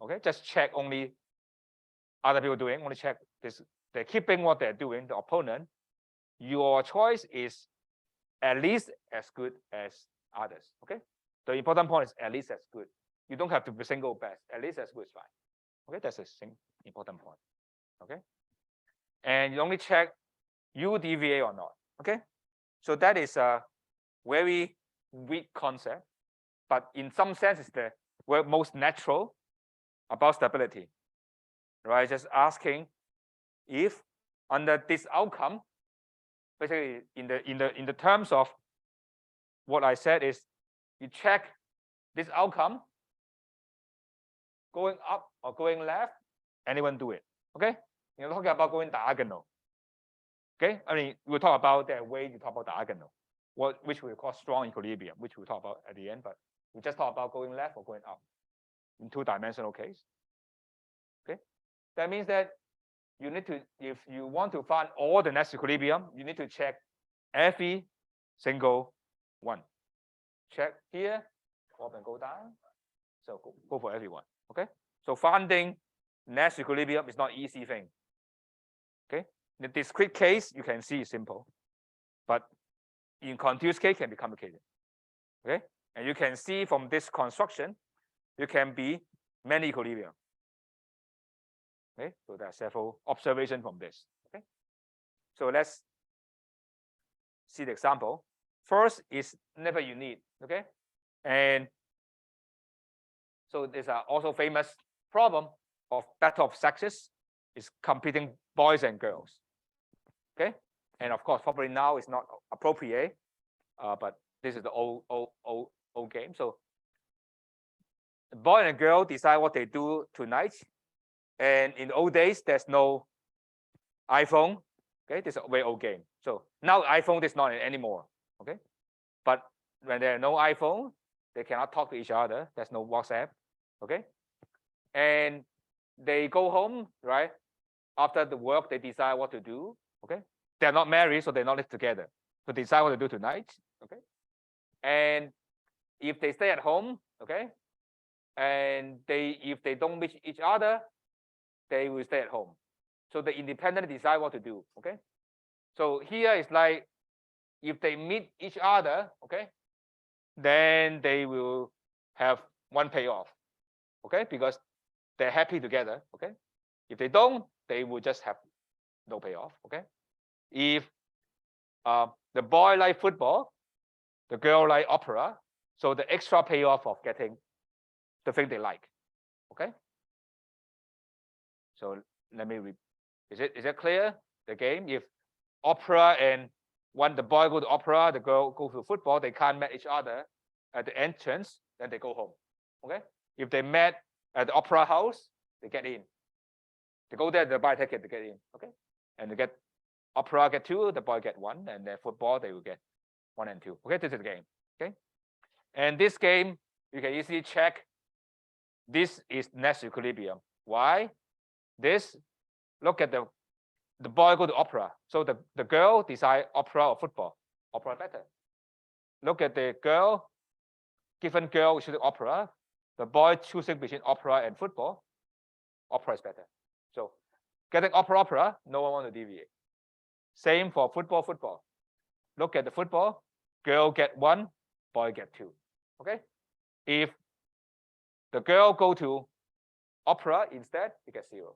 okay, just check only other people doing, only check this, they're keeping what they're doing, the opponent, your choice is at least as good as others, okay? The important point is at least as good. You don't have to be single best, at least as good is fine. Okay, that's a important point, okay? And you only check you DVA or not, okay? So that is a very weak concept, but in some sense it's the most natural about stability, right? Just asking if under this outcome, basically in the terms of what I said is you check this outcome going up or going left, anyone do it, okay? You're talking about going diagonal, okay? I mean, we'll talk about that way you talk about diagonal. Which we call strong equilibrium, which we'll talk about at the end, but we just talk about going left or going up in 2-dimensional case. Okay, that means that you need to, if you want to find all the Nash equilibrium, you need to check every single one. Check here, up and go down. So go for everyone. Okay, so finding Nash equilibrium is not an easy thing. Okay, in the discrete case, you can see it's simple, but in continuous case can be complicated. Okay, and you can see from this construction, you can be many equilibrium. Okay, so there are several observations from this. Okay, so let's see the example. First is never unique. Okay, and so there's also famous problem of battle of sexes is competing boys and girls. Okay. And of course, probably now it's not appropriate, but this is the old game. So the boy and girl decide what they do tonight. And in the old days, there's no iPhone. Okay, this is a very old game. So now iPhone is not anymore. Okay, but when there are no iPhone, they cannot talk to each other. There's no WhatsApp. Okay, and they go home, right? after the work, they decide what to do. Okay, they're not married, so they're not live together. So they decide what to do tonight. Okay, and if they stay at home, okay, and if they don't meet each other, they will stay at home. So they independently decide what to do. Okay, so here it's like if they meet each other, okay, then they will have one payoff. Okay, because they're happy together. Okay, if they don't, they will just have no payoff. Okay, if the boy like football, the girl like opera, so the extra payoff of getting the thing they like. Okay, so let me read. Is it clear? The game, if opera and when the boy go to opera, the girl go to football, they can't meet each other at the entrance, then they go home. Okay, if they met at the opera house, they get in. They go there, they buy a ticket to get in. Okay, and they get opera get 2, the boy get 1, and then football they will get 1 and 2. Okay, this is the game. Okay, and this game you can easily check. This is Nash equilibrium. Why? This, look at the boy go to opera, so the girl decide opera or football. Opera better. Look at the girl, given girl choosing opera, the boy choosing between opera and football. Opera is better. So getting opera, no one want to deviate. Same for football. Look at the football, girl get 1, boy get 2. Okay, if the girl go to opera instead, he gets 0.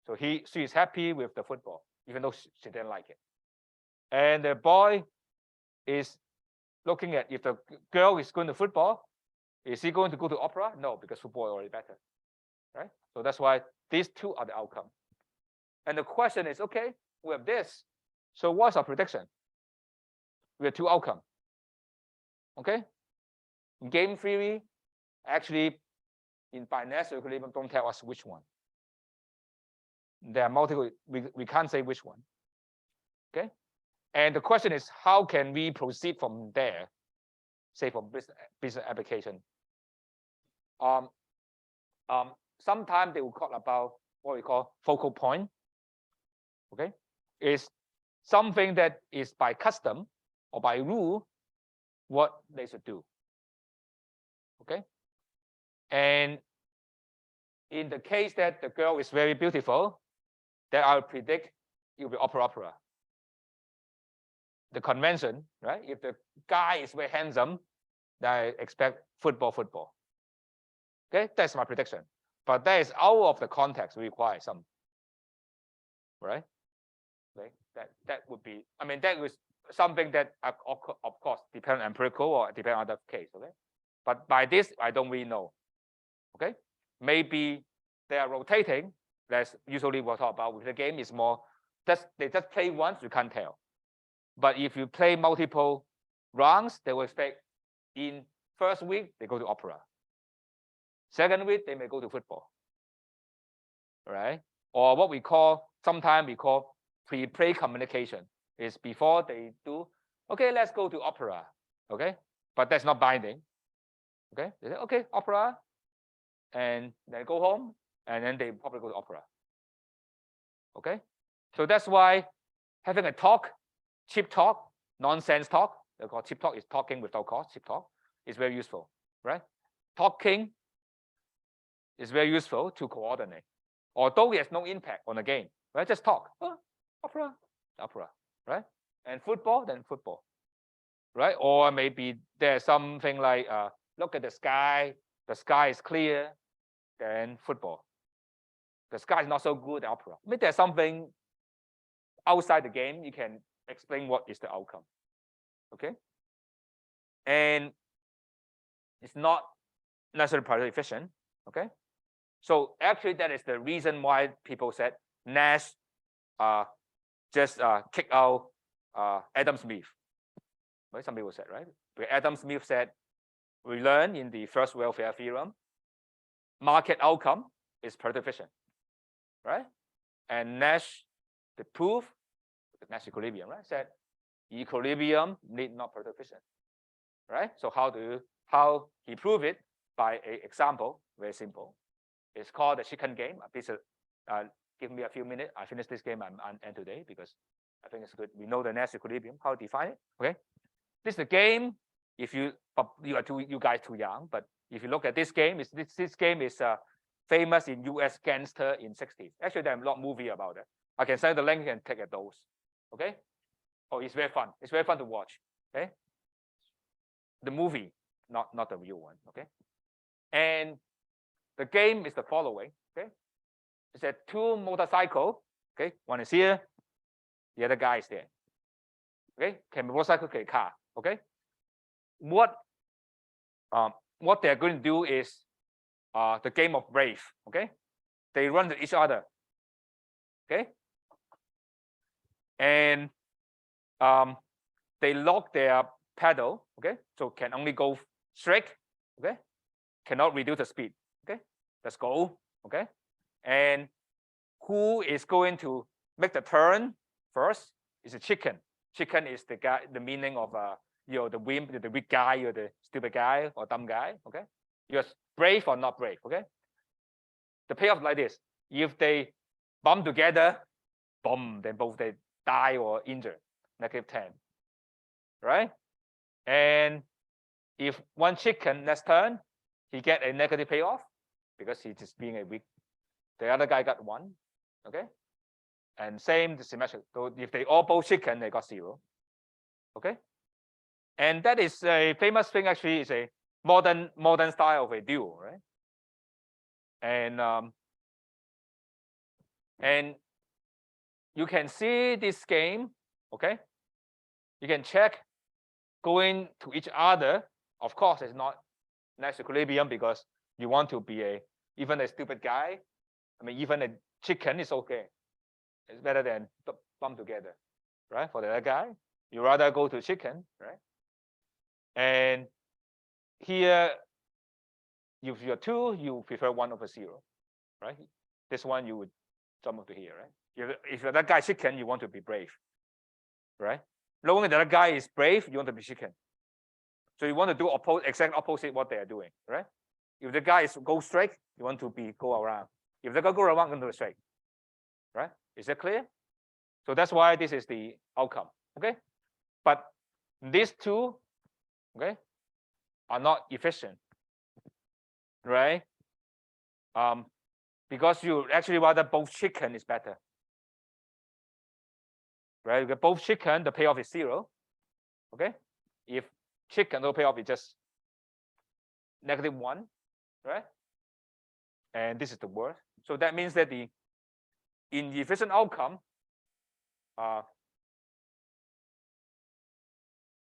So she is happy with the football, even though she didn't like it. And the boy is looking at if the girl is going to football, is he going to go to opera? No, because football is already better, right? So that's why these two are the outcome. And the question is, okay, we have this. So what's our prediction? We have 2 outcomes. Okay? In game theory, actually, in Nash equilibrium, don't tell us which one. There are multiple, we can't say which one. Okay? And the question is, how can we proceed from there, say for business application? Sometimes they will call about what we call focal point. Okay? Is something that is by custom or by rule what they should do. Okay? And in the case that the girl is very beautiful, then I'll predict it will be opera. The convention, right? If the guy is very handsome, then I expect football. Okay, that's my prediction. But that is out of the context, require some, right? Okay? That would be, I mean, that was something that of course depend on empirical or depend on other case. Okay, but by this I don't really know. Okay, maybe they are rotating. That's usually what we talk about. With the game is more they just play once, you can't tell. But if you play multiple rounds, they will expect in first week they go to opera. Second week they may go to football. Right? Or what we call, sometimes we call pre-play communication, is before they do, okay, let's go to opera. Okay, but that's not binding. Okay, they say, okay, opera, and they go home, and then they probably go to opera. Okay, so that's why having a talk, cheap talk, nonsense talk, they call cheap talk is talking without cost, cheap talk is very useful, right? Talking is very useful to coordinate, although it has no impact on the game, right? Just talk, opera, right? And football, then football, right? Or maybe there's something like, look at the sky is clear, then football. The sky is not so good, opera. I mean, there's something outside the game, you can explain what is the outcome. Okay, and it's not necessarily priority efficient. Okay, so actually that is the reason why people said Nash just kick out Adam Smith. Right? Some people said, right? But Adam Smith said, we learned in the first welfare theorem, market outcome is priority efficient, right? And Nash, the proof, the Nash equilibrium, right? Said equilibrium need not priority efficient, right? So how he proved it by an example, very simple. It's called the chicken game. give me a few minutes. I finish this game and end today because I think it's good. We know the Nash equilibrium, how to define it. Okay, this is a game. If you you guys too young, but if you look at this game, this game is famous in U.S. gangster in 60s. Actually, there's a lot of movie about it. I can send the link and take a dose. Okay. Oh, it's very fun. It's very fun to watch. Okay. The movie, not the real one. Okay. And the game is the following. Okay. It's a two motorcycle. Okay. One is here. The other guy is there. Okay. Can be motorcycle, can be car. Okay. What they're going to do is the game of brave. Okay. They run to each other. Okay. And they lock their pedal. Okay. So can only go straight. Okay. Cannot reduce the speed. Okay. Let's go. Okay. And who is going to make the turn first is a chicken. Chicken is the guy, the meaning of the weak guy, or the stupid guy or dumb guy. Okay. You're brave or not brave. Okay. The payoff like this: if they bump together, boom, then both they die or injure. -10. Right? And if one chicken next turn, he get a negative payoff because he's just being a weak. The other guy got 1. Okay. And same the symmetric. So if they all both chicken, they got 0. Okay. And that is a famous thing. Actually, is a modern style of a duel, right? And you can see this game. Okay. You can check going to each other. Of course, it's not Nash equilibrium because you want to be even a stupid guy. I mean, even a chicken is okay. It's better than bump together, right? For the other guy, you rather go to chicken, right? And here, if you're 2, you prefer 1/0, right? This one you would jump up to here, right? If you're that guy chicken, you want to be brave, right? Knowing that guy is brave, you want to be chicken. So you want to do exact opposite what they are doing, right? If the guy is go straight, you want to go around. If the guy go around, you want to straight, right? Is that clear? So that's why this is the outcome. Okay, but these two, okay, are not efficient, right? Because you actually rather both chicken is better, right? You get both chicken, the payoff is 0. Okay, if chicken, no payoff is just -1, right? And this is the worst. So that means that the inefficient outcome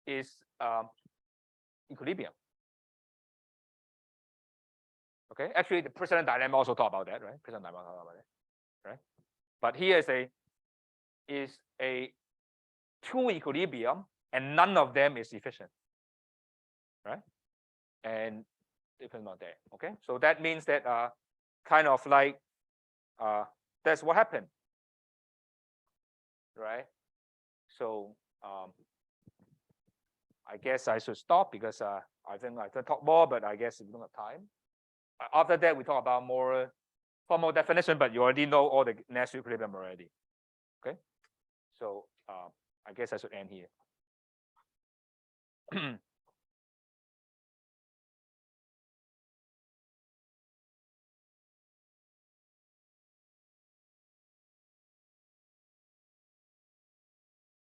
is equilibrium. Okay, actually the precedent dilemma also talk about that, right? Precedent dilemma talk about it, right? But here is a 2 equilibrium and none of them is efficient, right? And it's not there. Okay, so that means that kind of like that's what happened, right? So I guess I should stop because I think I can talk more, but I guess we don't have time. After that, we talk about more formal definition, but you already know all the Nash equilibrium already. Okay, so I guess I should end here.